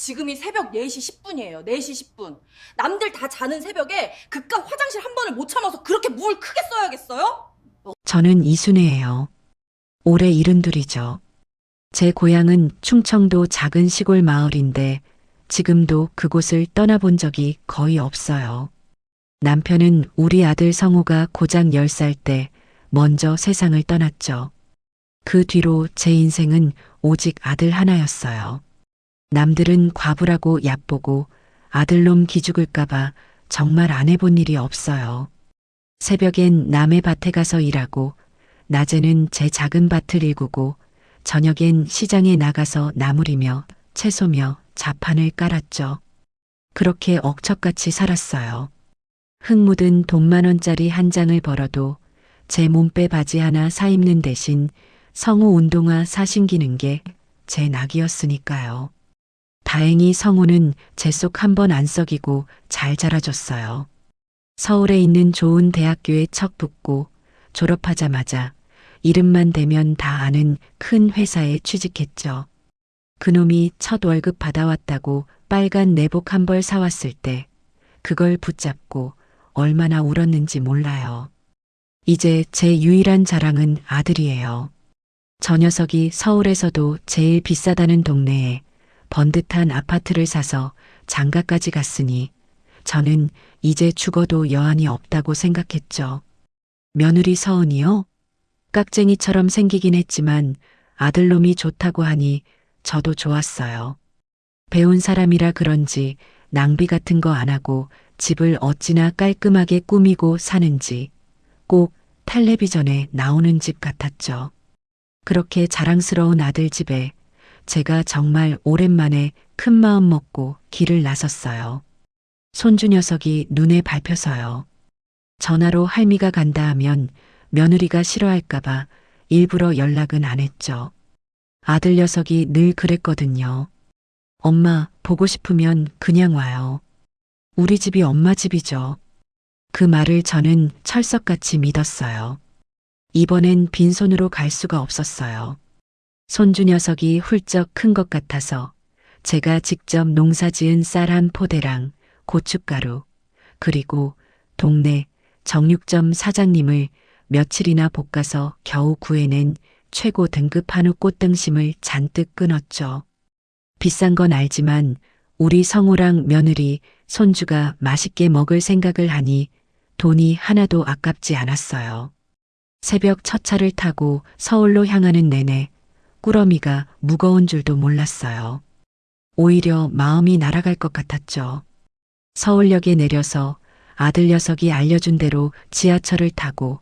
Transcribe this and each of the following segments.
지금이 새벽 4시 10분이에요. 4시 10분. 남들 다 자는 새벽에 그깟 화장실 한 번을 못 참아서 그렇게 물 크게 써야겠어요? 저는 이순애예요. 올해 72이죠. 제 고향은 충청도 작은 시골 마을인데 지금도 그곳을 떠나본 적이 거의 없어요. 남편은 우리 아들 성우가 고작 10살 때 먼저 세상을 떠났죠. 그 뒤로 제 인생은 오직 아들 하나였어요. 남들은 과부라고 얕보고 아들놈 기죽을까봐 정말 안 해본 일이 없어요. 새벽엔 남의 밭에 가서 일하고 낮에는 제 작은 밭을 일구고 저녁엔 시장에 나가서 나물이며 채소며 자판을 깔았죠. 그렇게 억척같이 살았어요. 흙 묻은 돈 10,000원짜리 한 장을 벌어도 제 몸빼 바지 하나 사입는 대신 성우 운동화 사신기는 게 제 낙이었으니까요. 다행히 성우는 제 속 한 번 안 썩이고 잘 자라줬어요. 서울에 있는 좋은 대학교에 척 붙고 졸업하자마자 이름만 대면 다 아는 큰 회사에 취직했죠. 그놈이 첫 월급 받아왔다고 빨간 내복 한 벌 사왔을 때 그걸 붙잡고 얼마나 울었는지 몰라요. 이제 제 유일한 자랑은 아들이에요. 저 녀석이 서울에서도 제일 비싸다는 동네에 번듯한 아파트를 사서 장가까지 갔으니 저는 이제 죽어도 여한이 없다고 생각했죠. 며느리 서은이요? 깍쟁이처럼 생기긴 했지만 아들놈이 좋다고 하니 저도 좋았어요. 배운 사람이라 그런지 낭비 같은 거 안 하고 집을 어찌나 깔끔하게 꾸미고 사는지 꼭 텔레비전에 나오는 집 같았죠. 그렇게 자랑스러운 아들 집에 제가 정말 오랜만에 큰 마음 먹고 길을 나섰어요. 손주 녀석이 눈에 밟혀서요. 전화로 할미가 간다 하면 며느리가 싫어할까봐 일부러 연락은 안 했죠. 아들 녀석이 늘 그랬거든요. 엄마, 보고 싶으면 그냥 와요. 우리 집이 엄마 집이죠. 그 말을 저는 철석같이 믿었어요. 이번엔 빈손으로 갈 수가 없었어요. 손주 녀석이 훌쩍 큰 것 같아서 제가 직접 농사지은 쌀 한 포대랑 고춧가루, 그리고 동네 정육점 사장님을 며칠이나 볶아서 겨우 구해낸 최고 등급 한우 꽃등심을 잔뜩 끊었죠. 비싼 건 알지만 우리 성우랑 며느리, 손주가 맛있게 먹을 생각을 하니 돈이 하나도 아깝지 않았어요. 새벽 첫 차를 타고 서울로 향하는 내내 꾸러미가 무거운 줄도 몰랐어요. 오히려 마음이 날아갈 것 같았죠. 서울역에 내려서 아들 녀석이 알려준 대로 지하철을 타고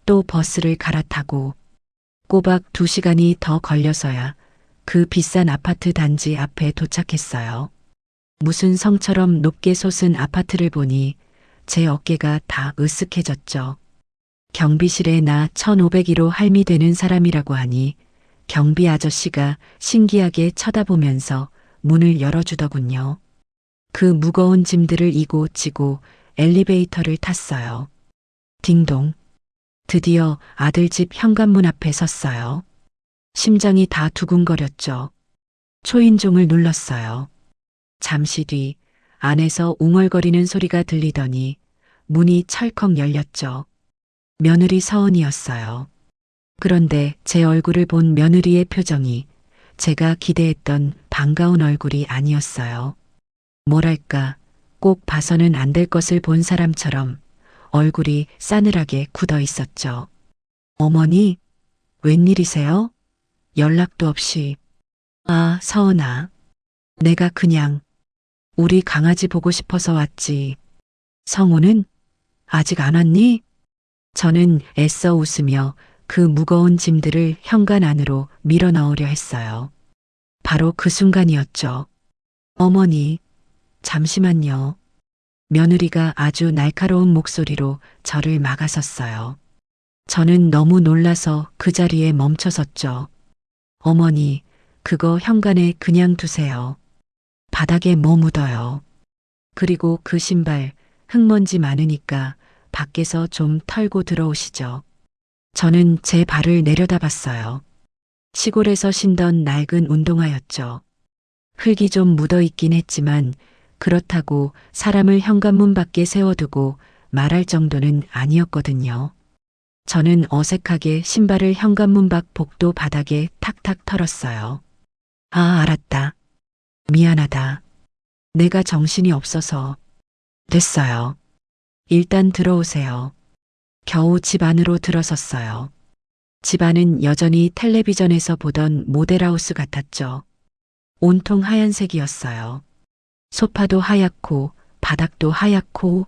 또 버스를 갈아타고 꼬박 2시간이 더 걸려서야 그 비싼 아파트 단지 앞에 도착했어요. 무슨 성처럼 높게 솟은 아파트를 보니 제 어깨가 다 으쓱해졌죠. 경비실에 나 1,501호 할미 되는 사람이라고 하니 경비 아저씨가 신기하게 쳐다보면서 문을 열어주더군요. 그 무거운 짐들을 이고 지고 엘리베이터를 탔어요. 딩동. 드디어 아들 집 현관문 앞에 섰어요. 심장이 다 두근거렸죠. 초인종을 눌렀어요. 잠시 뒤 안에서 웅얼거리는 소리가 들리더니 문이 철컥 열렸죠. 며느리 서은이었어요. 그런데 제 얼굴을 본 며느리의 표정이 제가 기대했던 반가운 얼굴이 아니었어요. 뭐랄까, 꼭 봐서는 안 될 것을 본 사람처럼 얼굴이 싸늘하게 굳어 있었죠. 어머니, 웬일이세요? 연락도 없이. 아, 서은아. 내가 그냥 우리 강아지 보고 싶어서 왔지. 성우는 아직 안 왔니? 저는 애써 웃으며 그 무거운 짐들을 현관 안으로 밀어 넣으려 했어요. 바로 그 순간이었죠. 어머니, 잠시만요. 며느리가 아주 날카로운 목소리로 저를 막아섰어요. 저는 너무 놀라서 그 자리에 멈춰섰죠. 어머니, 그거 현관에 그냥 두세요. 바닥에 뭐 묻어요. 그리고 그 신발, 흙먼지 많으니까 밖에서 좀 털고 들어오시죠. 저는 제 발을 내려다봤어요. 시골에서 신던 낡은 운동화였죠. 흙이 좀 묻어 있긴 했지만 그렇다고 사람을 현관문 밖에 세워두고 말할 정도는 아니었거든요. 저는 어색하게 신발을 현관문 밖 복도 바닥에 탁탁 털었어요. 아, 알았다. 미안하다. 내가 정신이 없어서. 됐어요. 일단 들어오세요. 겨우 집 안으로 들어섰어요. 집 안은 여전히 텔레비전에서 보던 모델하우스 같았죠. 온통 하얀색이었어요. 소파도 하얗고 바닥도 하얗고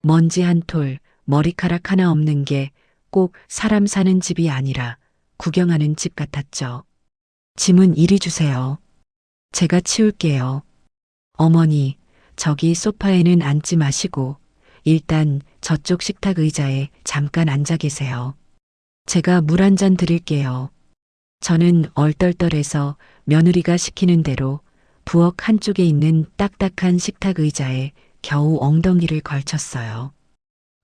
먼지 한 톨, 머리카락 하나 없는 게 꼭 사람 사는 집이 아니라 구경하는 집 같았죠. 짐은 이리 주세요. 제가 치울게요. 어머니, 저기 소파에는 앉지 마시고 일단 저쪽 식탁 의자에 잠깐 앉아 계세요. 제가 물 한 잔 드릴게요. 저는 얼떨떨해서 며느리가 시키는 대로 부엌 한쪽에 있는 딱딱한 식탁 의자에 겨우 엉덩이를 걸쳤어요.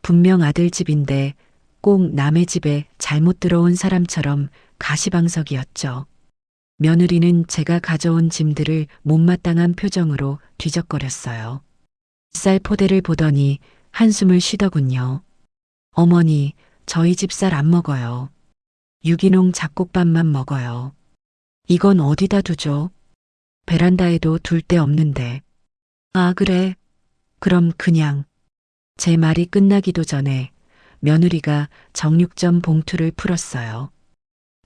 분명 아들 집인데 꼭 남의 집에 잘못 들어온 사람처럼 가시방석이었죠. 며느리는 제가 가져온 짐들을 못마땅한 표정으로 뒤적거렸어요. 쌀 포대를 보더니 한숨을 쉬더군요. 어머니, 저희 집 쌀 안 먹어요. 유기농 잡곡밥만 먹어요. 이건 어디다 두죠? 베란다에도 둘 데 없는데. 아, 그래. 그럼 그냥. 제 말이 끝나기도 전에 며느리가 정육점 봉투를 풀었어요.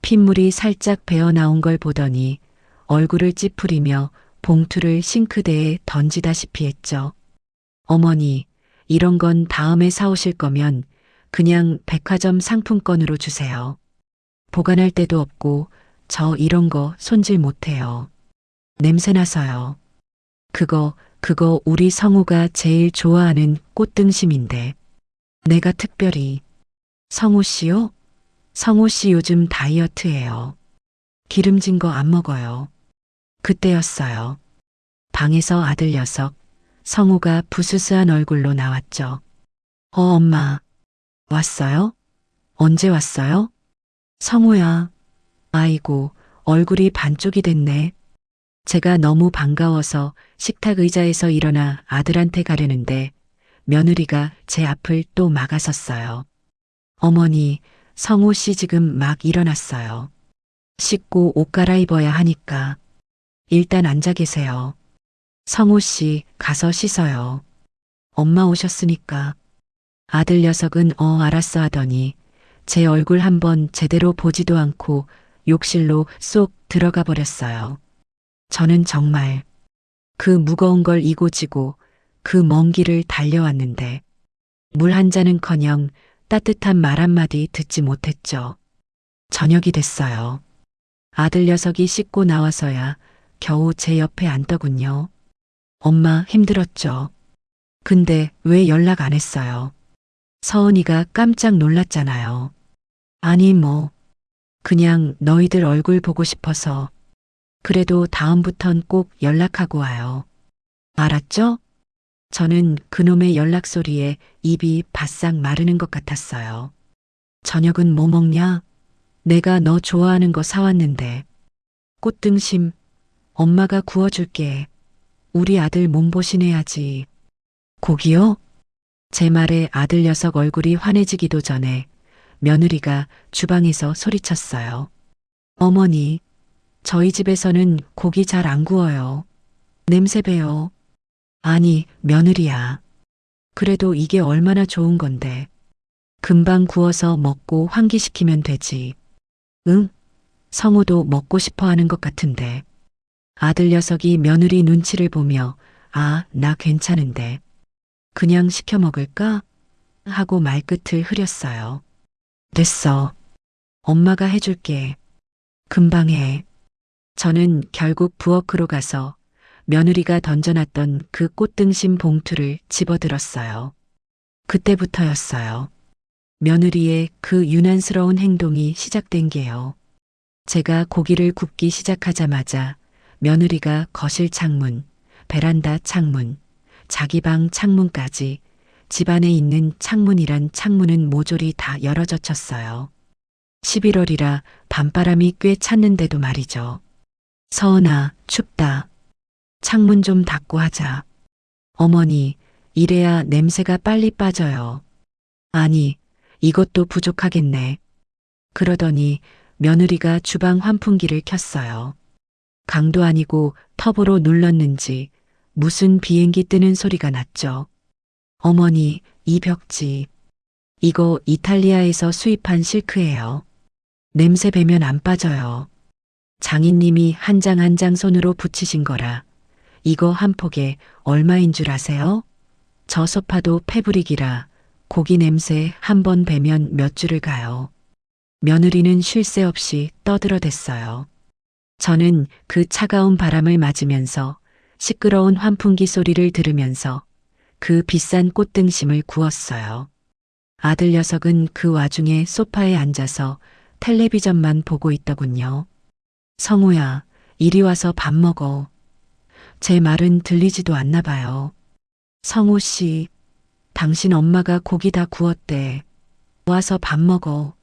핏물이 살짝 배어 나온 걸 보더니 얼굴을 찌푸리며 봉투를 싱크대에 던지다시피 했죠. 어머니, 이런 건 다음에 사오실 거면 그냥 백화점 상품권으로 주세요. 보관할 데도 없고 저 이런 거 손질 못해요. 냄새나서요. 그거 우리 성우가 제일 좋아하는 꽃등심인데. 내가 특별히. 성우 씨요? 성우 씨 요즘 다이어트해요. 기름진 거 안 먹어요. 그때였어요. 방에서 아들 녀석, 성우가 부스스한 얼굴로 나왔죠. 엄마. 왔어요? 언제 왔어요? 성우야. 아이고, 얼굴이 반쪽이 됐네. 제가 너무 반가워서 식탁 의자에서 일어나 아들한테 가려는데 며느리가 제 앞을 또 막아섰어요. 어머니, 성우 씨 지금 막 일어났어요. 씻고 옷 갈아입어야 하니까. 일단 앉아 계세요. 성우 씨, 가서 씻어요. 엄마 오셨으니까. 아들 녀석은 알았어 하더니 제 얼굴 한번 제대로 보지도 않고 욕실로 쏙 들어가 버렸어요. 저는 정말 그 무거운 걸 이고 지고 그 먼 길을 달려왔는데 물 한 잔은커녕 따뜻한 말 한마디 듣지 못했죠. 저녁이 됐어요. 아들 녀석이 씻고 나와서야 겨우 제 옆에 앉더군요. 엄마 힘들었죠. 근데 왜 연락 안 했어요? 서은이가 깜짝 놀랐잖아요. 아니 뭐 그냥 너희들 얼굴 보고 싶어서. 그래도 다음부턴 꼭 연락하고 와요. 알았죠? 저는 그놈의 연락 소리에 입이 바싹 마르는 것 같았어요. 저녁은 뭐 먹냐? 내가 너 좋아하는 거 사왔는데. 꽃등심, 엄마가 구워줄게. 우리 아들 몸보신해야지. 고기요? 제 말에 아들 녀석 얼굴이 환해지기도 전에 며느리가 주방에서 소리쳤어요. 어머니, 저희 집에서는 고기 잘 안 구워요. 냄새 배요. 아니, 며느리야. 그래도 이게 얼마나 좋은 건데. 금방 구워서 먹고 환기시키면 되지. 응? 성우도 먹고 싶어 하는 것 같은데. 아들 녀석이 며느리 눈치를 보며 나 괜찮은데. 그냥 시켜 먹을까? 하고 말끝을 흐렸어요. 됐어. 엄마가 해줄게. 금방 해. 저는 결국 부엌으로 가서 며느리가 던져놨던 그 꽃등심 봉투를 집어들었어요. 그때부터였어요. 며느리의 그 유난스러운 행동이 시작된 게요. 제가 고기를 굽기 시작하자마자 며느리가 거실 창문, 베란다 창문, 자기 방 창문까지 집안에 있는 창문이란 창문은 모조리 다 열어젖혔어요. 11월이라 밤바람이 꽤 찼는데도 말이죠. 서은아, 춥다. 창문 좀 닫고 하자. 어머니, 이래야 냄새가 빨리 빠져요. 아니, 이것도 부족하겠네. 그러더니 며느리가 주방 환풍기를 켰어요. 강도 아니고 터보로 눌렀는지 무슨 비행기 뜨는 소리가 났죠. 어머니, 이 벽지. 이거 이탈리아에서 수입한 실크예요. 냄새 배면 안 빠져요. 장인님이 한 장 한 장 손으로 붙이신 거라. 이거 한 폭에 얼마인 줄 아세요? 저 소파도 패브릭이라 고기 냄새 한 번 배면 몇 줄을 가요. 며느리는 쉴 새 없이 떠들어댔어요. 저는 그 차가운 바람을 맞으면서 시끄러운 환풍기 소리를 들으면서 그 비싼 꽃등심을 구웠어요. 아들 녀석은 그 와중에 소파에 앉아서 텔레비전만 보고 있더군요. 성우야, 이리 와서 밥 먹어. 제 말은 들리지도 않나 봐요. 성우 씨, 당신 엄마가 고기 다 구웠대. 와서 밥 먹어.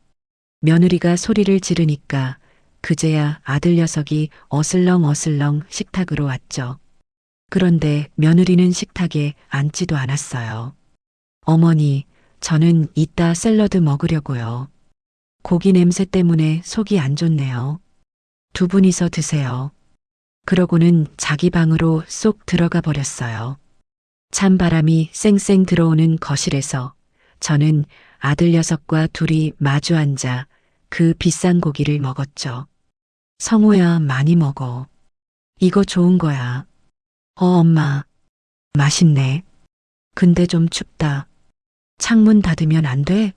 며느리가 소리를 지르니까 그제야 아들 녀석이 어슬렁어슬렁 식탁으로 왔죠. 그런데 며느리는 식탁에 앉지도 않았어요. 어머니, 저는 이따 샐러드 먹으려고요. 고기 냄새 때문에 속이 안 좋네요. 두 분이서 드세요. 그러고는 자기 방으로 쏙 들어가 버렸어요. 찬바람이 쌩쌩 들어오는 거실에서 저는 아들 녀석과 둘이 마주 앉아 그 비싼 고기를 먹었죠. 성우야, 많이 먹어. 이거 좋은 거야. 엄마. 맛있네. 근데 좀 춥다. 창문 닫으면 안 돼?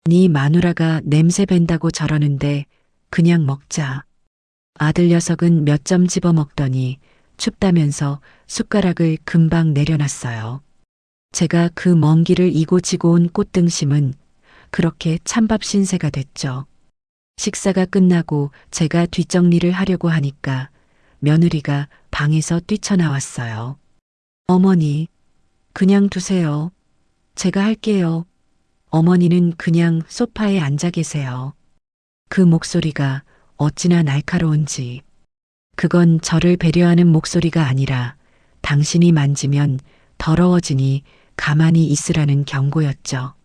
네 마누라가 냄새 밴다고 저러는데 그냥 먹자. 아들 녀석은 몇 점 집어 먹더니 춥다면서 숟가락을 금방 내려놨어요. 제가 그 먼 길을 이고 지고 온 꽃등심은 그렇게 찬밥 신세가 됐죠. 식사가 끝나고 제가 뒷정리를 하려고 하니까 며느리가 방에서 뛰쳐나왔어요. 어머니, 그냥 두세요. 제가 할게요. 어머니는 그냥 소파에 앉아 계세요. 그 목소리가 어찌나 날카로운지. 그건 저를 배려하는 목소리가 아니라 당신이 만지면 더러워지니 가만히 있으라는 경고였죠.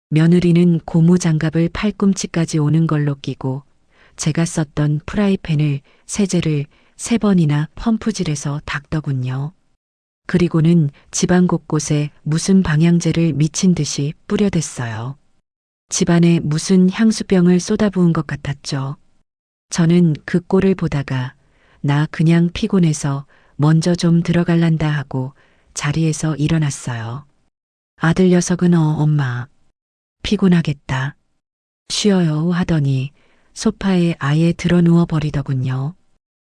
며느리는 고무장갑을 팔꿈치까지 오는 걸로 끼고 제가 썼던 프라이팬을 세제를 3번이나 펌프질해서 닦더군요. 그리고는 집안 곳곳에 무슨 방향제를 미친 듯이 뿌려댔어요. 집안에 무슨 향수병을 쏟아부은 것 같았죠. 저는 그 꼴을 보다가 나 그냥 피곤해서 먼저 좀 들어갈란다 하고 자리에서 일어났어요. 아들 녀석은 엄마. 피곤하겠다. 쉬어요 하더니 소파에 아예 드러누워 버리더군요.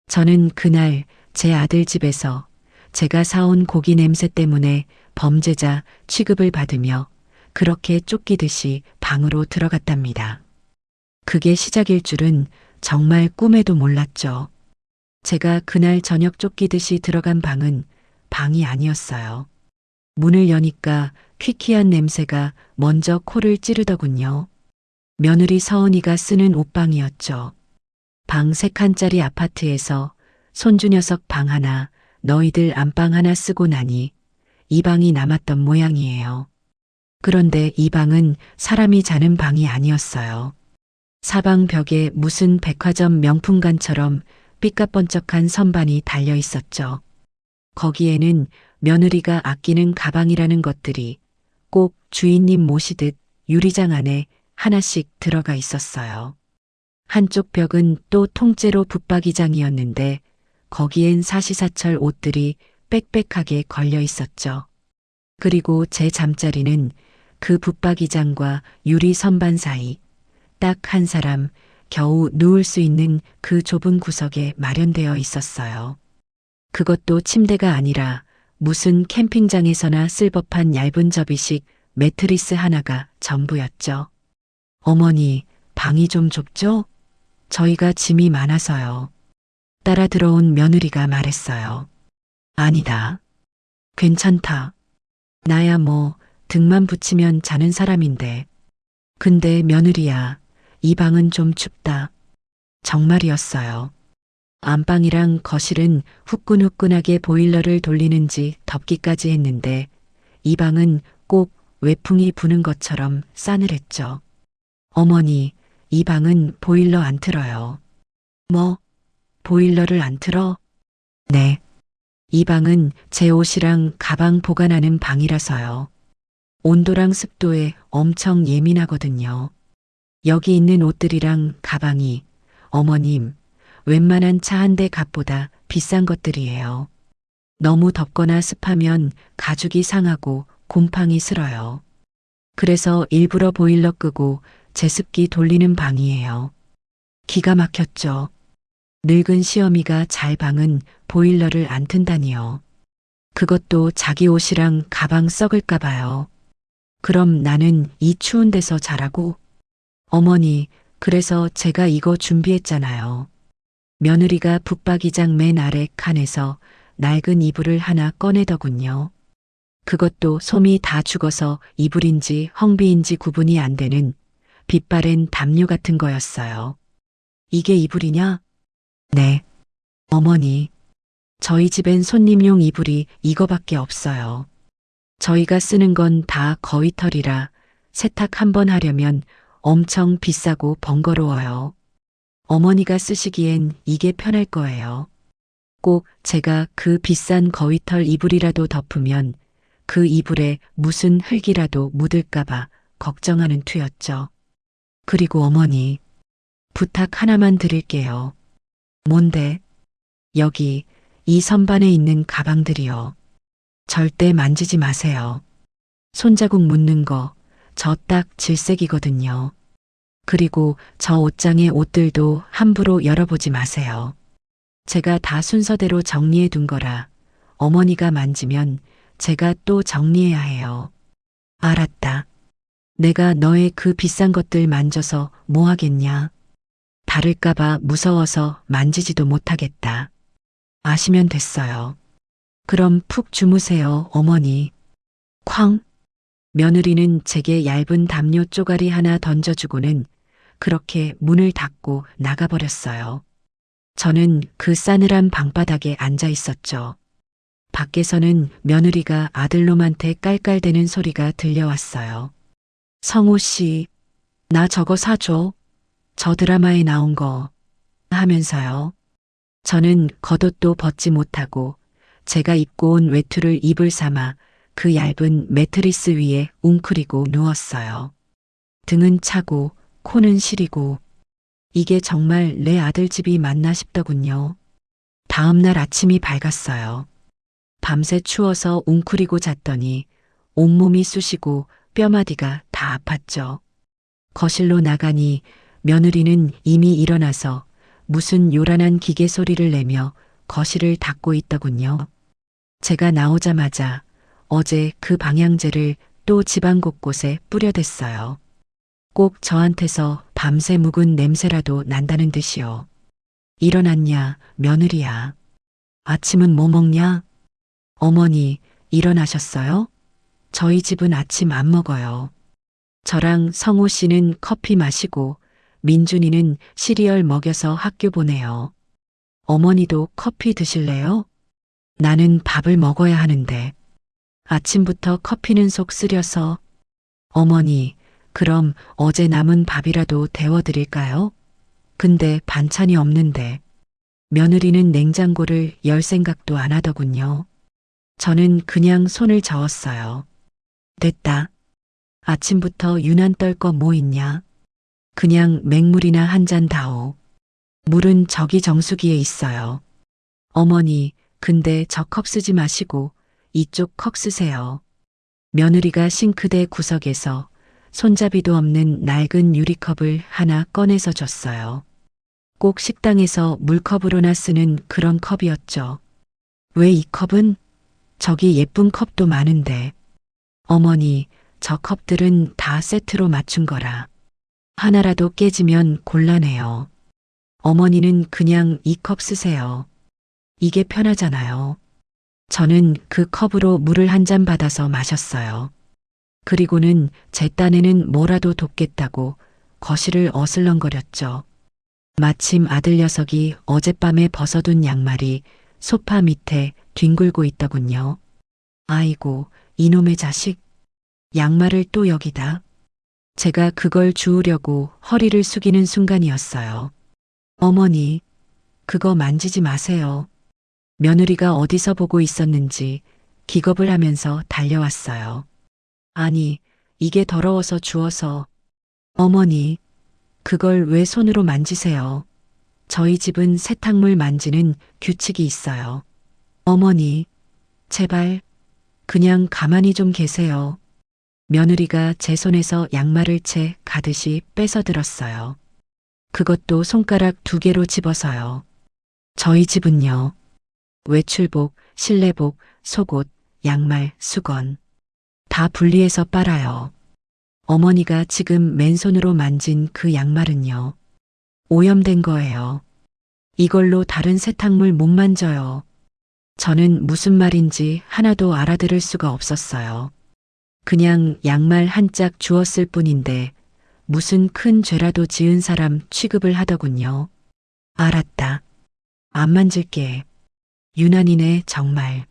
저는 그날 제 아들 집에서 제가 사온 고기 냄새 때문에 범죄자 취급을 받으며 그렇게 쫓기듯이 방으로 들어갔답니다. 그게 시작일 줄은 정말 꿈에도 몰랐죠. 제가 그날 저녁 쫓기듯이 들어간 방은 방이 아니었어요. 문을 여니까 퀴퀴한 냄새가 먼저 코를 찌르더군요. 며느리 서은이가 쓰는 옷방이었죠. 방 3칸짜리 아파트에서 손주 녀석 방 하나, 너희들 안방 하나 쓰고 나니 이 방이 남았던 모양이에요. 그런데 이 방은 사람이 자는 방이 아니었어요. 사방 벽에 무슨 백화점 명품관처럼 삐까번쩍한 선반이 달려 있었죠. 거기에는 며느리가 아끼는 가방이라는 것들이 꼭 주인님 모시듯 유리장 안에 하나씩 들어가 있었어요. 한쪽 벽은 또 통째로 붙박이장이었는데 거기엔 사시사철 옷들이 빽빽하게 걸려 있었죠. 그리고 제 잠자리는 그 붙박이장과 유리 선반 사이 딱 한 사람 겨우 누울 수 있는 그 좁은 구석에 마련되어 있었어요. 그것도 침대가 아니라 무슨 캠핑장에서나 쓸 법한 얇은 접이식 매트리스 하나가 전부였죠. 어머니, 방이 좀 좁죠? 저희가 짐이 많아서요. 따라 들어온 며느리가 말했어요. 아니다. 괜찮다. 나야 뭐 등만 붙이면 자는 사람인데. 근데 며느리야, 이 방은 좀 춥다. 정말이었어요. 안방이랑 거실은 후끈후끈하게 보일러를 돌리는지 덮기까지 했는데 이 방은 꼭 외풍이 부는 것처럼 싸늘했죠. 어머니, 이 방은 보일러 안 틀어요. 뭐? 보일러를 안 틀어? 네. 이 방은 제 옷이랑 가방 보관하는 방이라서요. 온도랑 습도에 엄청 예민하거든요. 여기 있는 옷들이랑 가방이 어머님, 웬만한 차 한 대 값보다 비싼 것들이에요. 너무 덥거나 습하면 가죽이 상하고 곰팡이 슬어요. 그래서 일부러 보일러 끄고 제습기 돌리는 방이에요. 기가 막혔죠. 늙은 시어미가 잘 방은 보일러를 안 튼다니요. 그것도 자기 옷이랑 가방 썩을까 봐요. 그럼 나는 이 추운 데서 자라고? 어머니, 그래서 제가 이거 준비했잖아요. 며느리가 붙박이장 맨 아래 칸에서 낡은 이불을 하나 꺼내더군요. 그것도 솜이 다 죽어서 이불인지 헝비인지 구분이 안 되는 빛바랜 담요 같은 거였어요. 이게 이불이냐? 네. 어머니, 저희 집엔 손님용 이불이 이거밖에 없어요. 저희가 쓰는 건 다 거위털이라 세탁 한 번 하려면 엄청 비싸고 번거로워요. 어머니가 쓰시기엔 이게 편할 거예요. 꼭 제가 그 비싼 거위털 이불이라도 덮으면 그 이불에 무슨 흙이라도 묻을까봐 걱정하는 투였죠. 그리고 어머니, 부탁 하나만 드릴게요. 뭔데? 여기 이 선반에 있는 가방들이요. 절대 만지지 마세요. 손자국 묻는 거, 저 딱 질색이거든요. 그리고 저 옷장의 옷들도 함부로 열어보지 마세요. 제가 다 순서대로 정리해 둔 거라 어머니가 만지면 제가 또 정리해야 해요. 알았다. 내가 너의 그 비싼 것들 만져서 뭐 하겠냐? 다를까봐 무서워서 만지지도 못하겠다. 아시면 됐어요. 그럼 푹 주무세요, 어머니. 쾅! 며느리는 제게 얇은 담요 쪼가리 하나 던져주고는 그렇게 문을 닫고 나가버렸어요. 저는 그 싸늘한 방바닥에 앉아 있었죠. 밖에서는 며느리가 아들놈한테 깔깔대는 소리가 들려왔어요. 성호 씨, 나 저거 사줘. 저 드라마에 나온 거. 하면서요. 저는 겉옷도 벗지 못하고 제가 입고 온 외투를 이불 삼아 그 얇은 매트리스 위에 웅크리고 누웠어요. 등은 차고 코는 시리고 이게 정말 내 아들 집이 맞나 싶더군요. 다음 날 아침이 밝았어요. 밤새 추워서 웅크리고 잤더니 온몸이 쑤시고 뼈마디가 다 아팠죠. 거실로 나가니 며느리는 이미 일어나서 무슨 요란한 기계 소리를 내며 거실을 닦고 있더군요. 제가 나오자마자 어제 그 방향제를 또 집안 곳곳에 뿌려댔어요. 꼭 저한테서 밤새 묵은 냄새라도 난다는 듯이요. 일어났냐, 며느리야. 아침은 뭐 먹냐? 어머니, 일어나셨어요? 저희 집은 아침 안 먹어요. 저랑 성호 씨는 커피 마시고 민준이는 시리얼 먹여서 학교 보내요. 어머니도 커피 드실래요? 나는 밥을 먹어야 하는데. 아침부터 커피는 속 쓰려서. 어머니, 그럼 어제 남은 밥이라도 데워드릴까요? 근데 반찬이 없는데. 며느리는 냉장고를 열 생각도 안 하더군요. 저는 그냥 손을 저었어요. 됐다. 아침부터 유난 떨 거 뭐 있냐? 그냥 맹물이나 한 잔 다오. 물은 저기 정수기에 있어요. 어머니, 근데 저 컵 쓰지 마시고 이쪽 컵 쓰세요. 며느리가 싱크대 구석에서 손잡이도 없는 낡은 유리컵을 하나 꺼내서 줬어요. 꼭 식당에서 물컵으로나 쓰는 그런 컵이었죠. 왜 이 컵은? 저기 예쁜 컵도 많은데. 어머니, 저 컵들은 다 세트로 맞춘 거라. 하나라도 깨지면 곤란해요. 어머니는 그냥 이 컵 쓰세요. 이게 편하잖아요. 저는 그 컵으로 물을 한 잔 받아서 마셨어요. 그리고는 제 딴에는 뭐라도 돕겠다고 거실을 어슬렁거렸죠. 마침 아들 녀석이 어젯밤에 벗어둔 양말이 소파 밑에 뒹굴고 있더군요. 아이고, 이놈의 자식. 양말을 또 여기다. 제가 그걸 주우려고 허리를 숙이는 순간이었어요. 어머니, 그거 만지지 마세요. 며느리가 어디서 보고 있었는지 기겁을 하면서 달려왔어요. 아니, 이게 더러워서 주워서. 어머니, 그걸 왜 손으로 만지세요? 저희 집은 세탁물 만지는 규칙이 있어요. 어머니, 제발, 그냥 가만히 좀 계세요. 며느리가 제 손에서 양말을 채 가듯이 뺏어 들었어요. 그것도 손가락 2개로 집어서요. 저희 집은요. 외출복, 실내복, 속옷, 양말, 수건. 다 분리해서 빨아요. 어머니가 지금 맨손으로 만진 그 양말은요. 오염된 거예요. 이걸로 다른 세탁물 못 만져요. 저는 무슨 말인지 하나도 알아들을 수가 없었어요. 그냥 양말 한 짝 주었을 뿐인데 무슨 큰 죄라도 지은 사람 취급을 하더군요. 알았다. 안 만질게. 유난이네 정말.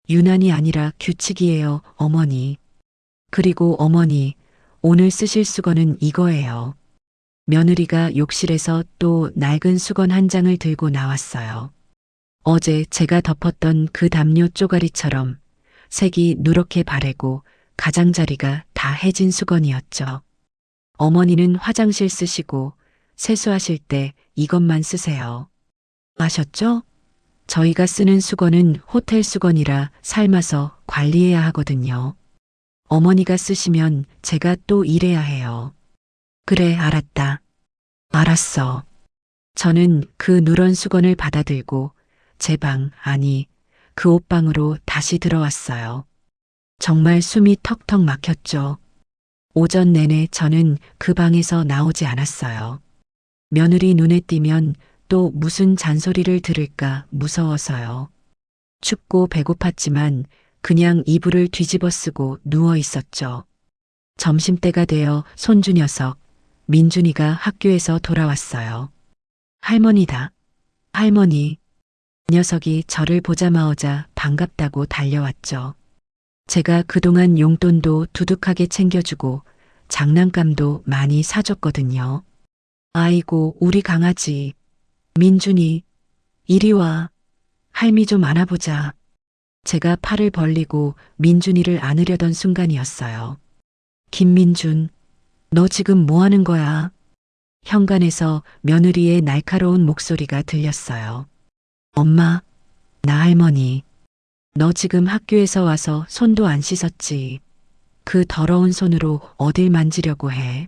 유난이 아니라 규칙이에요, 어머니. 그리고 어머니, 오늘 쓰실 수건은 이거예요. 며느리가 욕실에서 또 낡은 수건 한 장을 들고 나왔어요. 어제 제가 덮었던 그 담요 쪼가리처럼 색이 누렇게 바래고 가장자리가 다 해진 수건이었죠. 어머니는 화장실 쓰시고 세수하실 때 이것만 쓰세요. 아셨죠? 저희가 쓰는 수건은 호텔 수건이라 삶아서 관리해야 하거든요. 어머니가 쓰시면 제가 또 일해야 해요. 그래, 알았다. 알았어. 저는 그 누런 수건을 받아들고 제 방, 아니, 그 옷방으로 다시 들어왔어요. 정말 숨이 턱턱 막혔죠. 오전 내내 저는 그 방에서 나오지 않았어요. 며느리 눈에 띄면 또 무슨 잔소리를 들을까 무서워서요. 춥고 배고팠지만 그냥 이불을 뒤집어 쓰고 누워 있었죠. 점심때가 되어 손주 녀석, 민준이가 학교에서 돌아왔어요. 할머니다. 할머니. 녀석이 저를 보자마자 반갑다고 달려왔죠. 제가 그동안 용돈도 두둑하게 챙겨주고 장난감도 많이 사줬거든요. 아이고, 우리 강아지. 민준이, 이리 와. 할미 좀 안아보자. 제가 팔을 벌리고 민준이를 안으려던 순간이었어요. 김민준, 너 지금 뭐 하는 거야? 현관에서 며느리의 날카로운 목소리가 들렸어요. 엄마, 나 할머니. 너 지금 학교에서 와서 손도 안 씻었지. 그 더러운 손으로 어딜 만지려고 해.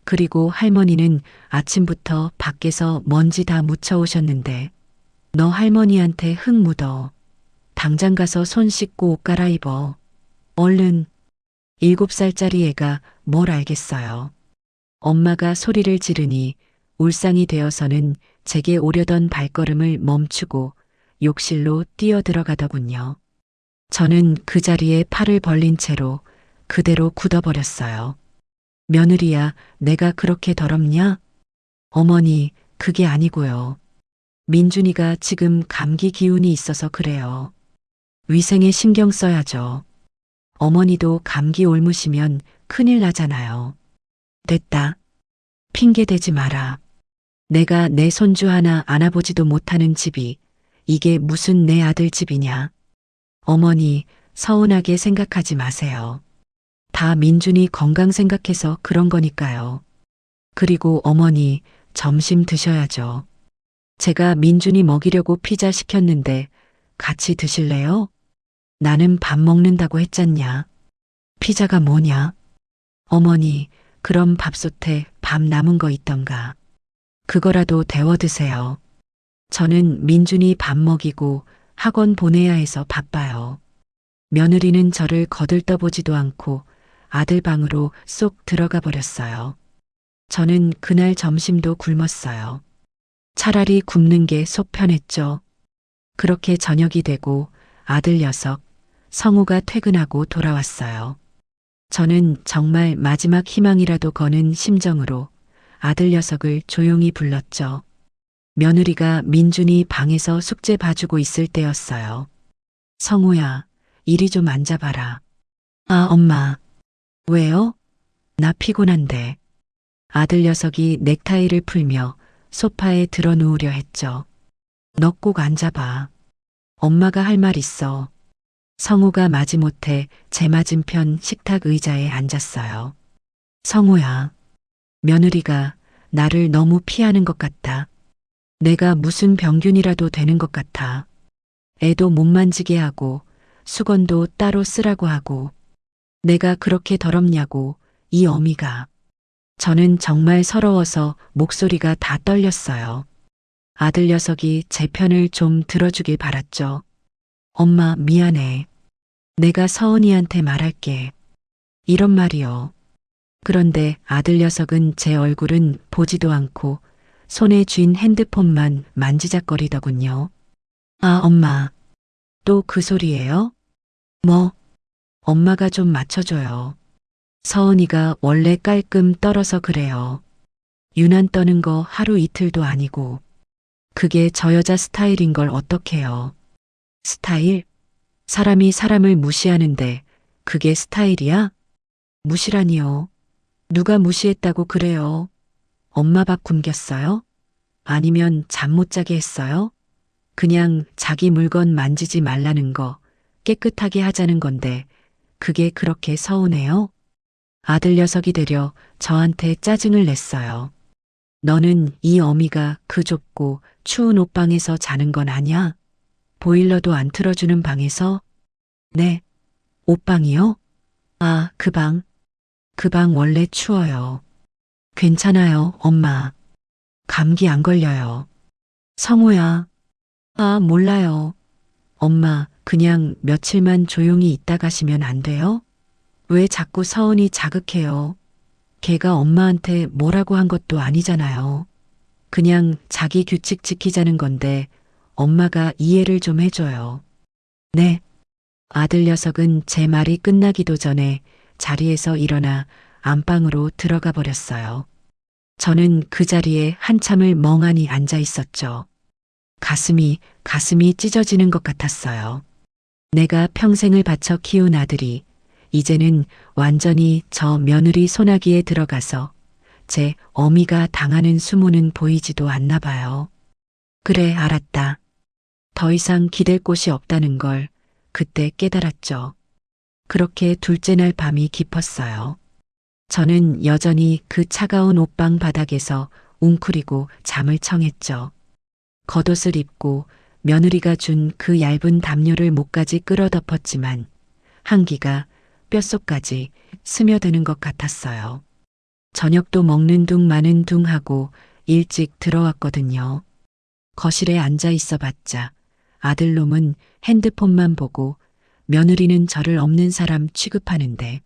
그리고 할머니는 아침부터 밖에서 먼지 다 묻혀오셨는데 너 할머니한테 흙 묻어. 당장 가서 손 씻고 옷 갈아입어. 얼른. 7살짜리 애가 뭘 알겠어요. 엄마가 소리를 지르니 울상이 되어서는 제게 오려던 발걸음을 멈추고 욕실로 뛰어 들어가더군요. 저는 그 자리에 팔을 벌린 채로 그대로 굳어버렸어요. 며느리야, 내가 그렇게 더럽냐? 어머니, 그게 아니고요. 민준이가 지금 감기 기운이 있어서 그래요. 위생에 신경 써야죠. 어머니도 감기 옮으시면 큰일 나잖아요. 됐다. 핑계 대지 마라. 내가 내 손주 하나 안아보지도 못하는 집이 이게 무슨 내 아들 집이냐. 어머니, 서운하게 생각하지 마세요. 다 민준이 건강 생각해서 그런 거니까요. 그리고 어머니, 점심 드셔야죠. 제가 민준이 먹이려고 피자 시켰는데 같이 드실래요? 나는 밥 먹는다고 했잖냐. 피자가 뭐냐? 어머니, 그럼 밥솥에 밥 남은 거 있던가. 그거라도 데워 드세요. 저는 민준이 밥 먹이고 학원 보내야 해서 바빠요. 며느리는 저를 거들떠보지도 않고 아들 방으로 쏙 들어가 버렸어요. 저는 그날 점심도 굶었어요. 차라리 굶는 게 속 편했죠. 그렇게 저녁이 되고 아들 녀석, 성우가 퇴근하고 돌아왔어요. 저는 정말 마지막 희망이라도 거는 심정으로 아들 녀석을 조용히 불렀죠. 며느리가 민준이 방에서 숙제 봐주고 있을 때였어요. 성우야, 이리 좀 앉아봐라. 아, 엄마. 왜요? 나 피곤한데. 아들 녀석이 넥타이를 풀며 소파에 들어 누우려 했죠. 너 꼭 앉아봐. 엄마가 할 말 있어. 성우가 마지못해 제 맞은편 식탁 의자에 앉았어요. 성우야, 며느리가 나를 너무 피하는 것 같다. 내가 무슨 병균이라도 되는 것 같아. 애도 못 만지게 하고 수건도 따로 쓰라고 하고 내가 그렇게 더럽냐고 이 어미가. 저는 정말 서러워서 목소리가 다 떨렸어요. 아들 녀석이 제 편을 좀 들어주길 바랐죠. 엄마 미안해. 내가 서은이한테 말할게. 이런 말이요. 그런데 아들 녀석은 제 얼굴은 보지도 않고 손에 쥔 핸드폰만 만지작거리더군요. 아, 엄마. 또 그 소리예요? 뭐? 엄마가 좀 맞춰줘요. 서은이가 원래 깔끔 떨어서 그래요. 유난 떠는 거 하루 이틀도 아니고. 그게 저 여자 스타일인 걸 어떡해요. 스타일? 사람이 사람을 무시하는데 그게 스타일이야? 무시라니요. 누가 무시했다고 그래요? 엄마 밥 굶겼어요? 아니면 잠 못 자게 했어요? 그냥 자기 물건 만지지 말라는 거 깨끗하게 하자는 건데 그게 그렇게 서운해요? 아들 녀석이 되려 저한테 짜증을 냈어요. 너는 이 어미가 그 좁고 추운 옷방에서 자는 건 아냐? 보일러도 안 틀어주는 방에서? 네. 옷방이요? 아, 그 방. 그 방 원래 추워요. 괜찮아요, 엄마. 감기 안 걸려요. 성우야. 아, 몰라요. 엄마, 그냥 며칠만 조용히 있다 가시면 안 돼요? 왜 자꾸 서은이 자극해요? 걔가 엄마한테 뭐라고 한 것도 아니잖아요. 그냥 자기 규칙 지키자는 건데 엄마가 이해를 좀 해줘요. 네. 아들 녀석은 제 말이 끝나기도 전에 자리에서 일어나 안방으로 들어가 버렸어요. 저는 그 자리에 한참을 멍하니 앉아 있었죠. 가슴이 찢어지는 것 같았어요. 내가 평생을 바쳐 키운 아들이 이제는 완전히 저 며느리 소나기에 들어가서 제 어미가 당하는 수모는 보이지도 않나 봐요. 그래, 알았다. 더 이상 기댈 곳이 없다는 걸 그때 깨달았죠. 그렇게 둘째 날 밤이 깊었어요. 저는 여전히 그 차가운 옷방 바닥에서 웅크리고 잠을 청했죠. 겉옷을 입고 며느리가 준 그 얇은 담요를 목까지 끌어덮었지만 한기가 뼛속까지 스며드는 것 같았어요. 저녁도 먹는 둥 마는 둥 하고 일찍 들어왔거든요. 거실에 앉아 있어 봤자 아들놈은 핸드폰만 보고 며느리는 저를 없는 사람 취급하는데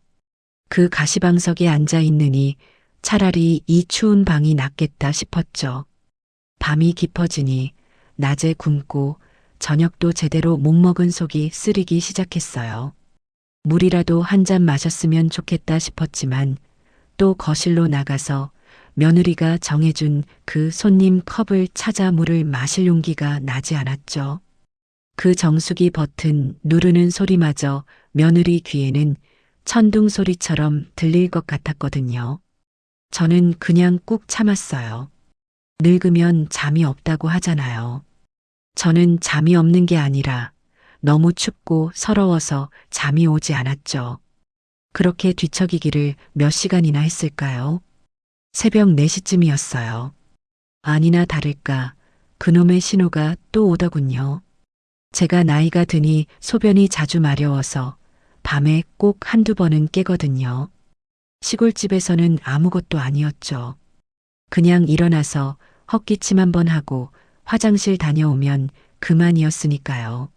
그 가시방석에 앉아 있느니 차라리 이 추운 방이 낫겠다 싶었죠. 밤이 깊어지니 낮에 굶고 저녁도 제대로 못 먹은 속이 쓰리기 시작했어요. 물이라도 한 잔 마셨으면 좋겠다 싶었지만 또 거실로 나가서 며느리가 정해준 그 손님 컵을 찾아 물을 마실 용기가 나지 않았죠. 그 정수기 버튼 누르는 소리마저 며느리 귀에는 천둥 소리처럼 들릴 것 같았거든요. 저는 그냥 꾹 참았어요. 늙으면 잠이 없다고 하잖아요. 저는 잠이 없는 게 아니라 너무 춥고 서러워서 잠이 오지 않았죠. 그렇게 뒤척이기를 몇 시간이나 했을까요? 새벽 4시쯤이었어요. 아니나 다를까 그놈의 신호가 또 오더군요. 제가 나이가 드니 소변이 자주 마려워서 밤에 꼭 한두 번은 깨거든요. 시골집에서는 아무것도 아니었죠. 그냥 일어나서 헛기침 한번 하고 화장실 다녀오면 그만이었으니까요.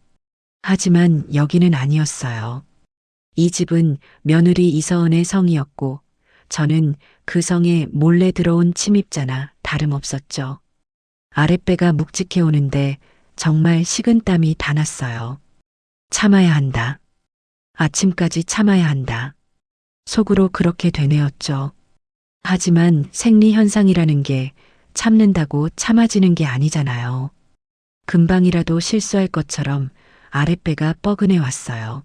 하지만 여기는 아니었어요. 이 집은 며느리 이서은의 성이었고 저는 그 성에 몰래 들어온 침입자나 다름없었죠. 아랫배가 묵직해 오는데 정말 식은땀이 다 났어요. 참아야 한다. 아침까지 참아야 한다. 속으로 그렇게 되뇌었죠. 하지만 생리현상이라는 게 참는다고 참아지는 게 아니잖아요. 금방이라도 실수할 것처럼 아랫배가 뻐근해 왔어요.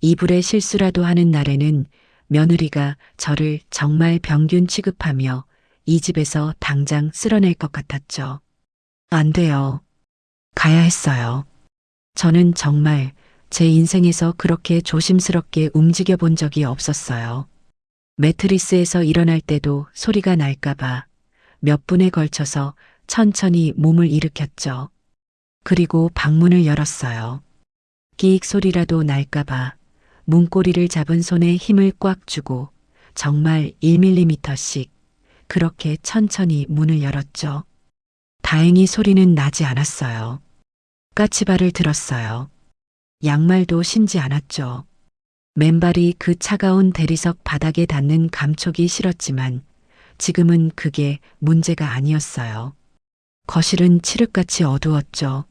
이불에 실수라도 하는 날에는 며느리가 저를 정말 병균 취급하며 이 집에서 당장 쓸어낼 것 같았죠. 안 돼요. 가야 했어요. 저는 정말 제 인생에서 그렇게 조심스럽게 움직여 본 적이 없었어요. 매트리스에서 일어날 때도 소리가 날까봐 몇 분에 걸쳐서 천천히 몸을 일으켰죠. 그리고 방문을 열었어요. 끼익 소리라도 날까봐 문고리를 잡은 손에 힘을 꽉 주고 정말 1mm씩 그렇게 천천히 문을 열었죠. 다행히 소리는 나지 않았어요. 까치발을 들었어요. 양말도 신지 않았죠. 맨발이 그 차가운 대리석 바닥에 닿는 감촉이 싫었지만 지금은 그게 문제가 아니었어요. 거실은 칠흑같이 어두웠죠.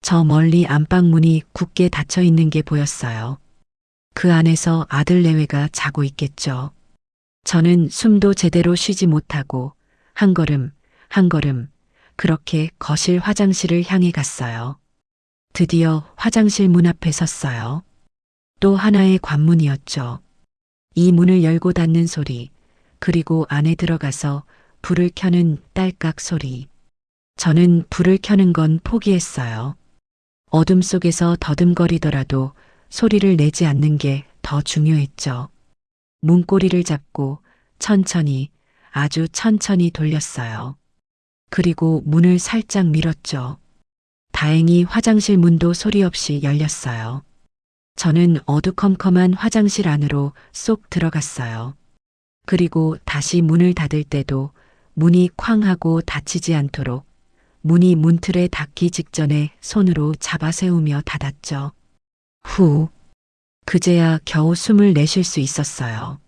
저 멀리 안방문이 굳게 닫혀 있는 게 보였어요. 그 안에서 아들 내외가 자고 있겠죠. 저는 숨도 제대로 쉬지 못하고 한 걸음 한 걸음 그렇게 거실 화장실을 향해 갔어요. 드디어 화장실 문 앞에 섰어요. 또 하나의 관문이었죠. 이 문을 열고 닫는 소리, 그리고 안에 들어가서 불을 켜는 딸깍 소리. 저는 불을 켜는 건 포기했어요. 어둠 속에서 더듬거리더라도 소리를 내지 않는 게 더 중요했죠. 문고리를 잡고 천천히, 아주 천천히 돌렸어요. 그리고 문을 살짝 밀었죠. 다행히 화장실 문도 소리 없이 열렸어요. 저는 어두컴컴한 화장실 안으로 쏙 들어갔어요. 그리고 다시 문을 닫을 때도 문이 쾅 하고 닫히지 않도록 문이 문틀에 닿기 직전에 손으로 잡아 세우며 닫았죠. 후. 그제야 겨우 숨을 내쉴 수 있었어요.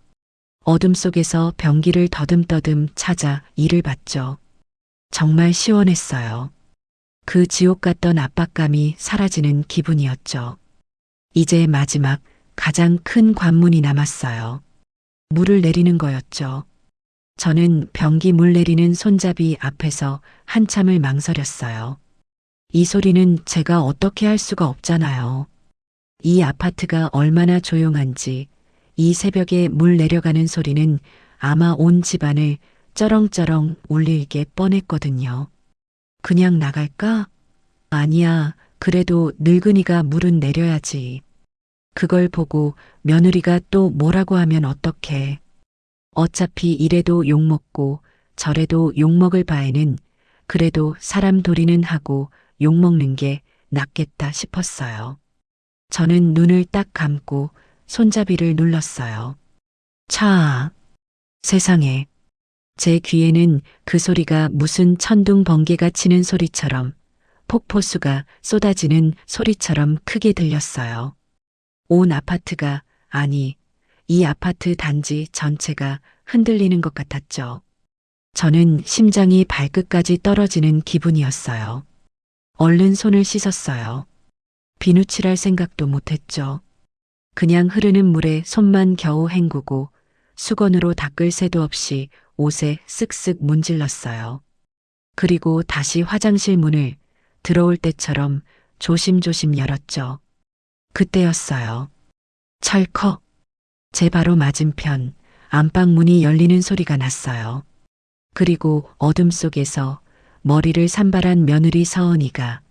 어둠 속에서 변기를 더듬더듬 찾아 이를 봤죠. 정말 시원했어요. 그 지옥 같던 압박감이 사라지는 기분이었죠. 이제 마지막 가장 큰 관문이 남았어요. 물을 내리는 거였죠. 저는 변기 물 내리는 손잡이 앞에서 한참을 망설였어요. 이 소리는 제가 어떻게 할 수가 없잖아요. 이 아파트가 얼마나 조용한지 이 새벽에 물 내려가는 소리는 아마 온 집안을 쩌렁쩌렁 울리게 뻔했거든요. 그냥 나갈까? 아니야, 그래도 늙은이가 물은 내려야지. 그걸 보고 며느리가 또 뭐라고 하면 어떡해. 어차피 이래도 욕먹고 저래도 욕먹을 바에는 그래도 사람 도리는 하고 욕먹는 게 낫겠다 싶었어요. 저는 눈을 딱 감고 손잡이를 눌렀어요. 차. 세상에. 제 귀에는 그 소리가 무슨 천둥 번개가 치는 소리처럼 폭포수가 쏟아지는 소리처럼 크게 들렸어요. 온 아파트가, 아니, 이 아파트 단지 전체가 흔들리는 것 같았죠. 저는 심장이 발끝까지 떨어지는 기분이었어요. 얼른 손을 씻었어요. 비누칠할 생각도 못했죠. 그냥 흐르는 물에 손만 겨우 헹구고 수건으로 닦을 새도 없이 옷에 쓱쓱 문질렀어요. 그리고 다시 화장실 문을 들어올 때처럼 조심조심 열었죠. 그때였어요. 철컥. 제 바로 맞은편 안방 문이 열리는 소리가 났어요. 그리고 어둠 속에서 머리를 산발한 며느리 서은이가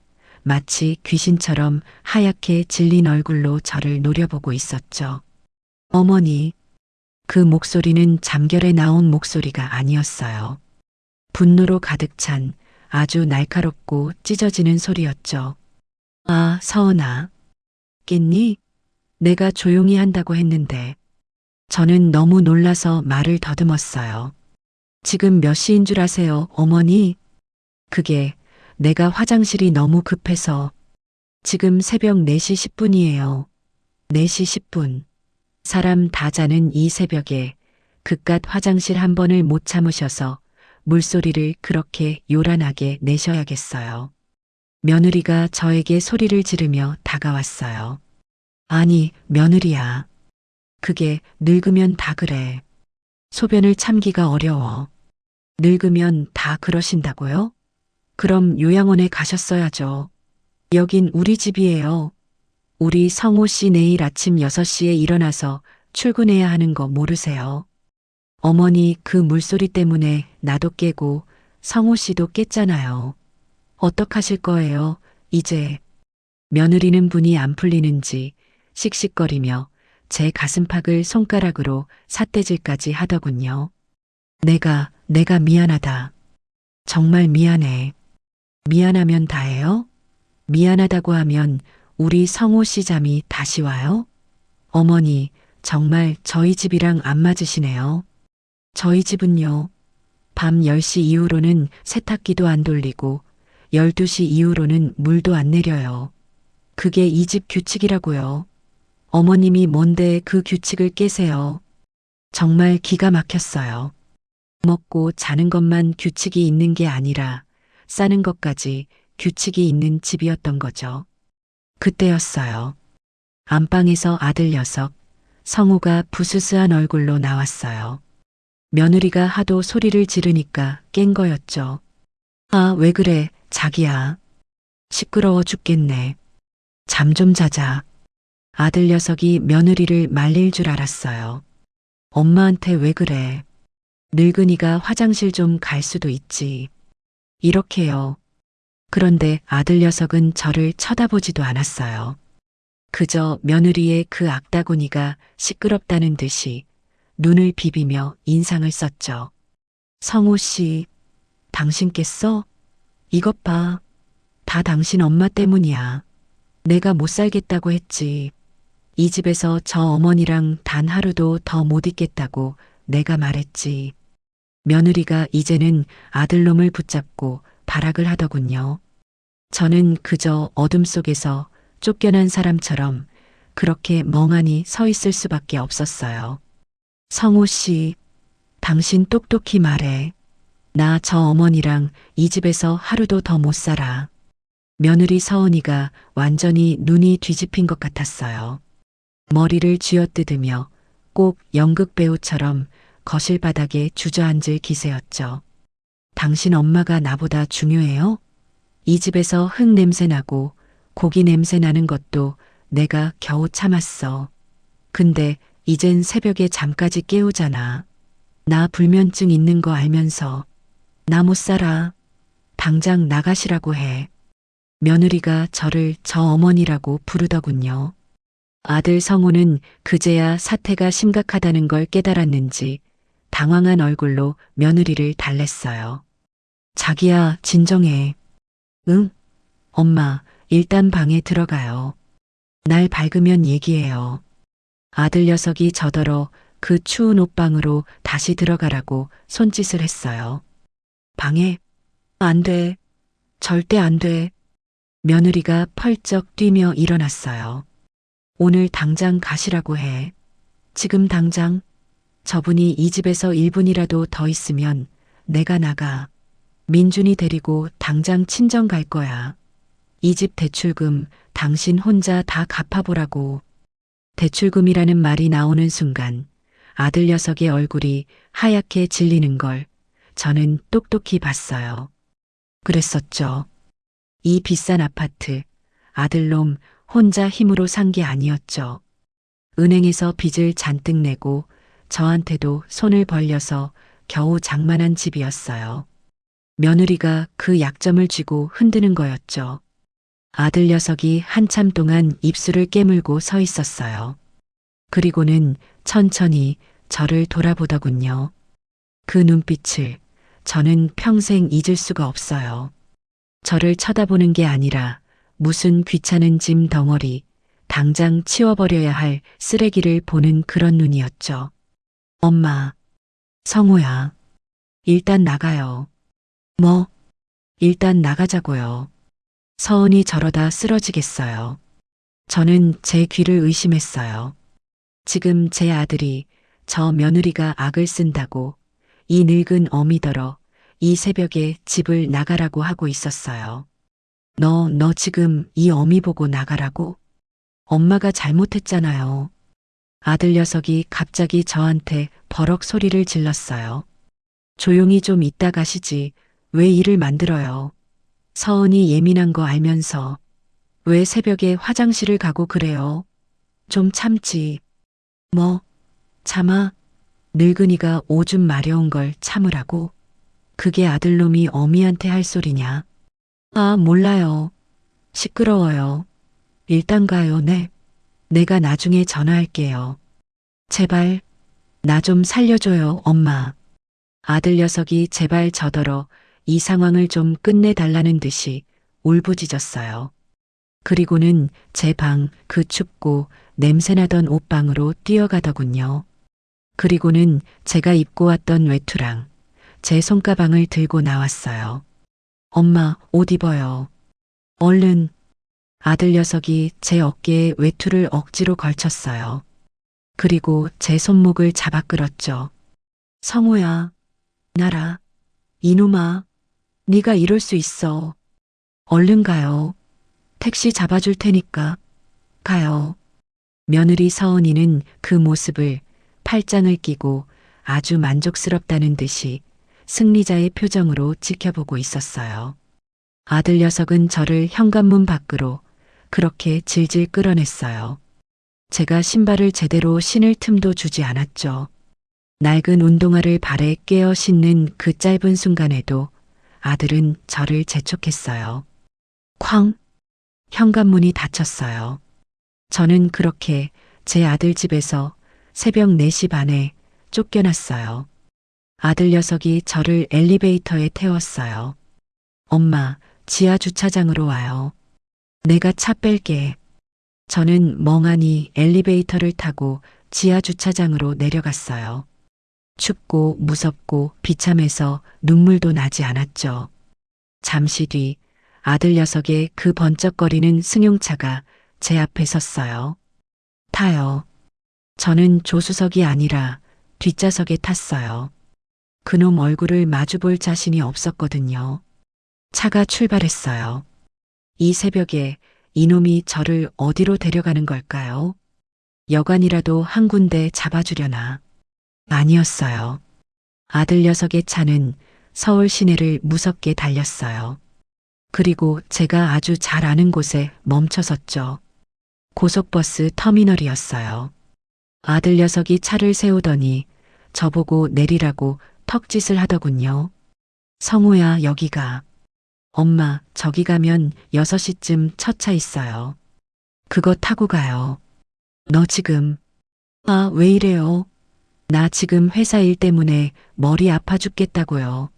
마치 귀신처럼 하얗게 질린 얼굴로 저를 노려보고 있었죠. 어머니. 그 목소리는 잠결에 나온 목소리가 아니었어요. 분노로 가득 찬 아주 날카롭고 찢어지는 소리였죠. 아, 서은아. 깼니? 내가 조용히 한다고 했는데. 저는 너무 놀라서 말을 더듬었어요. 지금 몇 시인 줄 아세요, 어머니? 그게 내가 화장실이 너무 급해서. 지금 새벽 4시 10분이에요. 4시 10분. 사람 다 자는 이 새벽에 그깟 화장실 한 번을 못 참으셔서 물소리를 그렇게 요란하게 내셔야겠어요. 며느리가 저에게 소리를 지르며 다가왔어요. 아니, 며느리야. 그게 늙으면 다 그래. 소변을 참기가 어려워. 늙으면 다 그러신다고요? 그럼 요양원에 가셨어야죠. 여긴 우리 집이에요. 우리 성호 씨 내일 아침 6시에 일어나서 출근해야 하는 거 모르세요? 어머니 그 물소리 때문에 나도 깨고 성호 씨도 깼잖아요. 어떡하실 거예요, 이제? 며느리는 분이 안 풀리는지 씩씩거리며 제 가슴팍을 손가락으로 삿대질까지 하더군요. 내가 미안하다. 정말 미안해. 미안하면 다해요? 미안하다고 하면 우리 성호 씨 잠이 다시 와요? 어머니, 정말 저희 집이랑 안 맞으시네요. 저희 집은요. 밤 10시 이후로는 세탁기도 안 돌리고 12시 이후로는 물도 안 내려요. 그게 이 집 규칙이라고요. 어머님이 뭔데 그 규칙을 깨세요. 정말 기가 막혔어요. 먹고 자는 것만 규칙이 있는 게 아니라 싸는 것까지 규칙이 있는 집이었던 거죠. 그때였어요. 안방에서 아들 녀석, 성우가 부스스한 얼굴로 나왔어요. 며느리가 하도 소리를 지르니까 깬 거였죠. 아, 왜 그래, 자기야. 시끄러워 죽겠네. 잠 좀 자자. 아들 녀석이 며느리를 말릴 줄 알았어요. 엄마한테 왜 그래? 늙은이가 화장실 좀 갈 수도 있지. 이렇게요. 그런데 아들 녀석은 저를 쳐다보지도 않았어요. 그저 며느리의 그 악다구니가 시끄럽다는 듯이 눈을 비비며 인상을 썼죠. 성호 씨, 당신 깼어? 이것 봐. 다 당신 엄마 때문이야. 내가 못 살겠다고 했지. 이 집에서 저 어머니랑 단 하루도 더 못 있겠다고 내가 말했지. 며느리가 이제는 아들놈을 붙잡고 발악을 하더군요. 저는 그저 어둠 속에서 쫓겨난 사람처럼 그렇게 멍하니 서 있을 수밖에 없었어요. 성호 씨, 당신 똑똑히 말해. 나 저 어머니랑 이 집에서 하루도 더 못 살아. 며느리 서은이가 완전히 눈이 뒤집힌 것 같았어요. 머리를 쥐어뜯으며 꼭 연극 배우처럼 거실 바닥에 주저앉을 기세였죠. 당신 엄마가 나보다 중요해요? 이 집에서 흙 냄새 나고 고기 냄새 나는 것도 내가 겨우 참았어. 근데 이젠 새벽에 잠까지 깨우잖아. 나 불면증 있는 거 알면서. 나 못 살아. 당장 나가시라고 해. 며느리가 저를 저 어머니라고 부르더군요. 아들 성우는 그제야 사태가 심각하다는 걸 깨달았는지 당황한 얼굴로 며느리를 달랬어요. 자기야, 진정해. 응? 엄마, 일단 방에 들어가요. 날 밝으면 얘기해요. 아들 녀석이 저더러 그 추운 옷방으로 다시 들어가라고 손짓을 했어요. 방에? 안 돼. 절대 안 돼. 며느리가 펄쩍 뛰며 일어났어요. 오늘 당장 가시라고 해. 지금 당장. 저분이 이 집에서 1분이라도 더 있으면 내가 나가. 민준이 데리고 당장 친정 갈 거야. 이 집 대출금 당신 혼자 다 갚아보라고. 대출금이라는 말이 나오는 순간 아들 녀석의 얼굴이 하얗게 질리는 걸 저는 똑똑히 봤어요. 그랬었죠. 이 비싼 아파트, 아들놈 혼자 힘으로 산 게 아니었죠. 은행에서 빚을 잔뜩 내고 저한테도 손을 벌려서 겨우 장만한 집이었어요. 며느리가 그 약점을 쥐고 흔드는 거였죠. 아들 녀석이 한참 동안 입술을 깨물고 서 있었어요. 그리고는 천천히 저를 돌아보더군요. 그 눈빛을 저는 평생 잊을 수가 없어요. 저를 쳐다보는 게 아니라 무슨 귀찮은 짐 덩어리, 당장 치워버려야 할 쓰레기를 보는 그런 눈이었죠. 엄마, 성우야, 일단 나가요. 뭐? 일단 나가자고요. 서은이 저러다 쓰러지겠어요. 저는 제 귀를 의심했어요. 지금 제 아들이 저 며느리가 악을 쓴다고 이 늙은 어미더러 이 새벽에 집을 나가라고 하고 있었어요. 너 지금 이 어미 보고 나가라고? 엄마가 잘못했잖아요. 아들 녀석이 갑자기 저한테 버럭 소리를 질렀어요. 조용히 좀 있다 가시지. 왜 일을 만들어요? 서은이 예민한 거 알면서 왜 새벽에 화장실을 가고 그래요? 좀 참지. 뭐, 참아. 늙은이가 오줌 마려운 걸 참으라고? 그게 아들놈이 어미한테 할 소리냐? 아, 몰라요. 시끄러워요. 일단 가요, 네. 내가 나중에 전화할게요. 제발, 나 좀 살려줘요, 엄마. 아들 녀석이 제발 저더러 이 상황을 좀 끝내달라는 듯이 울부짖었어요. 그리고는 제 방, 그 춥고 냄새나던 옷방으로 뛰어가더군요. 그리고는 제가 입고 왔던 외투랑 제 손가방을 들고 나왔어요. 엄마, 옷 입어요. 얼른. 아들 녀석이 제 어깨에 외투를 억지로 걸쳤어요. 그리고 제 손목을 잡아 끌었죠. 성우야, 나라. 이놈아, 네가 이럴 수 있어. 얼른 가요. 택시 잡아줄 테니까. 가요. 며느리 서은이는 그 모습을 팔짱을 끼고 아주 만족스럽다는 듯이 승리자의 표정으로 지켜보고 있었어요. 아들 녀석은 저를 현관문 밖으로 그렇게 질질 끌어냈어요. 제가 신발을 제대로 신을 틈도 주지 않았죠. 낡은 운동화를 발에 꿰어 신는 그 짧은 순간에도 아들은 저를 재촉했어요. 쾅! 현관문이 닫혔어요. 저는 그렇게 제 아들 집에서 새벽 4시 반에 쫓겨났어요. 아들 녀석이 저를 엘리베이터에 태웠어요. 엄마, 지하 주차장으로 와요. 내가 차 뺄게. 저는 멍하니 엘리베이터를 타고 지하 주차장으로 내려갔어요. 춥고 무섭고 비참해서 눈물도 나지 않았죠. 잠시 뒤 아들 녀석의 그 번쩍거리는 승용차가 제 앞에 섰어요. 타요. 저는 조수석이 아니라 뒷좌석에 탔어요. 그놈 얼굴을 마주볼 자신이 없었거든요. 차가 출발했어요. 이 새벽에 이놈이 저를 어디로 데려가는 걸까요? 여관이라도 한 군데 잡아주려나? 아니었어요. 아들 녀석의 차는 서울 시내를 무섭게 달렸어요. 그리고 제가 아주 잘 아는 곳에 멈춰섰죠. 고속버스 터미널이었어요. 아들 녀석이 차를 세우더니 저보고 내리라고 턱짓을 하더군요. 성우야, 여기가. 엄마, 저기 가면 6시쯤 첫 차 있어요. 그거 타고 가요. 너 지금. 아, 왜 이래요? 나 지금 회사 일 때문에 머리 아파 죽겠다고요.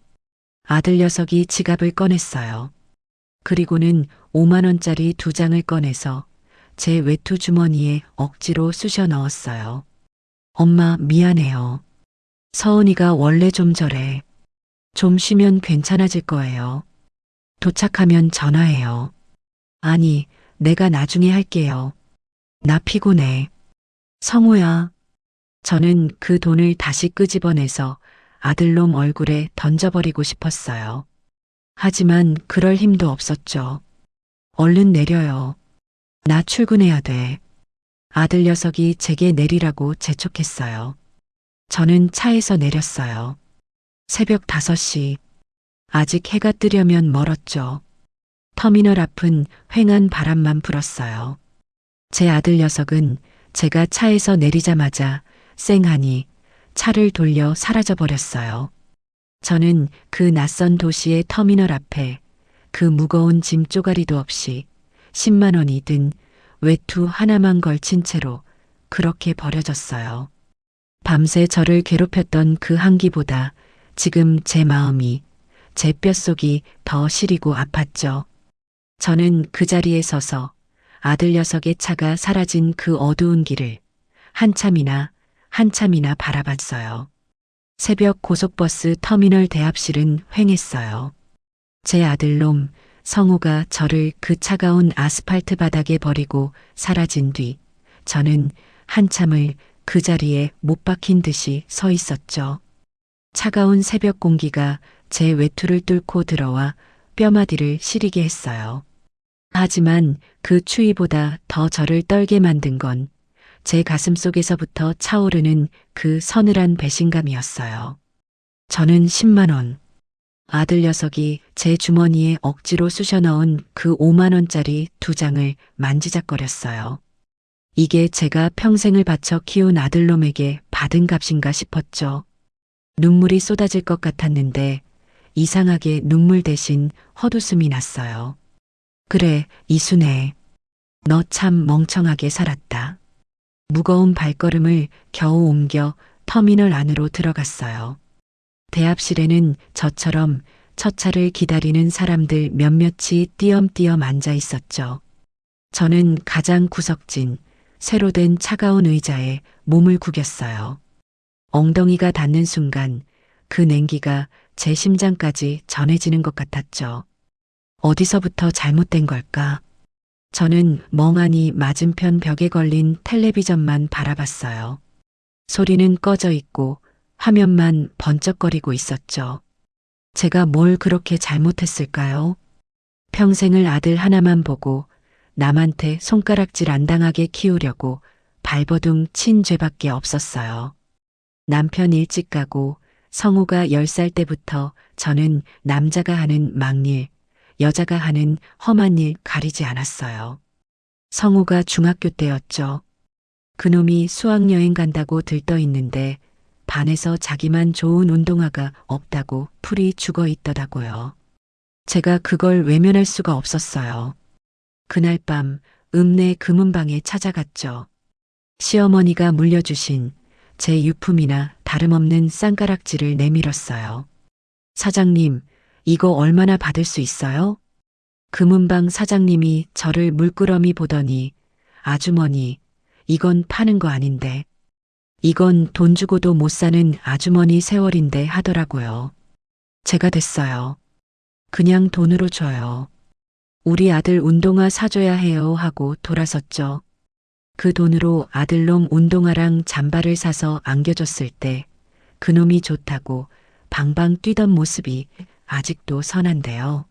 아들 녀석이 지갑을 꺼냈어요. 그리고는 5만 원짜리 2장을 꺼내서 제 외투 주머니에 억지로 쑤셔 넣었어요. 엄마, 미안해요. 서은이가 원래 좀 저래. 좀 쉬면 괜찮아질 거예요. 도착하면 전화해요. 아니, 내가 나중에 할게요. 나 피곤해. 성우야. 저는 그 돈을 다시 끄집어내서 아들놈 얼굴에 던져버리고 싶었어요. 하지만 그럴 힘도 없었죠. 얼른 내려요. 나 출근해야 돼. 아들 녀석이 제게 내리라고 재촉했어요. 저는 차에서 내렸어요. 새벽 5시. 아직 해가 뜨려면 멀었죠. 터미널 앞은 휑한 바람만 불었어요. 제 아들 녀석은 제가 차에서 내리자마자 쌩하니 차를 돌려 사라져 버렸어요. 저는 그 낯선 도시의 터미널 앞에 그 무거운 짐 쪼가리도 없이 10만 원이 든 외투 하나만 걸친 채로 그렇게 버려졌어요. 밤새 저를 괴롭혔던 그 한기보다 지금 제 마음이, 제 뼛속이 더 시리고 아팠죠. 저는 그 자리에 서서 아들 녀석의 차가 사라진 그 어두운 길을 한참이나 바라봤어요. 새벽 고속버스 터미널 대합실은 휑했어요. 제 아들놈 성우가 저를 그 차가운 아스팔트 바닥에 버리고 사라진 뒤 저는 한참을 그 자리에 못 박힌 듯이 서 있었죠. 차가운 새벽 공기가 제 외투를 뚫고 들어와 뼈마디를 시리게 했어요. 하지만 그 추위보다 더 저를 떨게 만든 건 제 가슴 속에서부터 차오르는 그 서늘한 배신감이었어요. 저는 10만 원. 아들 녀석이 제 주머니에 억지로 쑤셔 넣은 그 5만 원짜리 2장을 만지작거렸어요. 이게 제가 평생을 바쳐 키운 아들놈에게 받은 값인가 싶었죠. 눈물이 쏟아질 것 같았는데 이상하게 눈물 대신 헛웃음이 났어요. 그래, 이순애. 너 참 멍청하게 살았다. 무거운 발걸음을 겨우 옮겨 터미널 안으로 들어갔어요. 대합실에는 저처럼 첫 차를 기다리는 사람들 몇몇이 띄엄띄엄 앉아 있었죠. 저는 가장 구석진, 쇠로 된 차가운 의자에 몸을 구겼어요. 엉덩이가 닿는 순간 그 냉기가 제 심장까지 전해지는 것 같았죠. 어디서부터 잘못된 걸까? 저는 멍하니 맞은편 벽에 걸린 텔레비전만 바라봤어요. 소리는 꺼져 있고 화면만 번쩍거리고 있었죠. 제가 뭘 그렇게 잘못했을까요? 평생을 아들 하나만 보고 남한테 손가락질 안 당하게 키우려고 발버둥 친 죄밖에 없었어요. 남편 일찍 가고 성우가 10살 때부터 저는 남자가 하는 막일, 여자가 하는 험한 일 가리지 않았어요. 성우가 중학교 때였죠. 그놈이 수학여행 간다고 들떠 있는데 반에서 자기만 좋은 운동화가 없다고 풀이 죽어 있더라고요. 제가 그걸 외면할 수가 없었어요. 그날 밤 읍내 금은방에 찾아갔죠. 시어머니가 물려주신 제 유품이나 다름없는 쌍가락질을 내밀었어요. 사장님, 이거 얼마나 받을 수 있어요? 금은방 사장님이 저를 물끄러미 보더니 아주머니, 이건 파는 거 아닌데. 이건 돈 주고도 못 사는 아주머니 세월인데 하더라고요. 제가 됐어요. 그냥 돈으로 줘요. 우리 아들 운동화 사줘야 해요 하고 돌아섰죠. 그 돈으로 아들놈 운동화랑 잠바를 사서 안겨줬을 때 그놈이 좋다고 방방 뛰던 모습이 아직도 선한데요.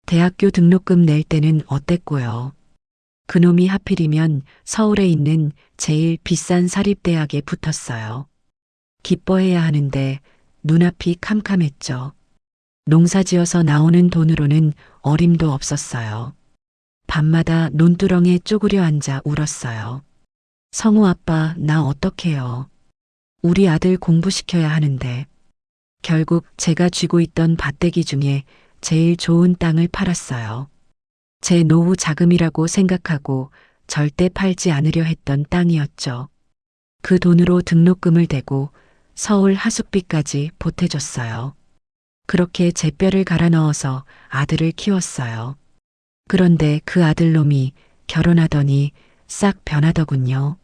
대학교 등록금 낼 때는 어땠고요. 그놈이 하필이면 서울에 있는 제일 비싼 사립대학에 붙었어요. 기뻐해야 하는데 눈앞이 캄캄했죠. 농사지어서 나오는 돈으로는 어림도 없었어요. 밤마다 논두렁에 쪼그려 앉아 울었어요. 성우 아빠, 나 어떡해요. 우리 아들 공부시켜야 하는데. 결국 제가 쥐고 있던 밭대기 중에 제일 좋은 땅을 팔았어요. 제 노후 자금이라고 생각하고 절대 팔지 않으려 했던 땅이었죠. 그 돈으로 등록금을 대고 서울 하숙비까지 보태줬어요. 그렇게 제 뼈를 갈아 넣어서 아들을 키웠어요. 그런데 그 아들놈이 결혼하더니 싹 변하더군요.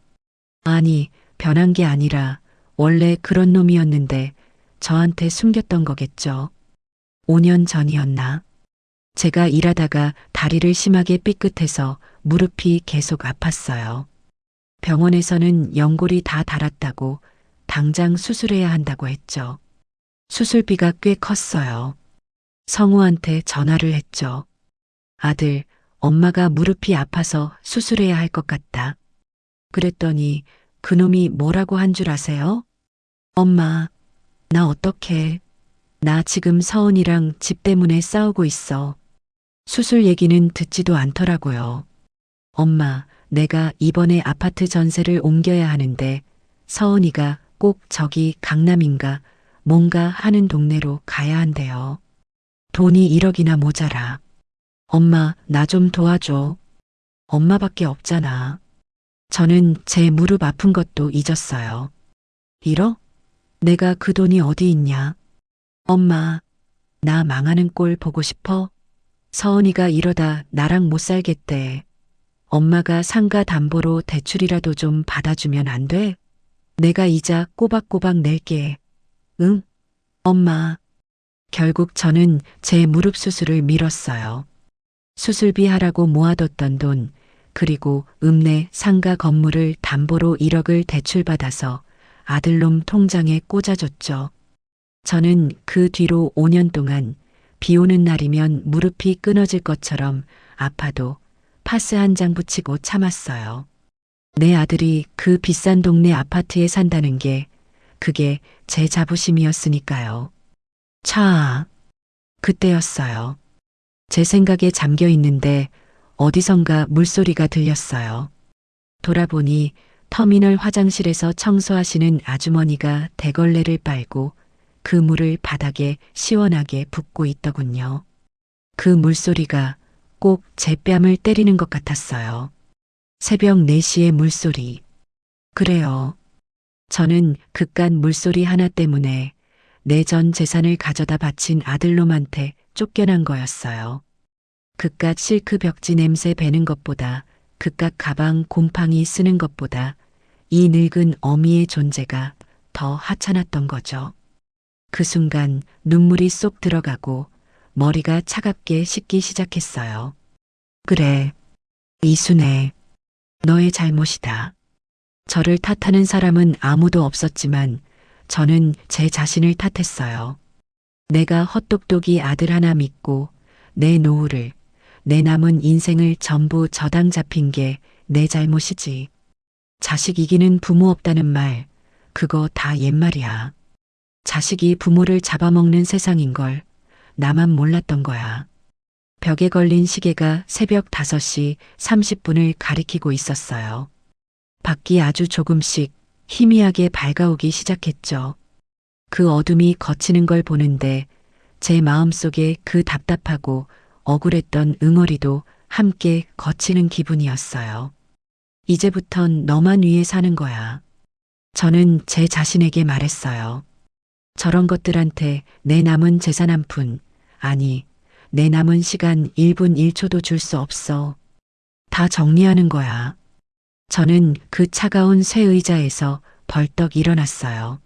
아니, 변한 게 아니라 원래 그런 놈이었는데 저한테 숨겼던 거겠죠. 5년 전이었나? 제가 일하다가 다리를 심하게 삐끗해서 무릎이 계속 아팠어요. 병원에서는 연골이 다 닳았다고 당장 수술해야 한다고 했죠. 수술비가 꽤 컸어요. 성우한테 전화를 했죠. 아들, 엄마가 무릎이 아파서 수술해야 할 것 같다. 그랬더니 그놈이 뭐라고 한 줄 아세요? 엄마, 나 어떡해. 나 지금 서은이랑 집 때문에 싸우고 있어. 수술 얘기는 듣지도 않더라고요. 엄마, 내가 이번에 아파트 전세를 옮겨야 하는데 서은이가 꼭 저기 강남인가 뭔가 하는 동네로 가야 한대요. 돈이 1억이나 모자라. 엄마, 나 좀 도와줘. 엄마밖에 없잖아. 저는 제 무릎 아픈 것도 잊었어요. 1억? 내가 그 돈이 어디 있냐? 엄마, 나 망하는 꼴 보고 싶어? 서은이가 이러다 나랑 못 살겠대. 엄마가 상가 담보로 대출이라도 좀 받아주면 안 돼? 내가 이자 꼬박꼬박 낼게. 응? 엄마. 결국 저는 제 무릎 수술을 미뤘어요. 수술비 하라고 모아뒀던 돈, 그리고 읍내 상가 건물을 담보로 1억을 대출받아서 아들놈 통장에 꽂아줬죠. 저는 그 뒤로 5년 동안 비 오는 날이면 무릎이 끊어질 것처럼 아파도 파스 한 장 붙이고 참았어요. 내 아들이 그 비싼 동네 아파트에 산다는 게 그게 제 자부심이었으니까요. 차, 그때였어요. 제 생각에 잠겨 있는데 어디선가 물소리가 들렸어요. 돌아보니 터미널 화장실에서 청소하시는 아주머니가 대걸레를 빨고 그 물을 바닥에 시원하게 붓고 있더군요. 그 물소리가 꼭 제 뺨을 때리는 것 같았어요. 새벽 4시의 물소리. 그래요. 저는 그깟 물소리 하나 때문에 내 전 재산을 가져다 바친 아들놈한테 쫓겨난 거였어요. 그깟 실크 벽지 냄새 배는 것보다, 그깟 가방 곰팡이 쓰는 것보다 이 늙은 어미의 존재가 더 하찮았던 거죠. 그 순간 눈물이 쏙 들어가고 머리가 차갑게 식기 시작했어요. 그래, 이순애, 너의 잘못이다. 저를 탓하는 사람은 아무도 없었지만 저는 제 자신을 탓했어요. 내가 헛똑똑이 아들 하나 믿고 내 노후를, 내 남은 인생을 전부 저당 잡힌 게 내 잘못이지. 자식 이기는 부모 없다는 말, 그거 다 옛말이야. 자식이 부모를 잡아먹는 세상인 걸 나만 몰랐던 거야. 벽에 걸린 시계가 새벽 5시 30분을 가리키고 있었어요. 밖이 아주 조금씩 희미하게 밝아오기 시작했죠. 그 어둠이 걷히는 걸 보는데 제 마음속에 그 답답하고 억울했던 응어리도 함께 거치는 기분이었어요. 이제부턴 너만 위해 사는 거야. 저는 제 자신에게 말했어요. 저런 것들한테 내 남은 재산 한 푼, 아니, 내 남은 시간 1분 1초도 줄 수 없어. 다 정리하는 거야. 저는 그 차가운 쇠 의자에서 벌떡 일어났어요.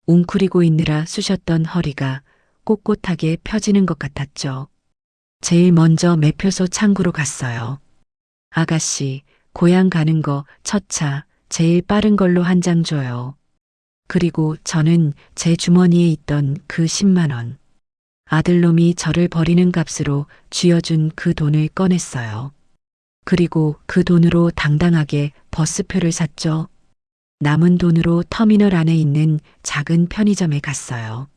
웅크리고 있느라 쑤셨던 허리가 꼿꼿하게 펴지는 것 같았죠. 제일 먼저 매표소 창구로 갔어요. 아가씨, 고향 가는 거 첫 차 제일 빠른 걸로 한 장 줘요. 그리고 저는 제 주머니에 있던 그 10만 원. 아들놈이 저를 버리는 값으로 쥐어준 그 돈을 꺼냈어요. 그리고 그 돈으로 당당하게 버스표를 샀죠. 남은 돈으로 터미널 안에 있는 작은 편의점에 갔어요.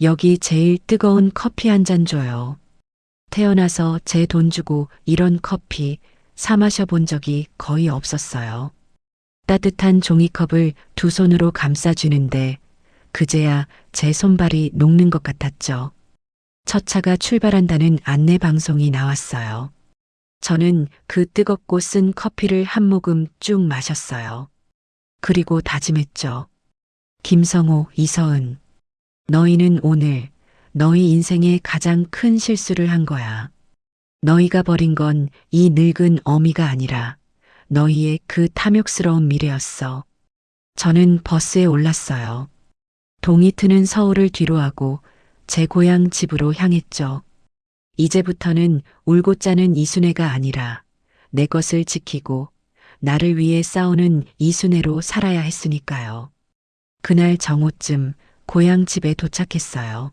여기 제일 뜨거운 커피 한 잔 줘요. 태어나서 제 돈 주고 이런 커피 사 마셔본 적이 거의 없었어요. 따뜻한 종이컵을 두 손으로 감싸주는데 그제야 제 손발이 녹는 것 같았죠. 첫 차가 출발한다는 안내 방송이 나왔어요. 저는 그 뜨겁고 쓴 커피를 한 모금 쭉 마셨어요. 그리고 다짐했죠. 김성호, 이서은, 너희는 오늘 너희 인생의 가장 큰 실수를 한 거야. 너희가 버린 건 이 늙은 어미가 아니라 너희의 그 탐욕스러운 미래였어. 저는 버스에 올랐어요. 동이 트는 서울을 뒤로하고 제 고향 집으로 향했죠. 이제부터는 울고 짜는 이순애가 아니라 내 것을 지키고 나를 위해 싸우는 이순애로 살아야 했으니까요. 그날 정오쯤 고향 집에 도착했어요.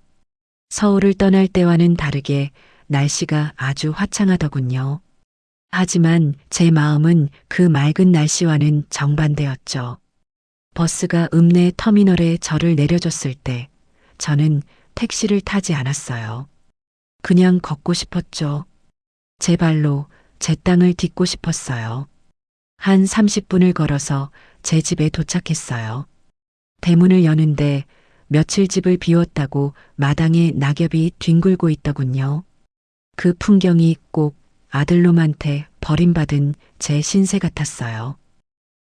서울을 떠날 때와는 다르게 날씨가 아주 화창하더군요. 하지만 제 마음은 그 맑은 날씨와는 정반대였죠. 버스가 읍내 터미널에 저를 내려줬을 때 저는 택시를 타지 않았어요. 그냥 걷고 싶었죠. 제 발로 제 땅을 딛고 싶었어요. 한 30분을 걸어서 제 집에 도착했어요. 대문을 여는데 며칠 집을 비웠다고 마당에 낙엽이 뒹굴고 있더군요. 그 풍경이 꼭 아들놈한테 버림받은 제 신세 같았어요.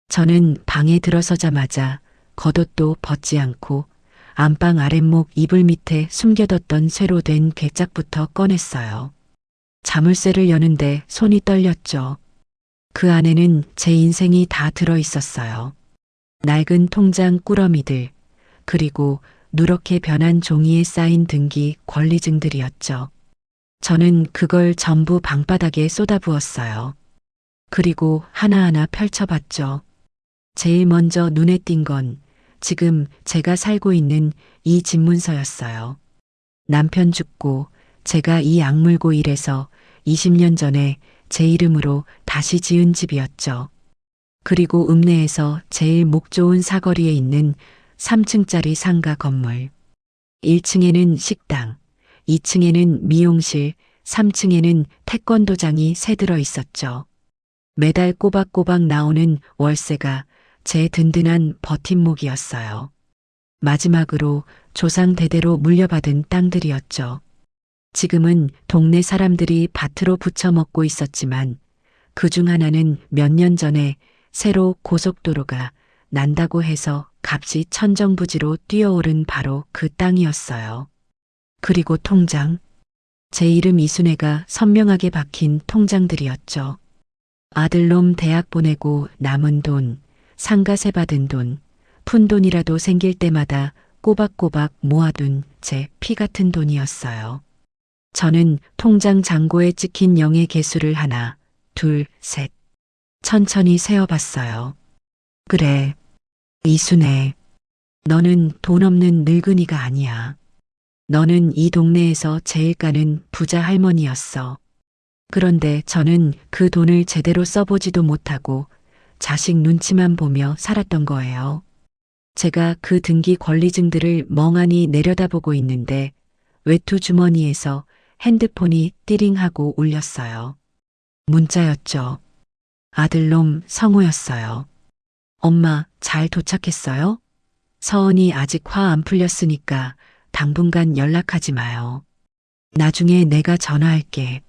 저는 방에 들어서자마자 겉옷도 벗지 않고 안방 아랫목 이불 밑에 숨겨뒀던 쇠로 된 괴짝부터 꺼냈어요. 자물쇠를 여는데 손이 떨렸죠. 그 안에는 제 인생이 다 들어 있었어요. 낡은 통장 꾸러미들, 그리고 누렇게 변한 종이에 쌓인 등기 권리증들이었죠. 저는 그걸 전부 방바닥에 쏟아부었어요. 그리고 하나하나 펼쳐봤죠. 제일 먼저 눈에 띈 건 지금 제가 살고 있는 이 집문서였어요. 남편 죽고 제가 이 악물고 일해서 20년 전에 제 이름으로 다시 지은 집이었죠. 그리고 읍내에서 제일 목 좋은 사거리에 있는 3층짜리 상가 건물. 1층에는 식당, 2층에는 미용실, 3층에는 태권도장이 새들어 있었죠. 매달 꼬박꼬박 나오는 월세가 제 든든한 버팀목이었어요. 마지막으로 조상 대대로 물려받은 땅들이었죠. 지금은 동네 사람들이 밭으로 부쳐 먹고 있었지만 그 중 하나는 몇 년 전에 새로 고속도로가 난다고 해서 값이 천정부지로 뛰어오른 바로 그 땅이었어요. 그리고 통장. 제 이름 이순애가 선명하게 박힌 통장들이었죠. 아들놈 대학 보내고 남은 돈, 상가세 받은 돈, 푼돈이라도 생길 때마다 꼬박꼬박 모아둔 제 피 같은 돈이었어요. 저는 통장 잔고에 찍힌 0의 개수를 하나, 둘, 셋. 천천히 세어봤어요. 그래, 이순애. 너는 돈 없는 늙은이가 아니야. 너는 이 동네에서 제일 까는 부자 할머니였어. 그런데 저는 그 돈을 제대로 써보지도 못하고 자식 눈치만 보며 살았던 거예요. 제가 그 등기 권리증들을 멍하니 내려다보고 있는데 외투 주머니에서 핸드폰이 띠링하고 울렸어요. 문자였죠. 아들놈 성우였어요. 엄마, 잘 도착했어요? 서은이 아직 화 안 풀렸으니까 당분간 연락하지 마요. 나중에 내가 전화할게.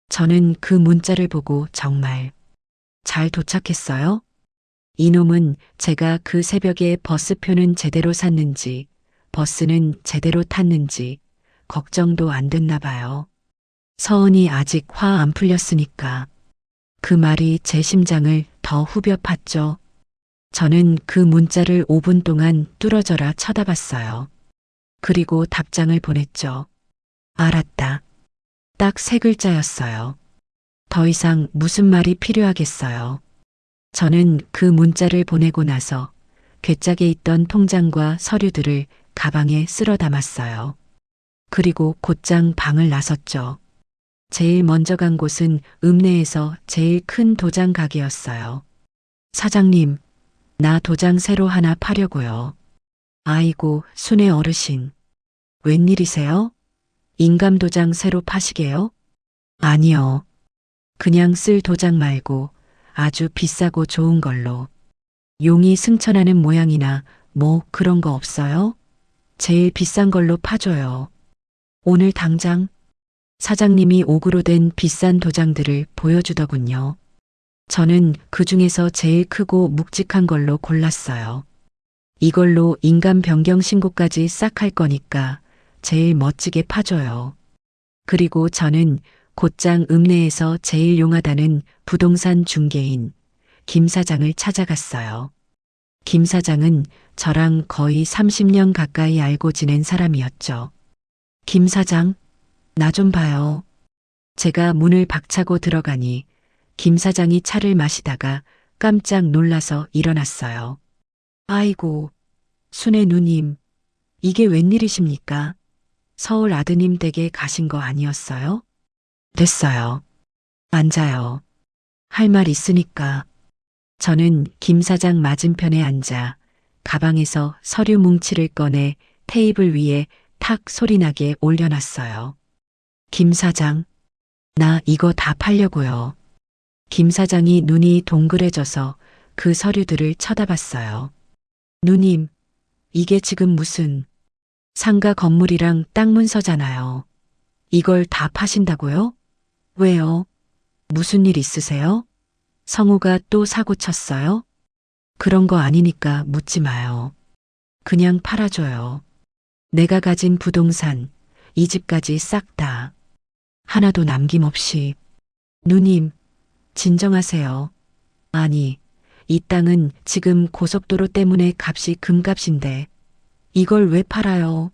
저는 그 문자를 보고 정말 잘 도착했어요? 이놈은 제가 그 새벽에 버스표는 제대로 샀는지, 버스는 제대로 탔는지 걱정도 안 됐나 봐요. 서은이 아직 화 안 풀렸으니까. 그 말이 제 심장을 더 후벼 팠죠. 저는 그 문자를 5분 동안 뚫어져라 쳐다봤어요. 그리고 답장을 보냈죠. 알았다. 딱 3글자였어요. 더 이상 무슨 말이 필요하겠어요. 저는 그 문자를 보내고 나서 괴짝에 있던 통장과 서류들을 가방에 쓸어 담았어요. 그리고 곧장 방을 나섰죠. 제일 먼저 간 곳은 읍내에서 제일 큰 도장 가게였어요. 사장님, 나 도장 새로 하나 파려고요. 아이고, 순애 어르신. 웬일이세요? 인감 도장 새로 파시게요? 아니요. 그냥 쓸 도장 말고 아주 비싸고 좋은 걸로. 용이 승천하는 모양이나 뭐 그런 거 없어요? 제일 비싼 걸로 파줘요. 오늘 당장. 사장님이 옥으로 된 비싼 도장들을 보여주더군요. 저는 그 중에서 제일 크고 묵직한 걸로 골랐어요. 이걸로 인감 변경 신고까지 싹 할 거니까 제일 멋지게 파줘요. 그리고 저는 곧장 읍내에서 제일 용하다는 부동산 중개인 김 사장을 찾아갔어요. 김 사장은 저랑 거의 30년 가까이 알고 지낸 사람이었죠. 김 사장, 나 좀 봐요. 제가 문을 박차고 들어가니 김 사장이 차를 마시다가 깜짝 놀라서 일어났어요. 아이고, 순애 누님, 이게 웬일이십니까? 서울 아드님 댁에 가신 거 아니었어요? 됐어요. 앉아요. 할 말 있으니까. 저는 김 사장 맞은편에 앉아 가방에서 서류 뭉치를 꺼내 테이블 위에 탁 소리나게 올려놨어요. 김 사장, 나 이거 다 팔려고요. 김 사장이 눈이 동그래져서 그 서류들을 쳐다봤어요. 누님, 이게 지금 무슨 상가 건물이랑 땅 문서잖아요. 이걸 다 파신다고요? 왜요? 무슨 일 있으세요? 성우가 또 사고 쳤어요? 그런 거 아니니까 묻지 마요. 그냥 팔아줘요. 내가 가진 부동산, 이 집까지 싹 다. 하나도 남김없이. 누님, 진정하세요. 아니, 이 땅은 지금 고속도로 때문에 값이 금값인데 이걸 왜 팔아요?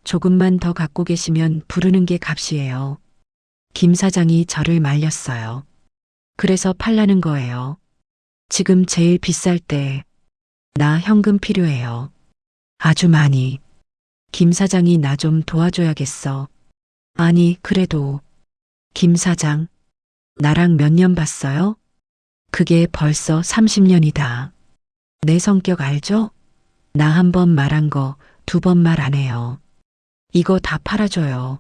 조금만 더 갖고 계시면 부르는 게 값이에요. 김 사장이 저를 말렸어요. 그래서 팔라는 거예요. 지금 제일 비쌀 때 나 현금 필요해요. 아주 많이. 김 사장이 나 좀 도와줘야겠어. 아니, 그래도. 김 사장, 나랑 몇 년 봤어요? 그게 벌써 30년이다. 내 성격 알죠? 나 한 번 말한 거 2번 말 안 해요. 이거 다 팔아줘요.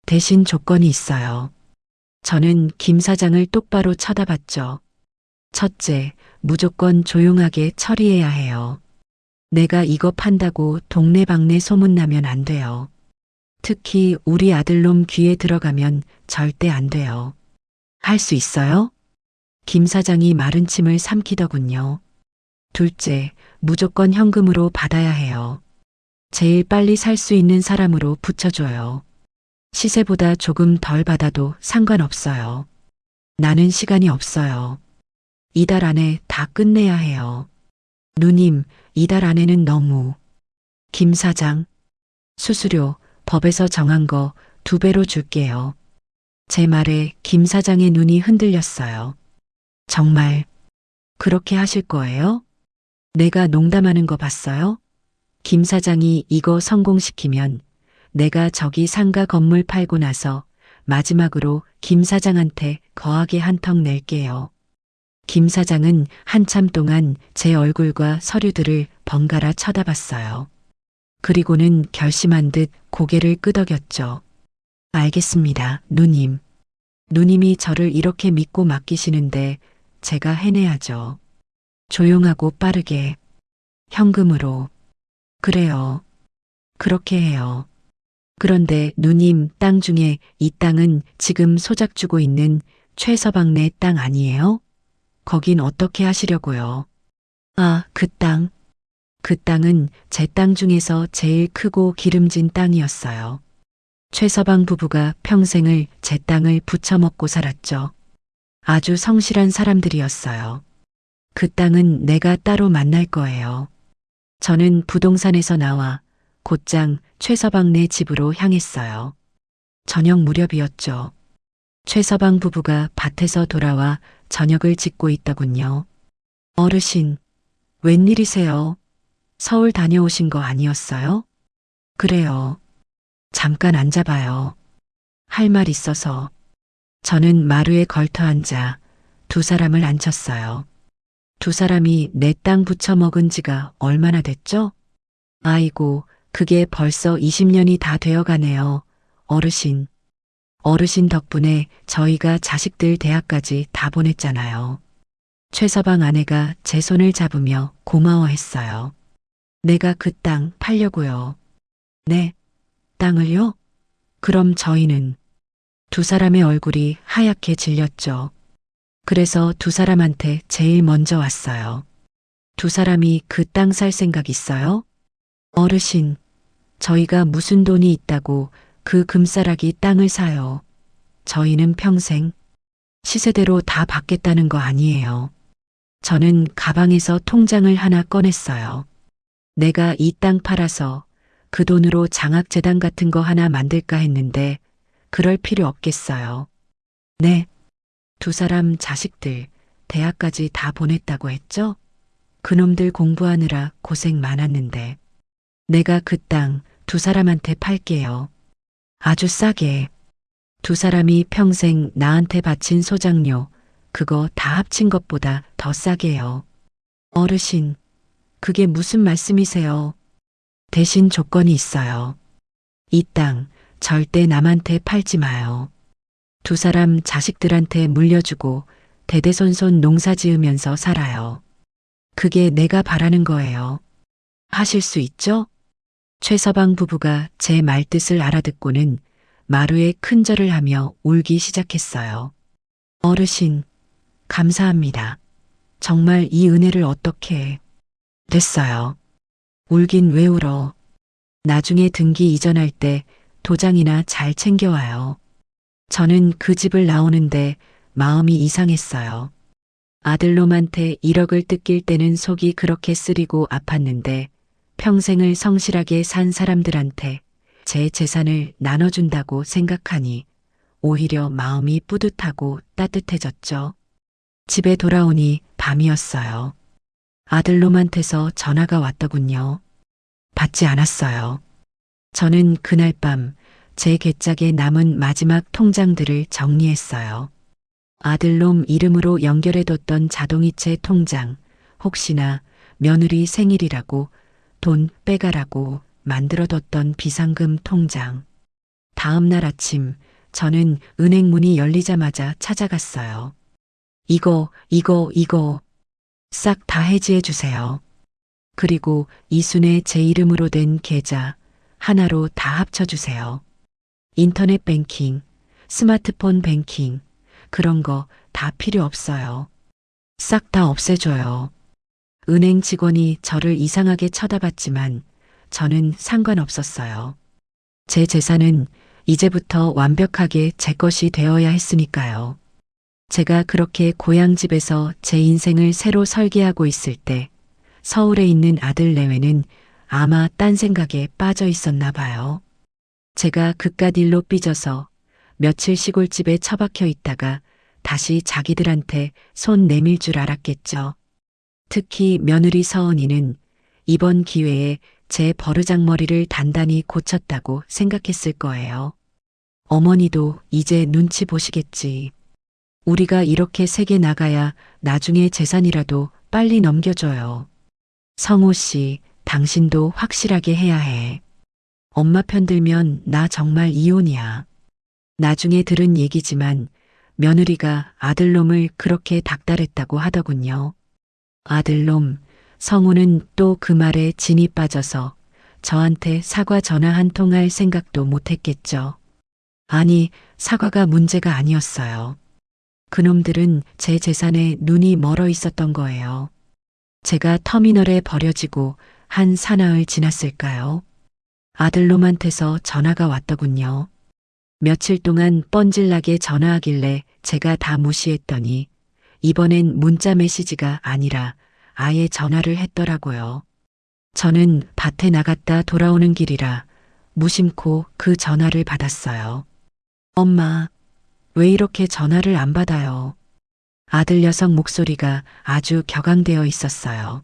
대신 조건이 있어요. 저는 김 사장을 똑바로 쳐다봤죠. 첫째, 무조건 조용하게 처리해야 해요. 내가 이거 판다고 동네방네 소문나면 안 돼요. 특히 우리 아들놈 귀에 들어가면 절대 안 돼요. 할 수 있어요? 김 사장이 마른 침을 삼키더군요. 둘째, 무조건 현금으로 받아야 해요. 제일 빨리 살 수 있는 사람으로 붙여줘요. 시세보다 조금 덜 받아도 상관없어요. 나는 시간이 없어요. 이달 안에 다 끝내야 해요. 누님, 이달 안에는 너무. 김 사장, 수수료 법에서 정한 거 2배로 줄게요. 제 말에 김 사장의 눈이 흔들렸어요. 정말 그렇게 하실 거예요? 내가 농담하는 거 봤어요? 김 사장이 이거 성공시키면 내가 저기 상가 건물 팔고 나서 마지막으로 김 사장한테 거하게 한턱 낼게요. 김 사장은 한참 동안 제 얼굴과 서류들을 번갈아 쳐다봤어요. 그리고는 결심한 듯 고개를 끄덕였죠. 알겠습니다, 누님. 누님이 저를 이렇게 믿고 맡기시는데 제가 해내야죠. 조용하고 빠르게. 현금으로. 그래요. 그렇게 해요. 그런데 누님, 땅 중에 이 땅은 지금 소작 주고 있는 최서방네 땅 아니에요? 거긴 어떻게 하시려고요? 아, 그 땅. 그 땅은 제 땅 중에서 제일 크고 기름진 땅이었어요. 최서방 부부가 평생을 제 땅을 부쳐먹고 살았죠. 아주 성실한 사람들이었어요. 그 땅은 내가 따로 만날 거예요. 저는 부동산에서 나와 곧장 최서방네 집으로 향했어요. 저녁 무렵이었죠. 최서방 부부가 밭에서 돌아와 저녁을 짓고 있더군요. 어르신, 웬일이세요? 서울 다녀오신 거 아니었어요? 그래요. 잠깐 앉아봐요. 할 말 있어서. 저는 마루에 걸터 앉아 2 사람을 앉혔어요. 2 사람이 내 땅 부쳐먹은 지가 얼마나 됐죠? 아이고, 그게 벌써 20년이 다 되어가네요. 어르신. 어르신 덕분에 저희가 자식들 대학까지 다 보냈잖아요. 최서방 아내가 제 손을 잡으며 고마워했어요. 내가 그 땅 팔려고요. 네, 땅을요? 그럼 저희는. 2 사람의 얼굴이 하얗게 질렸죠. 그래서 2 사람한테 제일 먼저 왔어요. 2 사람이 그 땅 살 생각 있어요? 어르신, 저희가 무슨 돈이 있다고 그 금싸라기 땅을 사요. 저희는 평생 시세대로 다 받겠다는 거 아니에요. 저는 가방에서 통장을 하나 꺼냈어요. 내가 이 땅 팔아서 그 돈으로 장학재단 같은 거 하나 만들까 했는데 그럴 필요 없겠어요. 네, 2 사람 자식들 대학까지 다 보냈다고 했죠? 그놈들 공부하느라 고생 많았는데 내가 그 땅 2 사람한테 팔게요. 아주 싸게. 2 사람이 평생 나한테 바친 소장료 그거 다 합친 것보다 더 싸게요. 어르신, 그게 무슨 말씀이세요? 대신 조건이 있어요. 이 땅 절대 남한테 팔지 마요. 2 사람 자식들한테 물려주고 대대손손 농사 지으면서 살아요. 그게 내가 바라는 거예요. 하실 수 있죠? 최서방 부부가 제 말뜻을 알아듣고는 마루에 큰 절을 하며 울기 시작했어요. 어르신, 감사합니다. 정말 이 은혜를 어떻게. 됐어요. 울긴 왜 울어. 나중에 등기 이전할 때 도장이나 잘 챙겨와요. 저는 그 집을 나오는데 마음이 이상했어요. 아들놈한테 1억을 뜯길 때는 속이 그렇게 쓰리고 아팠는데 평생을 성실하게 산 사람들한테 제 재산을 나눠준다고 생각하니 오히려 마음이 뿌듯하고 따뜻해졌죠. 집에 돌아오니 밤이었어요. 아들놈한테서 전화가 왔더군요. 받지 않았어요. 저는 그날 밤 제 괴짝에 남은 마지막 통장들을 정리했어요. 아들놈 이름으로 연결해뒀던 자동이체 통장, 혹시나 며느리 생일이라고 돈 빼가라고 만들어뒀던 비상금 통장. 다음 날 아침 저는 은행 문이 열리자마자 찾아갔어요. 이거 싹 다 해지해 주세요. 그리고 이순에 제 이름으로 된 계좌 하나로 다 합쳐주세요. 인터넷 뱅킹, 스마트폰 뱅킹, 그런 거 다 필요 없어요. 싹 다 없애줘요. 은행 직원이 저를 이상하게 쳐다봤지만 저는 상관없었어요. 제 재산은 이제부터 완벽하게 제 것이 되어야 했으니까요. 제가 그렇게 고향집에서 제 인생을 새로 설계하고 있을 때 서울에 있는 아들 내외는 아마 딴 생각에 빠져 있었나 봐요. 제가 그깟 일로 삐져서 며칠 시골집에 처박혀 있다가 다시 자기들한테 손 내밀 줄 알았겠죠. 특히 며느리 서은이는 이번 기회에 제 버르장머리를 단단히 고쳤다고 생각했을 거예요. 어머니도 이제 눈치 보시겠지. 우리가 이렇게 세게 나가야 나중에 재산이라도 빨리 넘겨줘요. 성호 씨, 당신도 확실하게 해야 해. 엄마 편 들면 나 정말 이혼이야. 나중에 들은 얘기지만 며느리가 아들놈을 그렇게 닥달했다고 하더군요. 아들놈, 성우는 또 그 말에 진이 빠져서 저한테 사과 전화 한 통 할 생각도 못했겠죠. 아니, 사과가 문제가 아니었어요. 그놈들은 제 재산에 눈이 멀어 있었던 거예요. 제가 터미널에 버려지고 한 사나흘 지났을까요? 아들놈한테서 전화가 왔더군요. 며칠 동안 뻔질나게 전화하길래 제가 다 무시했더니 이번엔 문자 메시지가 아니라 아예 전화를 했더라고요. 저는 밭에 나갔다 돌아오는 길이라 무심코 그 전화를 받았어요. 엄마, 왜 이렇게 전화를 안 받아요? 아들 녀석 목소리가 아주 격앙되어 있었어요.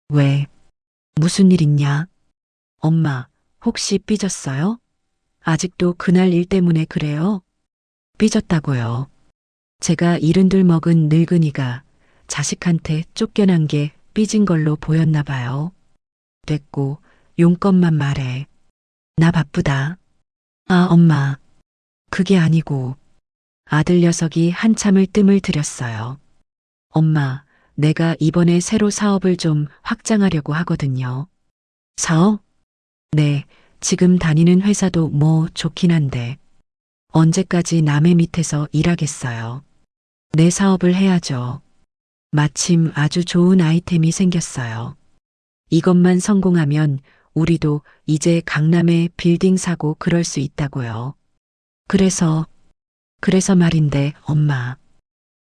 왜? 무슨 일 있냐? 엄마, 혹시 삐졌어요? 아직도 그날 일 때문에 그래요? 삐졌다고요. 제가 72 먹은 늙은이가 자식한테 쫓겨난 게 삐진 걸로 보였나 봐요. 됐고, 용건만 말해. 나 바쁘다. 아, 엄마. 그게 아니고. 아들 녀석이 한참을 뜸을 들였어요. 엄마, 내가 이번에 새로 사업을 좀 확장하려고 하거든요. 사업? 네, 지금 다니는 회사도 뭐 좋긴 한데. 언제까지 남의 밑에서 일하겠어요. 내 사업을 해야죠. 마침 아주 좋은 아이템이 생겼어요. 이것만 성공하면 우리도 이제 강남에 빌딩 사고 그럴 수 있다고요. 그래서 말인데 엄마,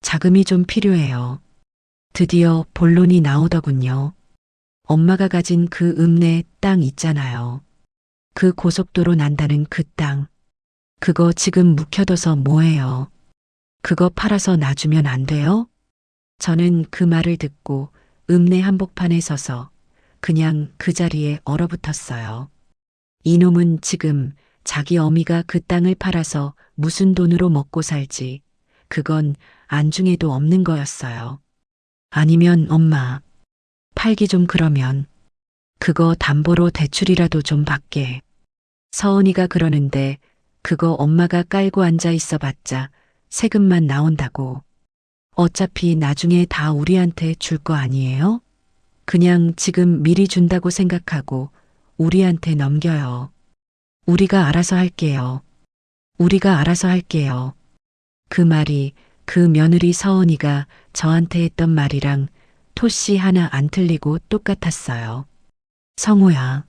자금이 좀 필요해요. 드디어 본론이 나오더군요. 엄마가 가진 그 읍내 땅 있잖아요. 그 고속도로 난다는 그 땅. 그거 지금 묵혀둬서 뭐해요? 그거 팔아서 놔주면 안 돼요? 저는 그 말을 듣고 읍내 한복판에 서서 그냥 그 자리에 얼어붙었어요. 이놈은 지금 자기 어미가 그 땅을 팔아서 무슨 돈으로 먹고 살지, 그건 안중에도 없는 거였어요. 아니면 엄마, 팔기 좀 그러면 그거 담보로 대출이라도 좀 받게. 서은이가 그러는데 그거 엄마가 깔고 앉아 있어 봤자 세금만 나온다고. 어차피 나중에 다 우리한테 줄 거 아니에요? 그냥 지금 미리 준다고 생각하고 우리한테 넘겨요. 우리가 알아서 할게요. 우리가 알아서 할게요. 그 말이 그 며느리 서은이가 저한테 했던 말이랑 토씨 하나 안 틀리고 똑같았어요. 성우야.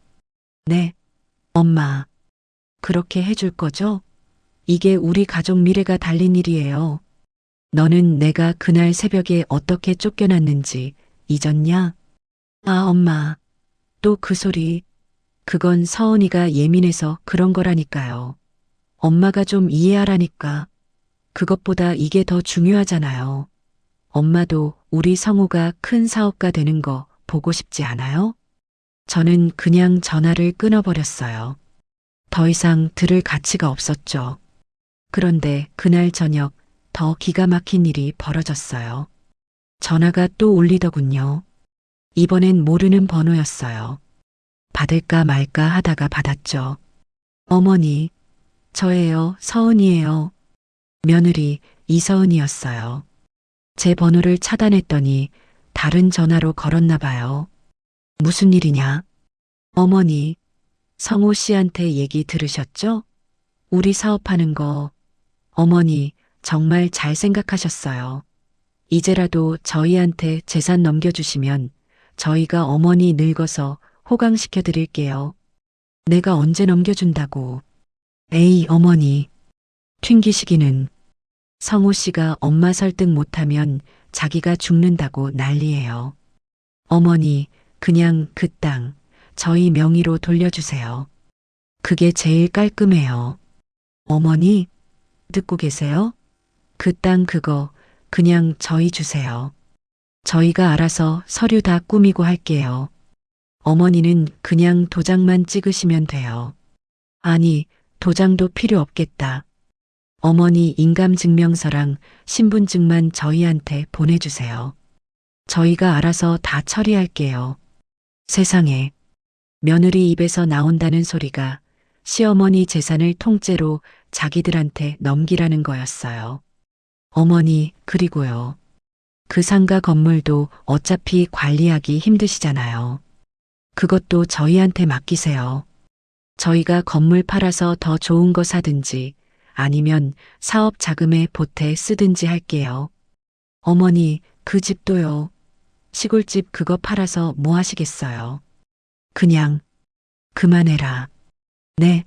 네, 엄마. 그렇게 해줄 거죠? 이게 우리 가족 미래가 달린 일이에요. 너는 내가 그날 새벽에 어떻게 쫓겨났는지 잊었냐? 아, 엄마. 또 그 소리. 그건 서은이가 예민해서 그런 거라니까요. 엄마가 좀 이해하라니까. 그것보다 이게 더 중요하잖아요. 엄마도 우리 성우가 큰 사업가 되는 거 보고 싶지 않아요? 저는 그냥 전화를 끊어버렸어요. 더 이상 들을 가치가 없었죠. 그런데 그날 저녁 더 기가 막힌 일이 벌어졌어요. 전화가 또 울리더군요. 이번엔 모르는 번호였어요. 받을까 말까 하다가 받았죠. 어머니, 저예요, 서은이에요. 며느리 이서은이었어요. 제 번호를 차단했더니 다른 전화로 걸었나 봐요. 무슨 일이냐? 어머니, 성호 씨한테 얘기 들으셨죠? 우리 사업하는 거. 어머니, 정말 잘 생각하셨어요. 이제라도 저희한테 재산 넘겨주시면 저희가 어머니 늙어서 호강시켜 드릴게요. 내가 언제 넘겨준다고. 에이, 어머니. 튕기시기는. 성호 씨가 엄마 설득 못하면 자기가 죽는다고 난리예요. 어머니, 그냥 그 땅 저희 명의로 돌려주세요. 그게 제일 깔끔해요. 어머니, 듣고 계세요? 그 땅 그거 그냥 저희 주세요. 저희가 알아서 서류 다 꾸미고 할게요. 어머니는 그냥 도장만 찍으시면 돼요. 아니, 도장도 필요 없겠다. 어머니 인감증명서랑 신분증만 저희한테 보내주세요. 저희가 알아서 다 처리할게요. 세상에, 며느리 입에서 나온다는 소리가 시어머니 재산을 통째로 자기들한테 넘기라는 거였어요. 어머니, 그리고요. 그 상가 건물도 어차피 관리하기 힘드시잖아요. 그것도 저희한테 맡기세요. 저희가 건물 팔아서 더 좋은 거 사든지 아니면 사업 자금에 보태 쓰든지 할게요. 어머니, 그 집도요. 시골집 그거 팔아서 뭐 하시겠어요? 그냥 그만해라. 네,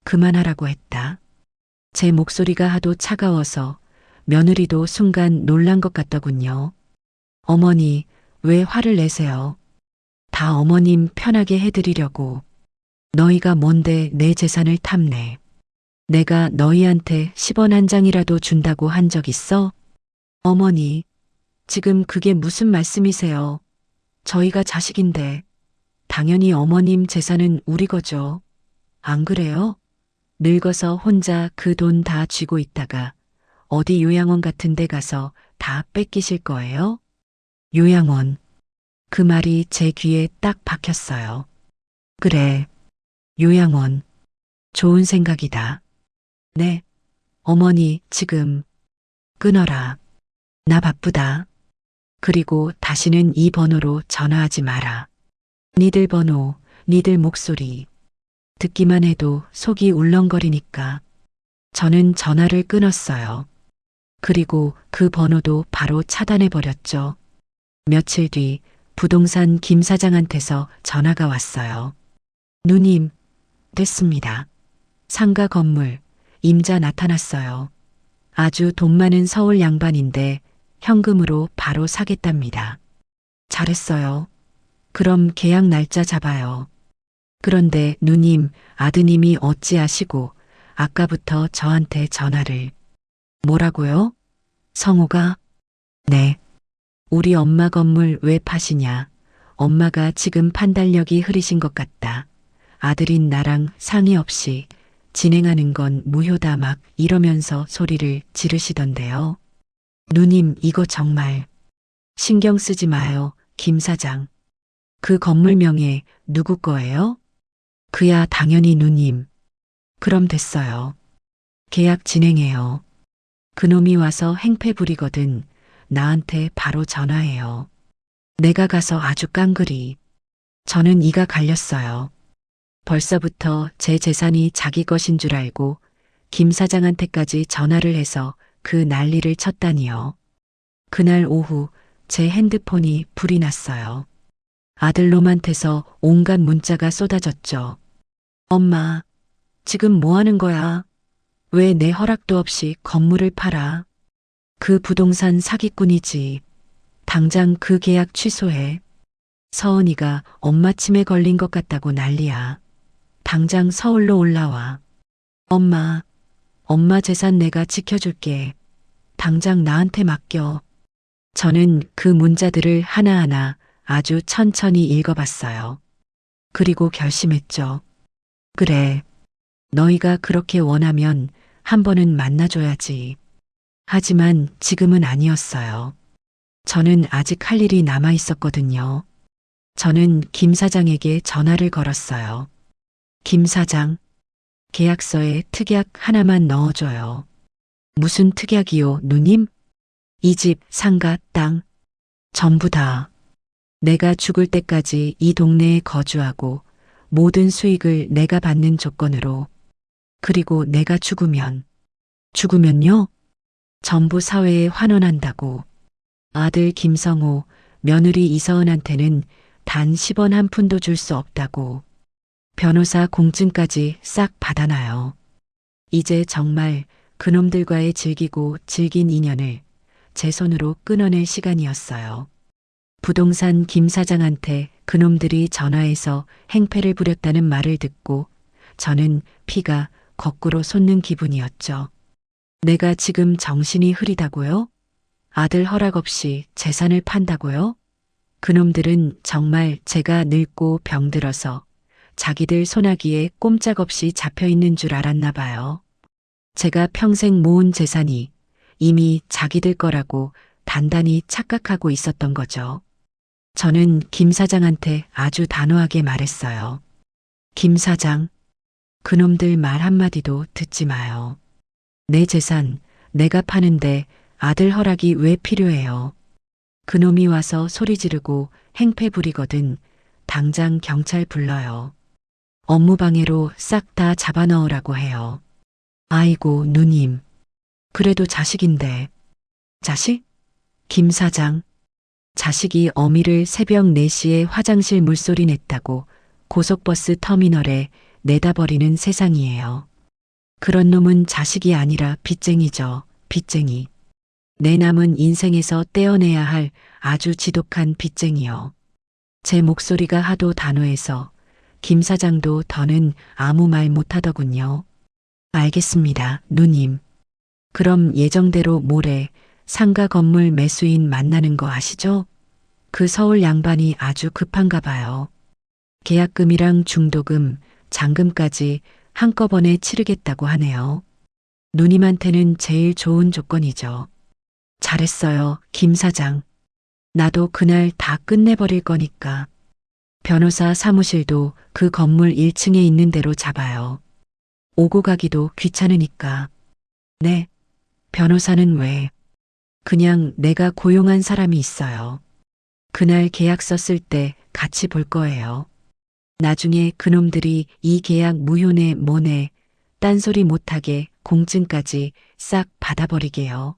그만하라고 했다. 제 목소리가 하도 차가워서 며느리도 순간 놀란 것 같더군요. 어머니, 왜 화를 내세요? 다 어머님 편하게 해드리려고. 너희가 뭔데 내 재산을 탐내. 내가 너희한테 10원 한 장이라도 준다고 한 적 있어? 어머니, 지금 그게 무슨 말씀이세요? 저희가 자식인데. 당연히 어머님 재산은 우리 거죠. 안 그래요? 늙어서 혼자 그 돈 다 쥐고 있다가 어디 요양원 같은 데 가서 다 뺏기실 거예요? 요양원. 그 말이 제 귀에 딱 박혔어요. 그래, 요양원. 좋은 생각이다. 네, 어머니 지금 끊어라. 나 바쁘다. 그리고 다시는 이 번호로 전화하지 마라. 니들 번호, 니들 목소리. 듣기만 해도 속이 울렁거리니까. 저는 전화를 끊었어요. 그리고 그 번호도 바로 차단해버렸죠. 며칠 뒤 부동산 김 사장한테서 전화가 왔어요. 누님, 됐습니다. 상가 건물, 임자 나타났어요. 아주 돈 많은 서울 양반인데 현금으로 바로 사겠답니다. 잘했어요. 그럼 계약 날짜 잡아요. 그런데 누님, 아드님이 어찌하시고 아까부터 저한테 전화를. 뭐라고요? 성호가? 네. 우리 엄마 건물 왜 파시냐. 엄마가 지금 판단력이 흐리신 것 같다. 아들인 나랑 상의 없이 진행하는 건 무효다 막 이러면서 소리를 지르시던데요. 누님, 이거 정말 신경 쓰지 마요, 김 사장. 그 건물 명예 누구 거예요? 그야 당연히 누님. 그럼 됐어요. 계약 진행해요. 그놈이 와서 행패 부리거든 나한테 바로 전화해요. 내가 가서 아주 깡그리. 저는 이가 갈렸어요. 벌써부터 제 재산이 자기 것인 줄 알고 김 사장한테까지 전화를 해서 그 난리를 쳤다니요. 그날 오후 제 핸드폰이 불이 났어요. 아들놈한테서 온갖 문자가 쏟아졌죠. 엄마, 지금 뭐 하는 거야? 왜 내 허락도 없이 건물을 팔아? 그 부동산 사기꾼이지. 당장 그 계약 취소해. 서은이가 엄마 치매 걸린 것 같다고 난리야. 당장 서울로 올라와. 엄마, 엄마 재산 내가 지켜줄게. 당장 나한테 맡겨. 저는 그 문자들을 하나하나 아주 천천히 읽어봤어요. 그리고 결심했죠. 그래, 너희가 그렇게 원하면 한 번은 만나줘야지. 하지만 지금은 아니었어요. 저는 아직 할 일이 남아 있었거든요. 저는 김 사장에게 전화를 걸었어요. 김 사장, 계약서에 특약 하나만 넣어줘요. 무슨 특약이요, 누님? 이 집, 상가, 땅, 전부 다. 내가 죽을 때까지 이 동네에 거주하고 모든 수익을 내가 받는 조건으로. 그리고 내가 죽으면요? 전부 사회에 환원한다고. 아들 김성호, 며느리 이서은한테는 단 10원 한 푼도 줄 수 없다고. 변호사 공증까지 싹 받아놔요. 이제 정말 그놈들과의 즐기고 질긴 인연을 제 손으로 끊어낼 시간이었어요. 부동산 김 사장한테 그놈들이 전화해서 행패를 부렸다는 말을 듣고 저는 피가 거꾸로 솟는 기분이었죠. 내가 지금 정신이 흐리다고요? 아들 허락 없이 재산을 판다고요? 그놈들은 정말 제가 늙고 병들어서 자기들 소나기에 꼼짝없이 잡혀 있는 줄 알았나 봐요. 제가 평생 모은 재산이 이미 자기들 거라고 단단히 착각하고 있었던 거죠. 저는 김 사장한테 아주 단호하게 말했어요. 김 사장, 그놈들 말 한마디도 듣지 마요. 내 재산 내가 파는데 아들 허락이 왜 필요해요? 그놈이 와서 소리 지르고 행패 부리거든 당장 경찰 불러요. 업무방해로 싹 다 잡아넣으라고 해요. 아이고 누님, 그래도 자식인데. 자식? 김 사장, 자식이 어미를 새벽 4시에 화장실 물소리 냈다고 고속버스 터미널에 내다 버리는 세상이에요. 그런 놈은 자식이 아니라 빚쟁이죠. 빚쟁이. 내 남은 인생에서 떼어내야 할 아주 지독한 빚쟁이요. 제 목소리가 하도 단호해서 김 사장도 더는 아무 말 못하더군요. 알겠습니다, 누님. 그럼 예정대로 모레 상가 건물 매수인 만나는 거 아시죠? 그 서울 양반이 아주 급한가 봐요. 계약금이랑 중도금, 잔금까지 한꺼번에 치르겠다고 하네요. 누님한테는 제일 좋은 조건이죠. 잘했어요, 김 사장. 나도 그날 다 끝내버릴 거니까. 변호사 사무실도 그 건물 1층에 있는 대로 잡아요. 오고 가기도 귀찮으니까. 네. 변호사는 왜? 그냥 내가 고용한 사람이 있어요. 그날 계약서 쓸 때 같이 볼 거예요. 나중에 그놈들이 이 계약 무효네 뭐네 딴소리 못하게 공증까지 싹 받아버리게요.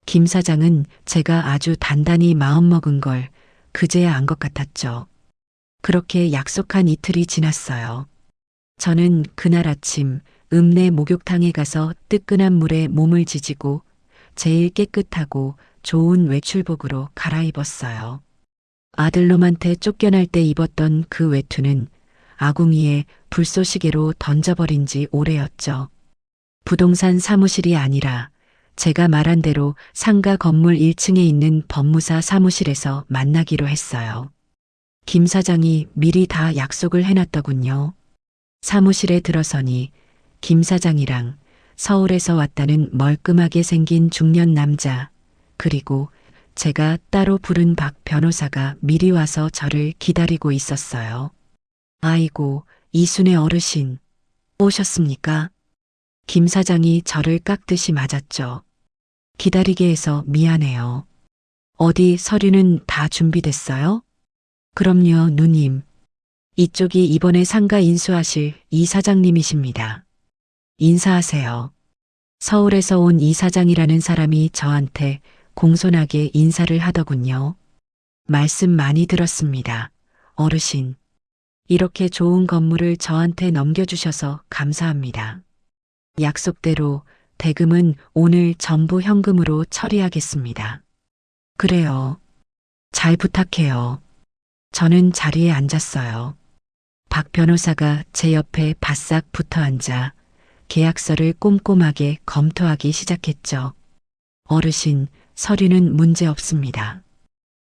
김 사장은 제가 아주 단단히 마음먹은 걸 그제야 안 것 같았죠. 그렇게 약속한 이틀이 지났어요. 저는 그날 아침 읍내 목욕탕에 가서 뜨끈한 물에 몸을 지지고 제일 깨끗하고 좋은 외출복으로 갈아입었어요. 아들놈한테 쫓겨날 때 입었던 그 외투는 아궁이에 불쏘시개로 던져버린 지 오래였죠. 부동산 사무실이 아니라 제가 말한 대로 상가 건물 1층에 있는 법무사 사무실에서 만나기로 했어요. 김 사장이 미리 다 약속을 해놨더군요. 사무실에 들어서니 김 사장이랑 서울에서 왔다는 멀끔하게 생긴 중년 남자, 그리고 제가 따로 부른 박 변호사가 미리 와서 저를 기다리고 있었어요. 아이고, 이순애 어르신, 오셨습니까? 김 사장이 저를 깍듯이 맞았죠. 기다리게 해서 미안해요. 어디 서류는 다 준비됐어요? 그럼요, 누님. 이쪽이 이번에 상가 인수하실 이 사장님이십니다. 인사하세요. 서울에서 온 이 사장이라는 사람이 저한테 공손하게 인사를 하더군요. 말씀 많이 들었습니다. 어르신. 이렇게 좋은 건물을 저한테 넘겨주셔서 감사합니다. 약속대로 대금은 오늘 전부 현금으로 처리하겠습니다. 그래요. 잘 부탁해요. 저는 자리에 앉았어요. 박 변호사가 제 옆에 바싹 붙어 앉아 계약서를 꼼꼼하게 검토하기 시작했죠. 어르신, 서류는 문제 없습니다.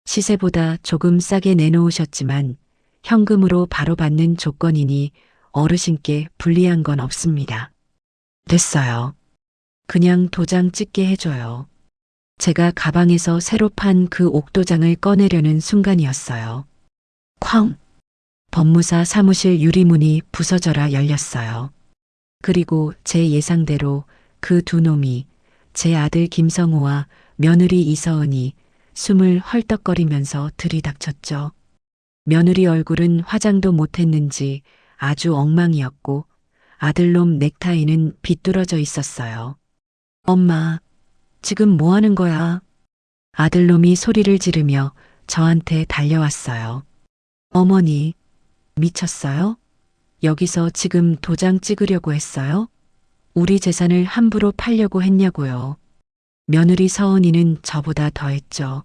시세보다 조금 싸게 내놓으셨지만 현금으로 바로 받는 조건이니 어르신께 불리한 건 없습니다. 됐어요. 그냥 도장 찍게 해줘요. 제가 가방에서 새로 판 그 옥도장을 꺼내려는 순간이었어요. 쾅! 법무사 사무실 유리문이 부서져라 열렸어요. 그리고 제 예상대로 그 두 놈이 제 아들 김성우와 며느리 이서은이 숨을 헐떡거리면서 들이닥쳤죠. 며느리 얼굴은 화장도 못했는지 아주 엉망이었고 아들놈 넥타이는 비뚤어져 있었어요. 엄마, 지금 뭐 하는 거야? 아들놈이 소리를 지르며 저한테 달려왔어요. 어머니, 미쳤어요? 여기서 지금 도장 찍으려고 했어요? 우리 재산을 함부로 팔려고 했냐고요. 며느리 서은이는 저보다 더했죠.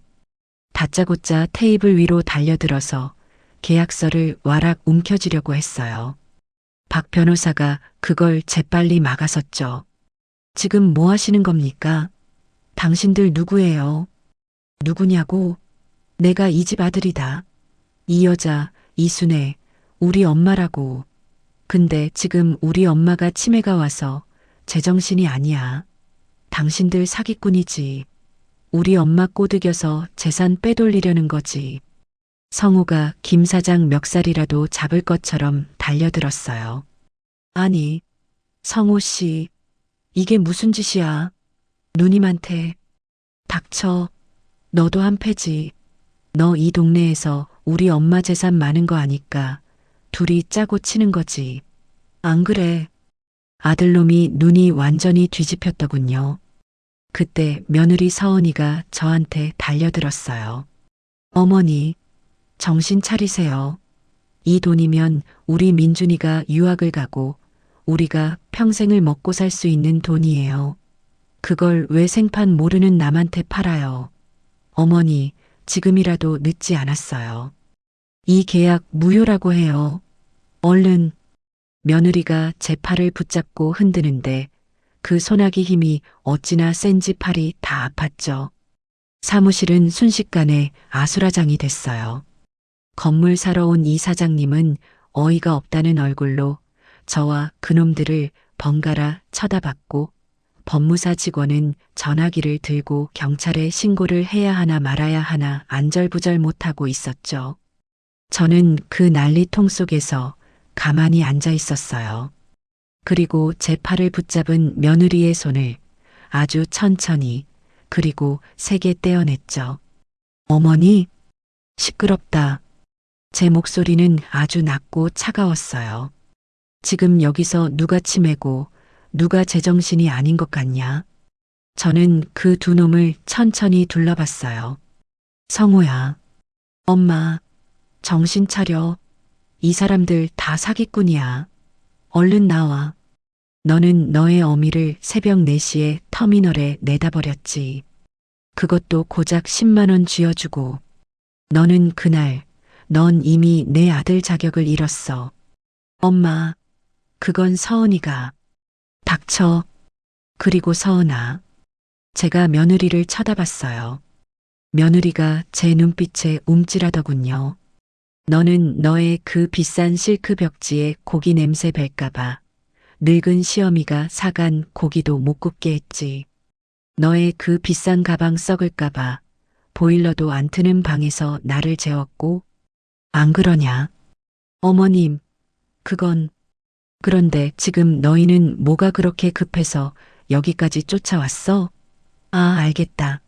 다짜고짜 테이블 위로 달려들어서 계약서를 와락 움켜쥐려고 했어요. 박 변호사가 그걸 재빨리 막아섰죠. 지금 뭐 하시는 겁니까? 당신들 누구예요? 누구냐고? 내가 이 집 아들이다. 이 여자, 이순애, 우리 엄마라고. 근데 지금 우리 엄마가 치매가 와서 제정신이 아니야. 당신들 사기꾼이지. 우리 엄마 꼬드겨서 재산 빼돌리려는 거지. 성우가 김 사장 멱살이라도 잡을 것처럼 달려들었어요. 아니, 성우 씨, 이게 무슨 짓이야? 누님한테. 닥쳐. 너도 한패지. 너 이 동네에서 우리 엄마 재산 많은 거 아니까 둘이 짜고 치는 거지. 안 그래? 아들놈이 눈이 완전히 뒤집혔더군요. 그때 며느리 서은이가 저한테 달려들었어요. 어머니, 정신 차리세요. 이 돈이면 우리 민준이가 유학을 가고 우리가 평생을 먹고 살 수 있는 돈이에요. 그걸 왜 생판 모르는 남한테 팔아요. 어머니, 지금이라도 늦지 않았어요. 이 계약 무효라고 해요. 얼른. 며느리가 제 팔을 붙잡고 흔드는데 그 소나기 힘이 어찌나 센지 팔이 다 아팠죠. 사무실은 순식간에 아수라장이 됐어요. 건물 사러 온 이 사장님은 어이가 없다는 얼굴로 저와 그놈들을 번갈아 쳐다봤고 법무사 직원은 전화기를 들고 경찰에 신고를 해야 하나 말아야 하나 안절부절 못하고 있었죠. 저는 그 난리통 속에서 가만히 앉아 있었어요. 그리고 제 팔을 붙잡은 며느리의 손을 아주 천천히 그리고 세게 떼어냈죠. 어머니, 시끄럽다. 제 목소리는 아주 낮고 차가웠어요. 지금 여기서 누가 치매고 누가 제정신이 아닌 것 같냐? 저는 그 두 놈을 천천히 둘러봤어요. 성우야, 엄마, 정신 차려. 이 사람들 다 사기꾼이야. 얼른 나와. 너는 너의 어미를 새벽 4시에 터미널에 내다버렸지. 그것도 고작 10만 원 쥐어주고. 너는 그날, 넌 이미 내 아들 자격을 잃었어. 엄마, 그건 서은이가. 닥쳐. 그리고 서은아. 제가 며느리를 쳐다봤어요. 며느리가 제 눈빛에 움찔하더군요. 너는 너의 그 비싼 실크 벽지에 고기 냄새 뵐까봐 늙은 시어미가 사간 고기도 못 굽게 했지. 너의 그 비싼 가방 썩을까봐 보일러도 안 트는 방에서 나를 재웠고. 안 그러냐? 어머님, 그건. 그런데 지금 너희는 뭐가 그렇게 급해서 여기까지 쫓아왔어? 아, 알겠다.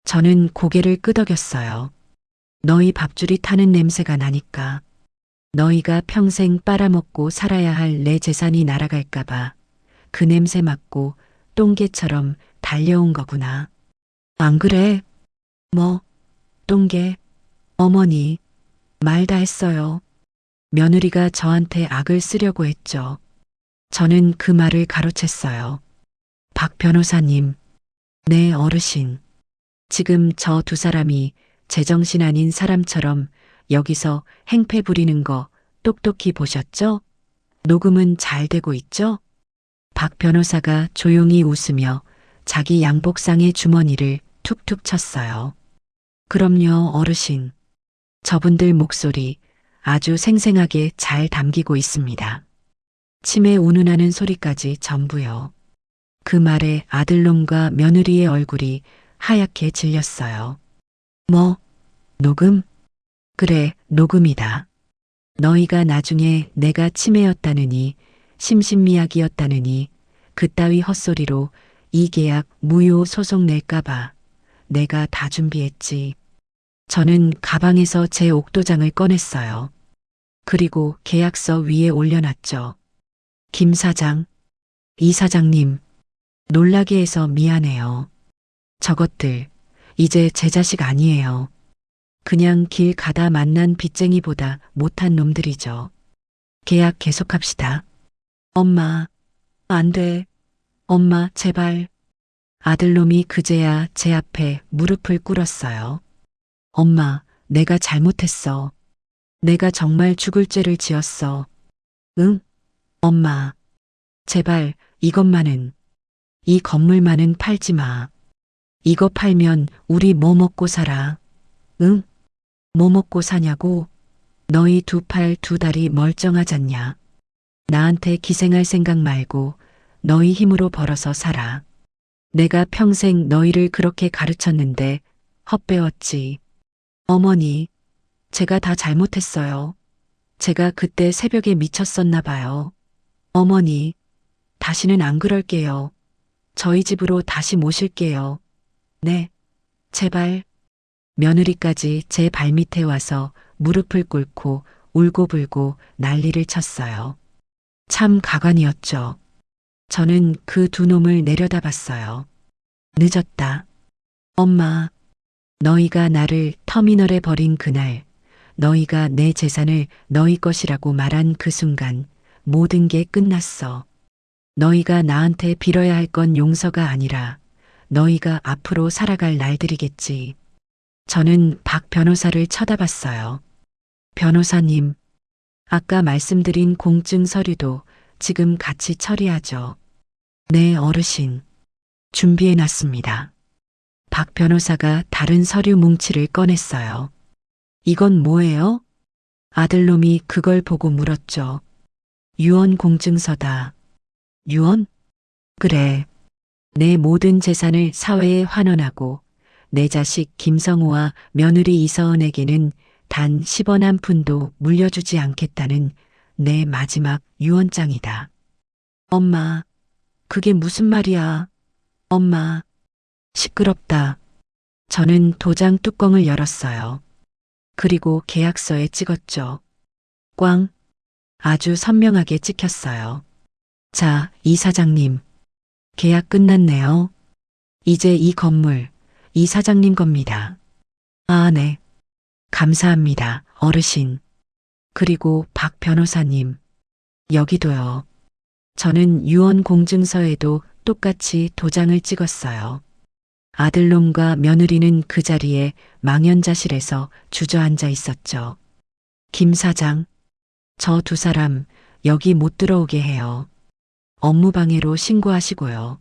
저는 고개를 끄덕였어요. 너희 밥줄이 타는 냄새가 나니까. 너희가 평생 빨아먹고 살아야 할 내 재산이 날아갈까봐 그 냄새 맡고 똥개처럼 달려온 거구나. 안 그래? 뭐, 똥개? 어머니, 말 다 했어요. 며느리가 저한테 악을 쓰려고 했죠. 저는 그 말을 가로챘어요. 박 변호사님, 네 어르신. 지금 저 두 사람이 제정신 아닌 사람처럼 여기서 행패 부리는 거 똑똑히 보셨죠? 녹음은 잘 되고 있죠? 박 변호사가 조용히 웃으며 자기 양복상의 주머니를 툭툭 쳤어요. 그럼요, 어르신. 저분들 목소리 아주 생생하게 잘 담기고 있습니다. 침에 운운하는 소리까지 전부요. 그 말에 아들놈과 며느리의 얼굴이 하얗게 질렸어요. 뭐, 녹음? 그래, 녹음이다. 너희가 나중에 내가 치매였다느니, 심신미약이었다느니, 그따위 헛소리로 이 계약 무효 소송 낼까봐 내가 다 준비했지. 저는 가방에서 제 옥도장을 꺼냈어요. 그리고 계약서 위에 올려놨죠. 김 사장, 이 사장님, 놀라게 해서 미안해요. 저것들, 이제 제 자식 아니에요. 그냥 길 가다 만난 빚쟁이보다 못한 놈들이죠. 계약 계속합시다. 엄마, 안 돼. 엄마, 제발. 아들놈이 그제야 제 앞에 무릎을 꿇었어요. 엄마, 내가 잘못했어. 내가 정말 죽을 죄를 지었어. 응? 엄마, 제발 이것만은, 이 건물만은 팔지 마. 이거 팔면 우리 뭐 먹고 살아? 응? 뭐 먹고 사냐고? 너희 두 팔 두 다리 멀쩡하잖냐? 나한테 기생할 생각 말고 너희 힘으로 벌어서 살아. 내가 평생 너희를 그렇게 가르쳤는데 헛배웠지. 어머니, 제가 다 잘못했어요. 제가 그때 새벽에 미쳤었나 봐요. 어머니, 다시는 안 그럴게요. 저희 집으로 다시 모실게요. 네, 제발. 며느리까지 제 발밑에 와서 무릎을 꿇고 울고불고 난리를 쳤어요. 참 가관이었죠. 저는 그 두 놈을 내려다봤어요. 늦었다. 엄마, 너희가 나를 터미널에 버린 그날, 너희가 내 재산을 너희 것이라고 말한 그 순간 모든 게 끝났어. 너희가 나한테 빌어야 할 건 용서가 아니라 너희가 앞으로 살아갈 날들이겠지. 저는 박 변호사를 쳐다봤어요. 변호사님, 아까 말씀드린 공증 서류도 지금 같이 처리하죠. 네, 어르신. 준비해놨습니다. 박 변호사가 다른 서류 뭉치를 꺼냈어요. 이건 뭐예요? 아들놈이 그걸 보고 물었죠. 유언 공증서다. 유언? 그래. 내 모든 재산을 사회에 환원하고 내 자식 김성우와 며느리 이서은에게는 단 10원 한 푼도 물려주지 않겠다는 내 마지막 유언장이다. 엄마, 그게 무슨 말이야? 엄마, 시끄럽다. 저는 도장 뚜껑을 열었어요. 그리고 계약서에 찍었죠. 꽝. 아주 선명하게 찍혔어요. 자, 이 사장님. 계약 끝났네요. 이제 이 건물, 이 사장님 겁니다. 아, 네. 감사합니다, 어르신. 그리고 박 변호사님. 여기도요. 저는 유언 공증서에도 똑같이 도장을 찍었어요. 아들놈과 며느리는 그 자리에 망연자실해서 주저앉아 있었죠. 김 사장, 저 두 사람 여기 못 들어오게 해요. 업무방해로 신고하시고요.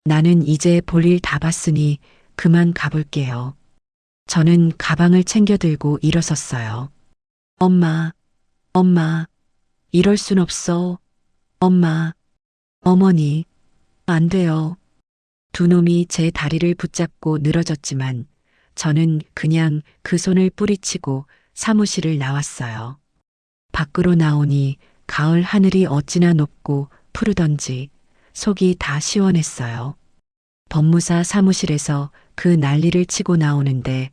나는 이제 볼일 다 봤으니 그만 가볼게요. 저는 가방을 챙겨 들고 일어섰어요. 엄마, 엄마, 이럴 순 없어. 엄마, 어머니, 안 돼요. 두 놈이 제 다리를 붙잡고 늘어졌지만 저는 그냥 그 손을 뿌리치고 사무실을 나왔어요. 밖으로 나오니 가을 하늘이 어찌나 높고 푸르던지 속이 다 시원했어요. 법무사 사무실에서 그 난리를 치고 나오는데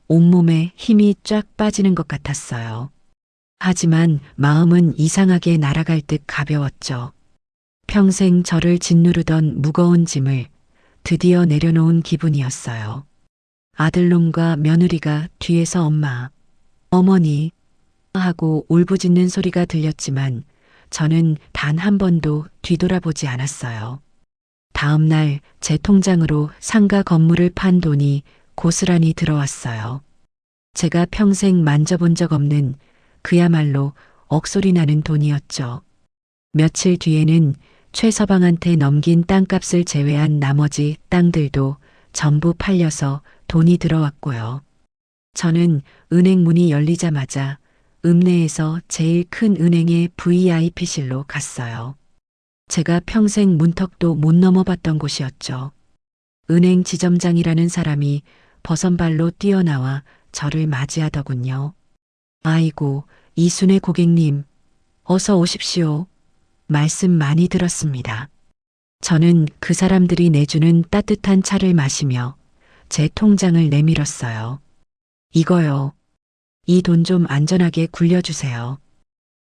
온몸에 힘이 쫙 빠지는 것 같았어요. 하지만 마음은 이상하게 날아갈 듯 가벼웠죠. 평생 저를 짓누르던 무거운 짐을 드디어 내려놓은 기분이었어요. 아들놈과 며느리가 뒤에서 엄마, 어머니 하고 울부짖는 소리가 들렸지만 저는 단 한 번도 뒤돌아보지 않았어요. 다음 날 제 통장으로 상가 건물을 판 돈이 고스란히 들어왔어요. 제가 평생 만져본 적 없는 그야말로 억소리 나는 돈이었죠. 며칠 뒤에는 최서방한테 넘긴 땅값을 제외한 나머지 땅들도 전부 팔려서 돈이 들어왔고요. 저는 은행 문이 열리자마자 읍내에서 제일 큰 은행의 VIP실로 갔어요. 제가 평생 문턱도 못 넘어봤던 곳이었죠. 은행 지점장이라는 사람이 버선발로 뛰어나와 저를 맞이하더군요. 아이고, 이순애 고객님, 어서 오십시오. 말씀 많이 들었습니다. 저는 그 사람들이 내주는 따뜻한 차를 마시며 제 통장을 내밀었어요. 이거요. 이 돈 좀 안전하게 굴려주세요.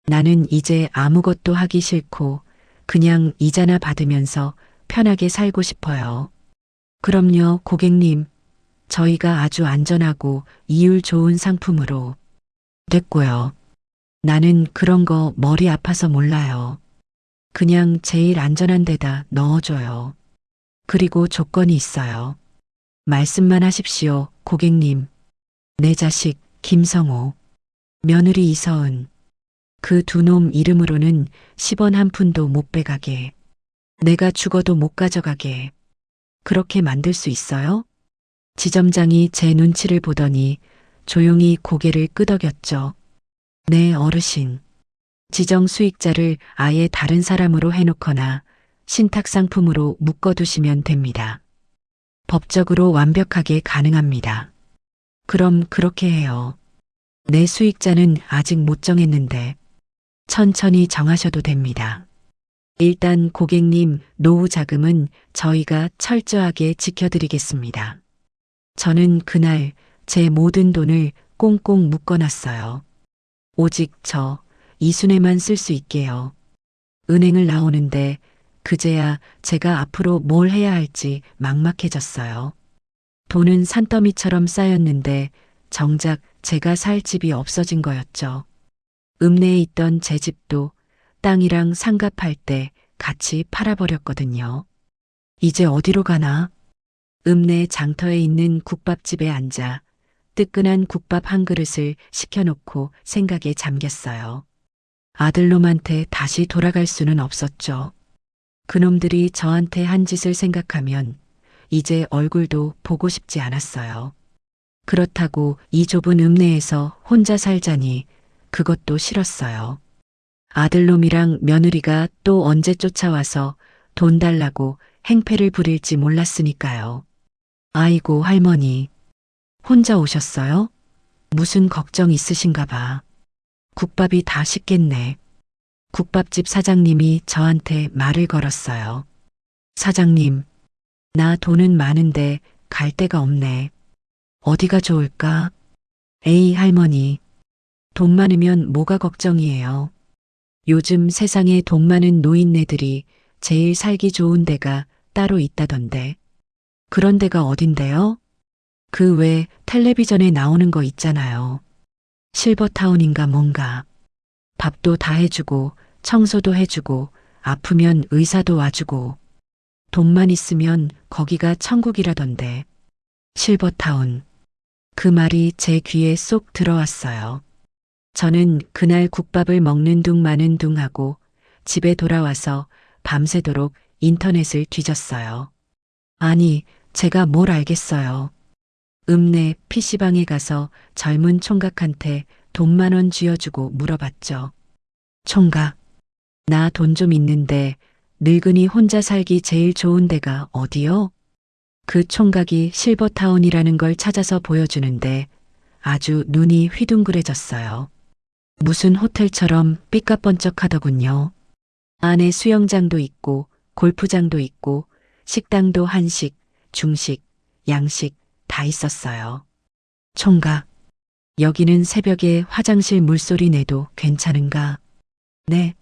나는 이제 아무것도 하기 싫고 그냥 이자나 받으면서 편하게 살고 싶어요. 그럼요, 고객님. 저희가 아주 안전하고 이율 좋은 상품으로. 됐고요. 나는 그런 거 머리 아파서 몰라요. 그냥 제일 안전한 데다 넣어줘요. 그리고 조건이 있어요. 말씀만 하십시오, 고객님. 내 자식, 김성호. 며느리 이서은. 그 두 놈 이름으로는 10원 한 푼도 못 빼가게. 내가 죽어도 못 가져가게. 그렇게 만들 수 있어요? 지점장이 제 눈치를 보더니 조용히 고개를 끄덕였죠. 네, 어르신. 지정 수익자를 아예 다른 사람으로 해놓거나 신탁 상품으로 묶어두시면 됩니다. 법적으로 완벽하게 가능합니다. 그럼 그렇게 해요. 내 수익자는 아직 못 정했는데 천천히 정하셔도 됩니다. 일단 고객님 노후 자금은 저희가 철저하게 지켜드리겠습니다. 저는 그날 제 모든 돈을 꽁꽁 묶어놨어요. 오직 저 이순애만 쓸 수 있게요. 은행을 나오는데 그제야 제가 앞으로 뭘 해야 할지 막막해졌어요. 돈은 산더미처럼 쌓였는데 정작 제가 살 집이 없어진 거였죠. 읍내에 있던 제 집도 땅이랑 상갑할 때 같이 팔아버렸거든요. 이제 어디로 가나? 읍내 장터에 있는 국밥집에 앉아 뜨끈한 국밥 한 그릇을 시켜놓고 생각에 잠겼어요. 아들놈한테 다시 돌아갈 수는 없었죠. 그놈들이 저한테 한 짓을 생각하면 이제 얼굴도 보고 싶지 않았어요. 그렇다고 이 좁은 읍내에서 혼자 살자니 그것도 싫었어요. 아들놈이랑 며느리가 또 언제 쫓아와서 돈 달라고 행패를 부릴지 몰랐으니까요. 아이고 할머니, 혼자 오셨어요? 무슨 걱정 있으신가 봐. 국밥이 다 식겠네. 국밥집 사장님이 저한테 말을 걸었어요. 사장님, 나 돈은 많은데 갈 데가 없네. 어디가 좋을까? 에이 할머니, 돈 많으면 뭐가 걱정이에요. 요즘 세상에 돈 많은 노인네들이 제일 살기 좋은 데가 따로 있다던데. 그런 데가 어딘데요? 그 외 텔레비전에 나오는 거 있잖아요. 실버타운인가 뭔가. 밥도 다 해주고 청소도 해주고 아프면 의사도 와주고 돈만 있으면 거기가 천국이라던데. 실버타운. 그 말이 제 귀에 쏙 들어왔어요. 저는 그날 국밥을 먹는 둥 마는 둥 하고 집에 돌아와서 밤새도록 인터넷을 뒤졌어요. 아니, 제가 뭘 알겠어요. 읍내 PC방에 가서 젊은 총각한테 돈 10,000원 쥐어주고 물어봤죠. 총각, 나 돈 좀 있는데 늙은이 혼자 살기 제일 좋은 데가 어디요? 그 총각이 실버타운이라는 걸 찾아서 보여주는데 아주 눈이 휘둥그레졌어요. 무슨 호텔처럼 삐까뻔쩍하더군요. 안에 수영장도 있고 골프장도 있고 식당도 한식, 중식, 양식 다 있었어요. 총각, 여기는 새벽에 화장실 물소리 내도 괜찮은가? 네.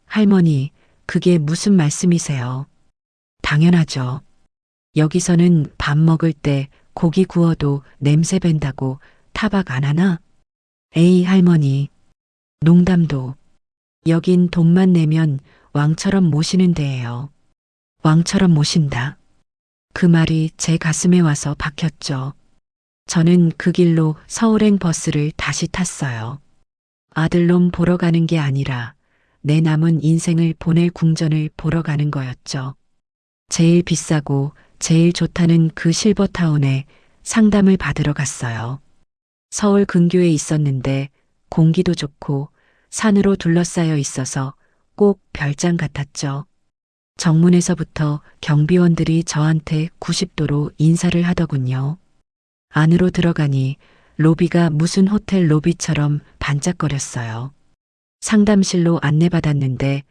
할머니, 그게 무슨 말씀이세요? 당연하죠. 여기서는 밥 먹을 때 고기 구워도 냄새 밴다고 타박 안 하나? 에이 할머니, 농담도. 여긴 돈만 내면 왕처럼 모시는 데예요. 왕처럼 모신다. 그 말이 제 가슴에 와서 박혔죠. 저는 그 길로 서울행 버스를 다시 탔어요. 아들놈 보러 가는 게 아니라 내 남은 인생을 보낼 궁전을 보러 가는 거였죠. 제일 비싸고 제일 좋다는 그 실버타운에 상담을 받으러 갔어요. 서울 근교에 있었는데 공기도 좋고 산으로 둘러싸여 있어서 꼭 별장 같았죠. 정문에서부터 경비원들이 저한테 90도로 인사를 하더군요. 안으로 들어가니 로비가 무슨 호텔 로비처럼 반짝거렸어요. 상담실로 안내받았는데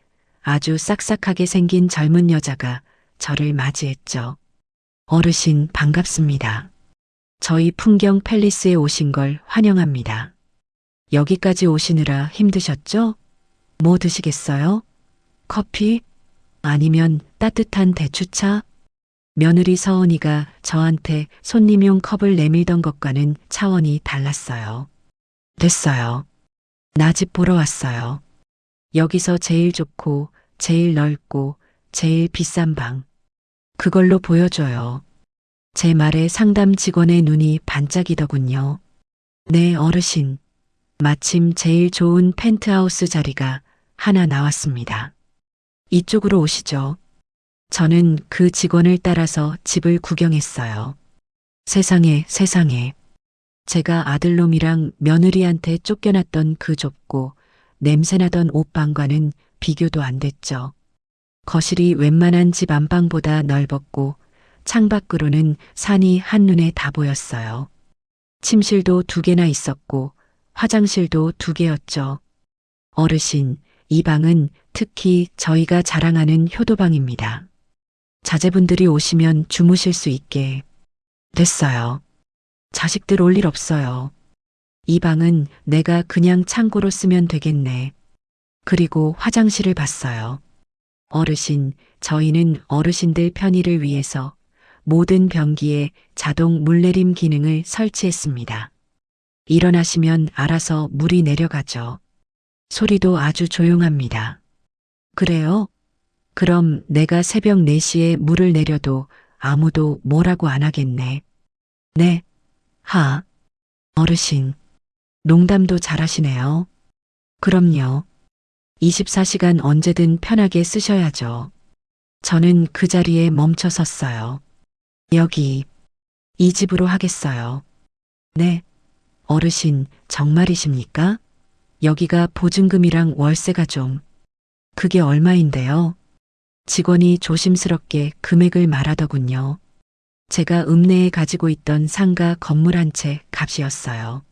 아주 싹싹하게 생긴 젊은 여자가 저를 맞이했죠. 어르신 반갑습니다. 저희 풍경 팰리스에 오신 걸 환영합니다. 여기까지 오시느라 힘드셨죠? 뭐 드시겠어요? 커피? 아니면 따뜻한 대추차? 며느리 서은이가 저한테 손님용 컵을 내밀던 것과는 차원이 달랐어요. 됐어요. 나 집 보러 왔어요. 여기서 제일 좋고, 제일 넓고, 제일 비싼 방. 그걸로 보여줘요. 제 말에 상담 직원의 눈이 반짝이더군요. 네, 어르신. 마침 제일 좋은 펜트하우스 자리가 하나 나왔습니다. 이쪽으로 오시죠. 저는 그 직원을 따라서 집을 구경했어요. 세상에, 세상에. 제가 아들놈이랑 며느리한테 쫓겨났던 그 좁고 냄새나던 옷방과는 비교도 안 됐죠. 거실이 웬만한 집 안방보다 넓었고 창밖으로는 산이 한눈에 다 보였어요. 침실도 2개나 있었고 화장실도 2개였죠. 어르신, 이 방은 특히 저희가 자랑하는 효도방입니다. 자제분들이 오시면 주무실 수 있게. 됐어요. 자식들 올 일 없어요. 이 방은 내가 그냥 창고로 쓰면 되겠네. 그리고 화장실을 봤어요. 어르신, 저희는 어르신들 편의를 위해서 모든 변기에 자동 물내림 기능을 설치했습니다. 일어나시면 알아서 물이 내려가죠. 소리도 아주 조용합니다. 그래요? 그럼 내가 새벽 4시에 물을 내려도 아무도 뭐라고 안 하겠네. 네. 어르신. 농담도 잘하시네요. 그럼요. 24시간 언제든 편하게 쓰셔야죠. 저는 그 자리에 멈춰 섰어요. 여기, 이 집으로 하겠어요. 네. 어르신, 정말이십니까? 여기가 보증금이랑 월세가 좀. 그게 얼마인데요? 직원이 조심스럽게 금액을 말하더군요. 제가 읍내에 가지고 있던 상가 건물 한 채 값이었어요.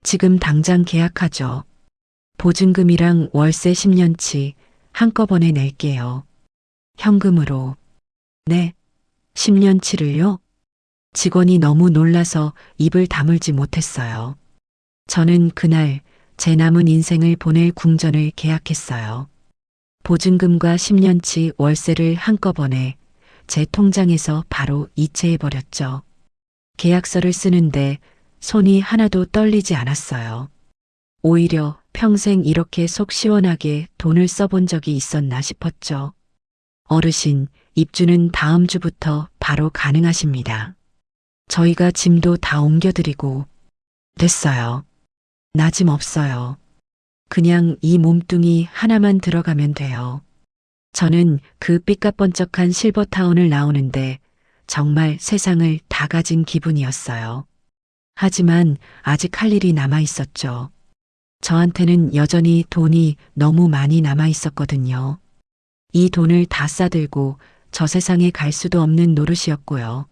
지금 당장 계약하죠. 보증금이랑 월세 10년치 한꺼번에 낼게요. 현금으로. 네. 10년치를요? 직원이 너무 놀라서 입을 다물지 못했어요. 저는 그날 제 남은 인생을 보낼 궁전을 계약했어요. 보증금과 10년치 월세를 한꺼번에 제 통장에서 바로 이체해버렸죠. 계약서를 쓰는데 손이 하나도 떨리지 않았어요. 오히려 평생 이렇게 속 시원하게 돈을 써본 적이 있었나 싶었죠. 어르신, 입주는 다음 주부터 바로 가능하십니다. 저희가 짐도 다 옮겨드리고. 됐어요. 나 짐 없어요. 그냥 이 몸뚱이 하나만 들어가면 돼요. 저는 그 삐까번쩍한 실버타운을 나오는데 정말 세상을 다 가진 기분이었어요. 하지만 아직 할 일이 남아 있었죠. 저한테는 여전히 돈이 너무 많이 남아 있었거든요. 이 돈을 다 싸들고 저 세상에 갈 수도 없는 노릇이었고요.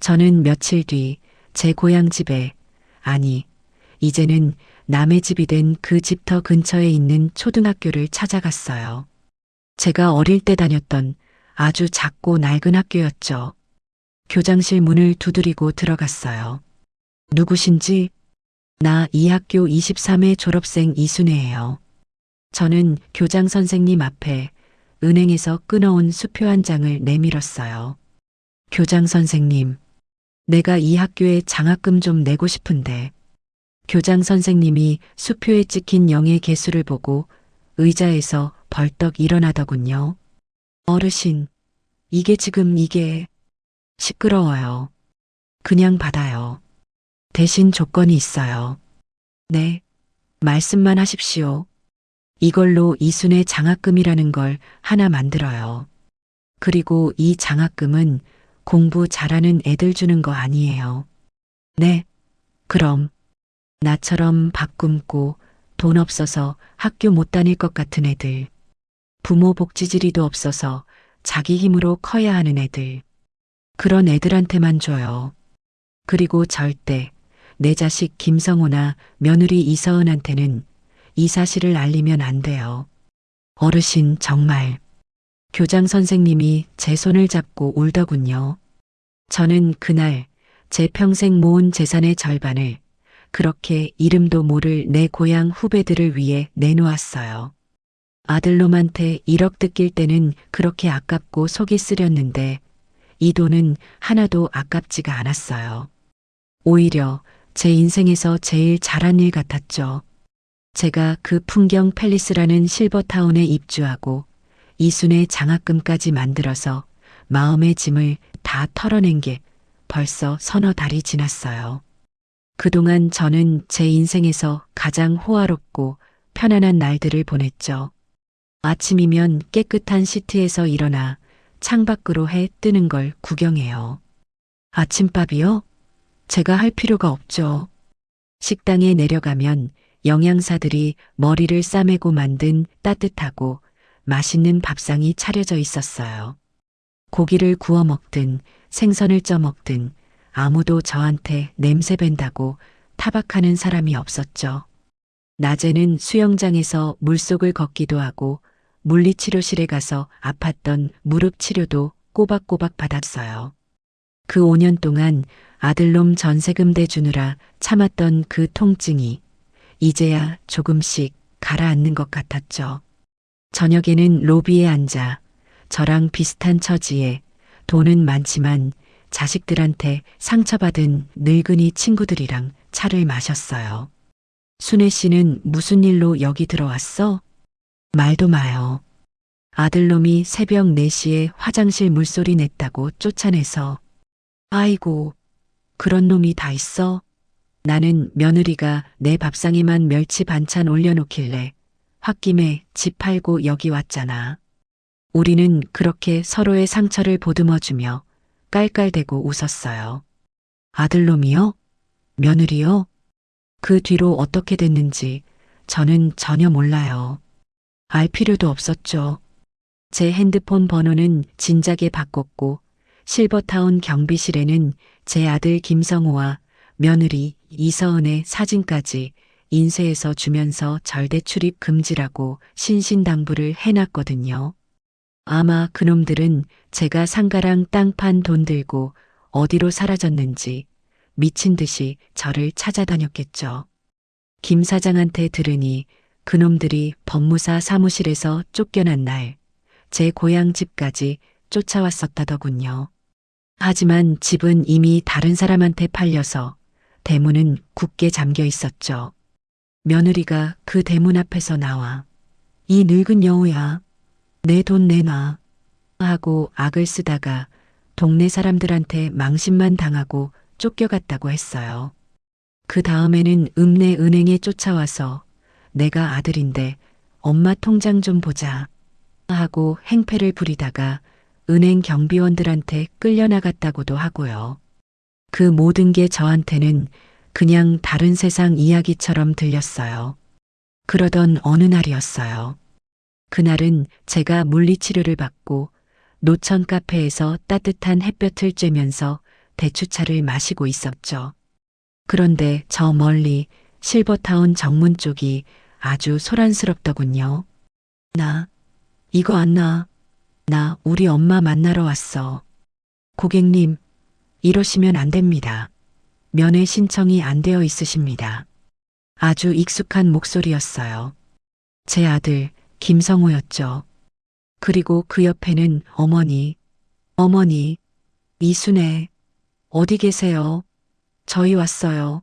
저는 며칠 뒤 제 고향 집에, 아니, 이제는 남의 집이 된 그 집터 근처에 있는 초등학교를 찾아갔어요. 제가 어릴 때 다녔던 아주 작고 낡은 학교였죠. 교장실 문을 두드리고 들어갔어요. 누구신지? 나 이 학교 23회 졸업생 이순애예요. 저는 교장 선생님 앞에 은행에서 끊어온 수표 한 장을 내밀었어요. 교장 선생님, 내가 이 학교에 장학금 좀 내고 싶은데. 교장 선생님이 수표에 찍힌 0의 개수를 보고 의자에서 벌떡 일어나더군요. 어르신, 이게 지금 이게 시끄러워요. 그냥 받아요. 대신 조건이 있어요. 네, 말씀만 하십시오. 이걸로 이순의 장학금이라는 걸 하나 만들어요. 그리고 이 장학금은 공부 잘하는 애들 주는 거 아니에요. 네, 그럼 나처럼 밥 굶고 돈 없어서 학교 못 다닐 것 같은 애들, 부모 복지지리도 없어서 자기 힘으로 커야 하는 애들. 그런 애들한테만 줘요. 그리고 절대 내 자식 김성호나 며느리 이서은한테는 이 사실을 알리면 안 돼요. 어르신 정말. 교장 선생님이 제 손을 잡고 울더군요. 저는 그날 제 평생 모은 재산의 절반을 그렇게 이름도 모를 내 고향 후배들을 위해 내놓았어요. 아들놈한테 1억 뜯길 때는 그렇게 아깝고 속이 쓰렸는데 이 돈은 하나도 아깝지가 않았어요. 오히려 제 인생에서 제일 잘한 일 같았죠. 제가 그 풍경 팰리스라는 실버타운에 입주하고 이순의 장학금까지 만들어서 마음의 짐을 다 털어낸 게 벌써 서너 달이 지났어요. 그동안 저는 제 인생에서 가장 호화롭고 편안한 날들을 보냈죠. 아침이면 깨끗한 시트에서 일어나 창밖으로 해 뜨는 걸 구경해요. 아침밥이요? 제가 할 필요가 없죠. 식당에 내려가면 영양사들이 머리를 싸매고 만든 따뜻하고 맛있는 밥상이 차려져 있었어요. 고기를 구워 먹든 생선을 쪄 먹든 아무도 저한테 냄새 밴다고 타박하는 사람이 없었죠. 낮에는 수영장에서 물속을 걷기도 하고 물리치료실에 가서 아팠던 무릎 치료도 꼬박꼬박 받았어요. 그 5년 동안 아들놈 전세금 대주느라 참았던 그 통증이 이제야 조금씩 가라앉는 것 같았죠. 저녁에는 로비에 앉아 저랑 비슷한 처지에 돈은 많지만 자식들한테 상처받은 늙은이 친구들이랑 차를 마셨어요. 순애 씨는 무슨 일로 여기 들어왔어? 말도 마요. 아들놈이 새벽 4시에 화장실 물소리 냈다고 쫓아내서. 아이고, 그런 놈이 다 있어? 나는 며느리가 내 밥상에만 멸치 반찬 올려놓길래 홧김에 집 팔고 여기 왔잖아. 우리는 그렇게 서로의 상처를 보듬어주며 깔깔대고 웃었어요. 아들놈이요? 며느리요? 그 뒤로 어떻게 됐는지 저는 전혀 몰라요. 알 필요도 없었죠. 제 핸드폰 번호는 진작에 바꿨고 실버타운 경비실에는 제 아들 김성호와 며느리 이서은의 사진까지 인쇄해서 주면서 절대 출입 금지라고 신신당부를 해놨거든요. 아마 그놈들은 제가 상가랑 땅판 돈 들고 어디로 사라졌는지 미친 듯이 저를 찾아다녔겠죠. 김 사장한테 들으니 그놈들이 법무사 사무실에서 쫓겨난 날 제 고향 집까지 쫓아왔었다더군요. 하지만 집은 이미 다른 사람한테 팔려서 대문은 굳게 잠겨 있었죠. 며느리가 그 대문 앞에서 나와 이 늙은 여우야, 내 돈 내놔 하고 악을 쓰다가 동네 사람들한테 망신만 당하고 쫓겨갔다고 했어요. 그 다음에는 읍내 은행에 쫓아와서 내가 아들인데 엄마 통장 좀 보자 하고 행패를 부리다가 은행 경비원들한테 끌려나갔다고도 하고요. 그 모든 게 저한테는 그냥 다른 세상 이야기처럼 들렸어요. 그러던 어느 날이었어요. 그날은 제가 물리치료를 받고 노천 카페에서 따뜻한 햇볕을 쬐면서 대추차를 마시고 있었죠. 그런데 저 멀리 실버타운 정문 쪽이 아주 소란스럽더군요. 나 이거 안 나. 나 우리 엄마 만나러 왔어. 고객님, 이러시면 안 됩니다. 면회 신청이 안 되어 있으십니다. 아주 익숙한 목소리였어요. 제 아들 김성호였죠. 그리고 그 옆에는 어머니, 이순애, 어디 계세요? 저희 왔어요.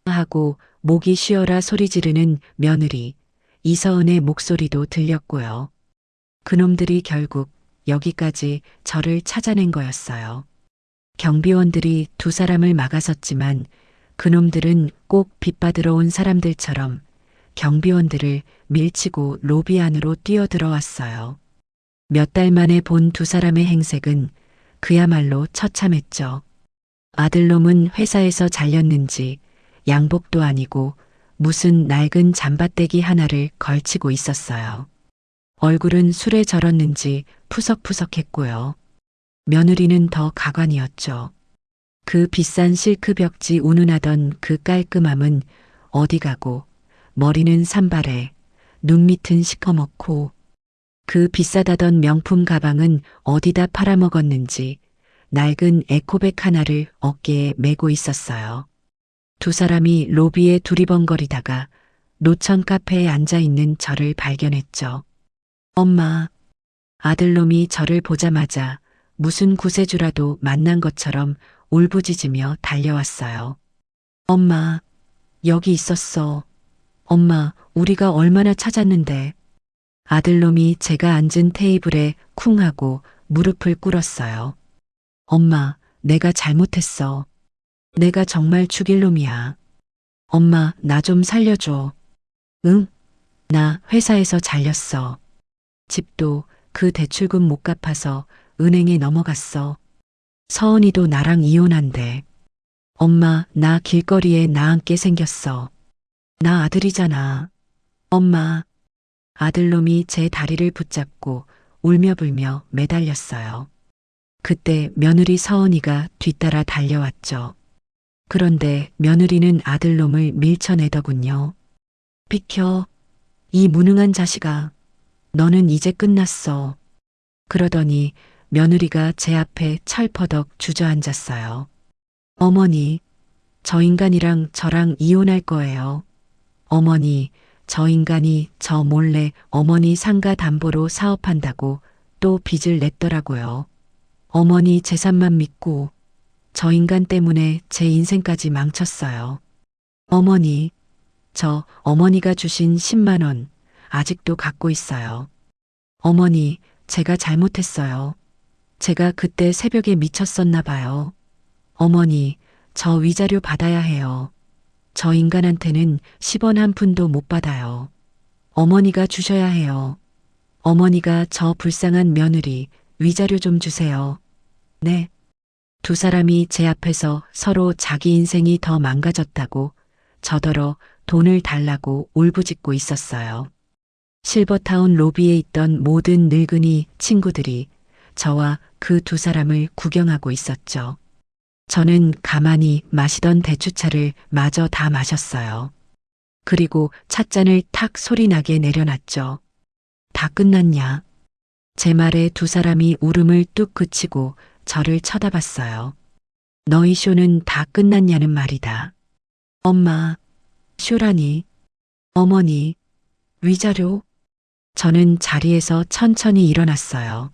하고 목이 쉬어라 소리 지르는 며느리 이서은의 목소리도 들렸고요. 그놈들이 결국 여기까지 저를 찾아낸 거였어요. 경비원들이 2사람을 막아섰지만 그놈들은 꼭 빚받으러 온 사람들처럼 경비원들을 밀치고 로비 안으로 뛰어들어왔어요. 몇 달 만에 본 2사람의 행색은 그야말로 처참했죠. 아들놈은 회사에서 잘렸는지 양복도 아니고 무슨 낡은 잠바떼기 하나를 걸치고 있었어요. 얼굴은 술에 절었는지 푸석푸석했고요. 며느리는 더 가관이었죠. 그 비싼 실크 벽지 운운하던 그 깔끔함은 어디 가고 머리는 산발에 눈 밑은 시커멓고 그 비싸다던 명품 가방은 어디다 팔아먹었는지 낡은 에코백 하나를 어깨에 메고 있었어요. 두 사람이 로비에 두리번거리다가 노천 카페에 앉아있는 저를 발견했죠. 엄마, 아들놈이 저를 보자마자 무슨 구세주라도 만난 것처럼 울부짖으며 달려왔어요. 엄마, 여기 있었어. 엄마, 우리가 얼마나 찾았는데. 아들놈이 제가 앉은 테이블에 쿵 하고 무릎을 꿇었어요. 엄마, 내가 잘못했어. 내가 정말 죽일 놈이야. 엄마, 나 좀 살려줘. 응? 나 회사에서 잘렸어. 집도 그 대출금 못 갚아서 은행에 넘어갔어. 서은이도 나랑 이혼한대. 엄마, 나 길거리에 나앉게 생겼어. 나 아들이잖아. 엄마. 아들놈이 제 다리를 붙잡고 울며불며 매달렸어요. 그때 며느리 서은이가 뒤따라 달려왔죠. 그런데 며느리는 아들놈을 밀쳐내더군요. 비켜. 이 무능한 자식아. 너는 이제 끝났어. 그러더니 며느리가 제 앞에 철퍼덕 주저앉았어요. 어머니, 저 인간이랑 저랑 이혼할 거예요. 어머니, 저 인간이 저 몰래 어머니 상가 담보로 사업한다고 또 빚을 냈더라고요. 어머니 재산만 믿고 저 인간 때문에 제 인생까지 망쳤어요. 어머니, 저 어머니가 주신 10만 원 아직도 갖고 있어요. 어머니, 제가 잘못했어요. 제가 그때 새벽에 미쳤었나 봐요. 어머니, 저 위자료 받아야 해요. 저 인간한테는 10원 한 푼도 못 받아요. 어머니가 주셔야 해요. 어머니가 저 불쌍한 며느리 위자료 좀 주세요. 네. 두 사람이 제 앞에서 서로 자기 인생이 더 망가졌다고 저더러 돈을 달라고 울부짖고 있었어요. 실버타운 로비에 있던 모든 늙은이 친구들이 저와 그 두 사람을 구경하고 있었죠. 저는 가만히 마시던 대추차를 마저 다 마셨어요. 그리고 찻잔을 탁 소리나게 내려놨죠. 다 끝났냐? 제 말에 두 사람이 울음을 뚝 그치고 저를 쳐다봤어요. 너희 쇼는 다 끝났냐는 말이다. 엄마, 쇼라니? 어머니, 위자료? 저는 자리에서 천천히 일어났어요.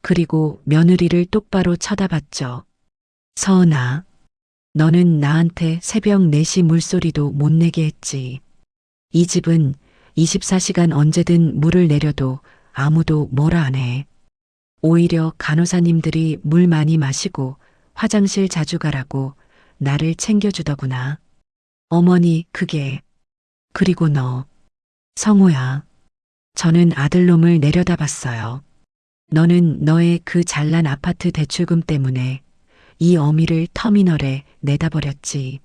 그리고 며느리를 똑바로 쳐다봤죠. 서은아, 너는 나한테 새벽 4시 물소리도 못 내게 했지. 이 집은 24시간 언제든 물을 내려도 아무도 뭐라 안 해. 오히려 간호사님들이 물 많이 마시고 화장실 자주 가라고 나를 챙겨주더구나. 어머니, 그게. 그리고 너, 성우야. 저는 아들놈을 내려다봤어요. 너는 너의 그 잘난 아파트 대출금 때문에 이 어미를 터미널에 내다버렸지.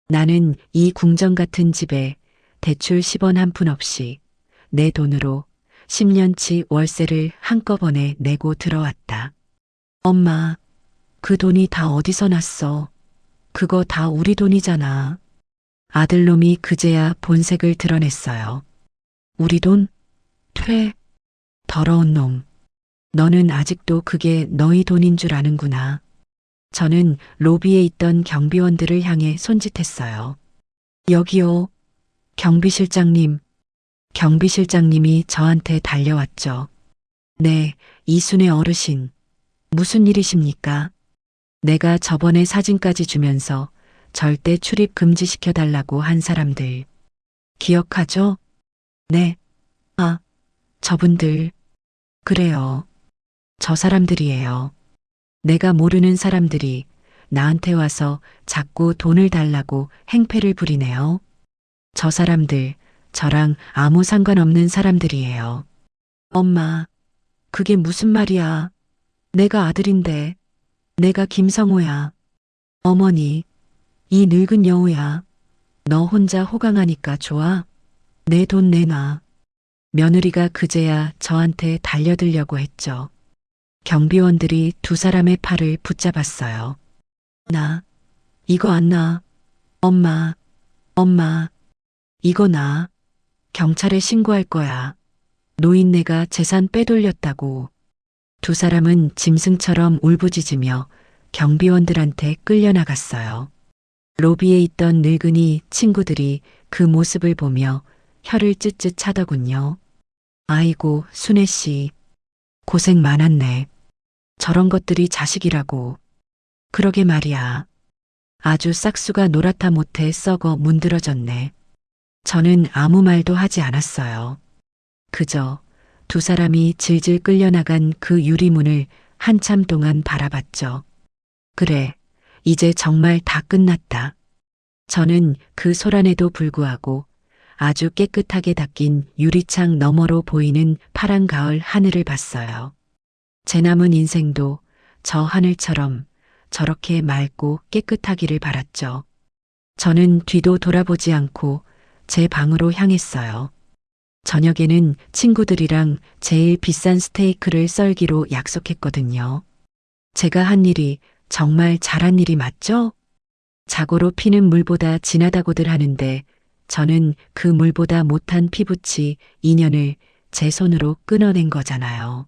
나는 이 궁정 같은 집에 대출 10원 한 푼 없이 내 돈으로 10년치 월세를 한꺼번에 내고 들어왔다. 엄마, 그 돈이 다 어디서 났어? 그거 다 우리 돈이잖아. 아들놈이 그제야 본색을 드러냈어요. 우리 돈? 퇴. 더러운 놈. 너는 아직도 그게 너희 돈인 줄 아는구나. 저는 로비에 있던 경비원들을 향해 손짓했어요. 여기요. 경비실장님. 경비실장님이 저한테 달려왔죠. 네, 이순애 어르신. 무슨 일이십니까? 내가 저번에 사진까지 주면서 절대 출입 금지시켜달라고 한 사람들. 기억하죠? 네. 아, 저분들. 그래요. 저 사람들이에요. 내가 모르는 사람들이 나한테 와서 자꾸 돈을 달라고 행패를 부리네요. 저 사람들, 저랑 아무 상관없는 사람들이에요. 엄마, 그게 무슨 말이야? 내가 아들인데. 내가 김성호야. 어머니, 이 늙은 여우야. 너 혼자 호강하니까 좋아? 내 돈 내놔. 며느리가 그제야 저한테 달려들려고 했죠. 경비원들이 두 사람의 팔을 붙잡았어요. 나, 이거 안 나. 엄마, 엄마, 이거 나. 경찰에 신고할 거야. 노인네가 재산 빼돌렸다고. 두 사람은 짐승처럼 울부짖으며 경비원들한테 끌려나갔어요. 로비에 있던 늙은이 친구들이 그 모습을 보며 혀를 쯧쯧 차더군요. 아이고, 순애 씨. 고생 많았네. 저런 것들이 자식이라고. 그러게 말이야. 아주 싹수가 노랗다 못해 썩어 문드러졌네. 저는 아무 말도 하지 않았어요. 그저 두 사람이 질질 끌려나간 그 유리문을 한참 동안 바라봤죠. 그래, 이제 정말 다 끝났다. 저는 그 소란에도 불구하고 아주 깨끗하게 닦인 유리창 너머로 보이는 파란 가을 하늘을 봤어요. 제 남은 인생도 저 하늘처럼 저렇게 맑고 깨끗하기를 바랐죠. 저는 뒤도 돌아보지 않고 제 방으로 향했어요. 저녁에는 친구들이랑 제일 비싼 스테이크를 썰기로 약속했거든요. 제가 한 일이 정말 잘한 일이 맞죠? 자고로 피는 물보다 진하다고들 하는데 저는 그 물보다 못한 피부치 인연을 제 손으로 끊어낸 거잖아요.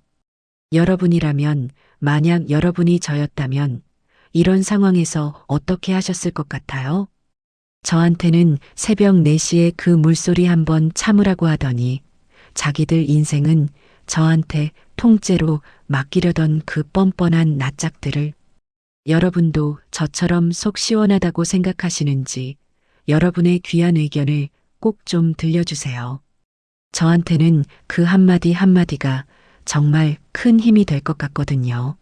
여러분이라면, 만약 여러분이 저였다면 이런 상황에서 어떻게 하셨을 것 같아요? 저한테는 새벽 4시에 그 물소리 한번 참으라고 하더니 자기들 인생은 저한테 통째로 맡기려던 그 뻔뻔한 낯짝들을. 여러분도 저처럼 속 시원하다고 생각하시는지 여러분의 귀한 의견을 꼭 좀 들려주세요. 저한테는 그 한마디 한마디가 정말 큰 힘이 될 것 같거든요.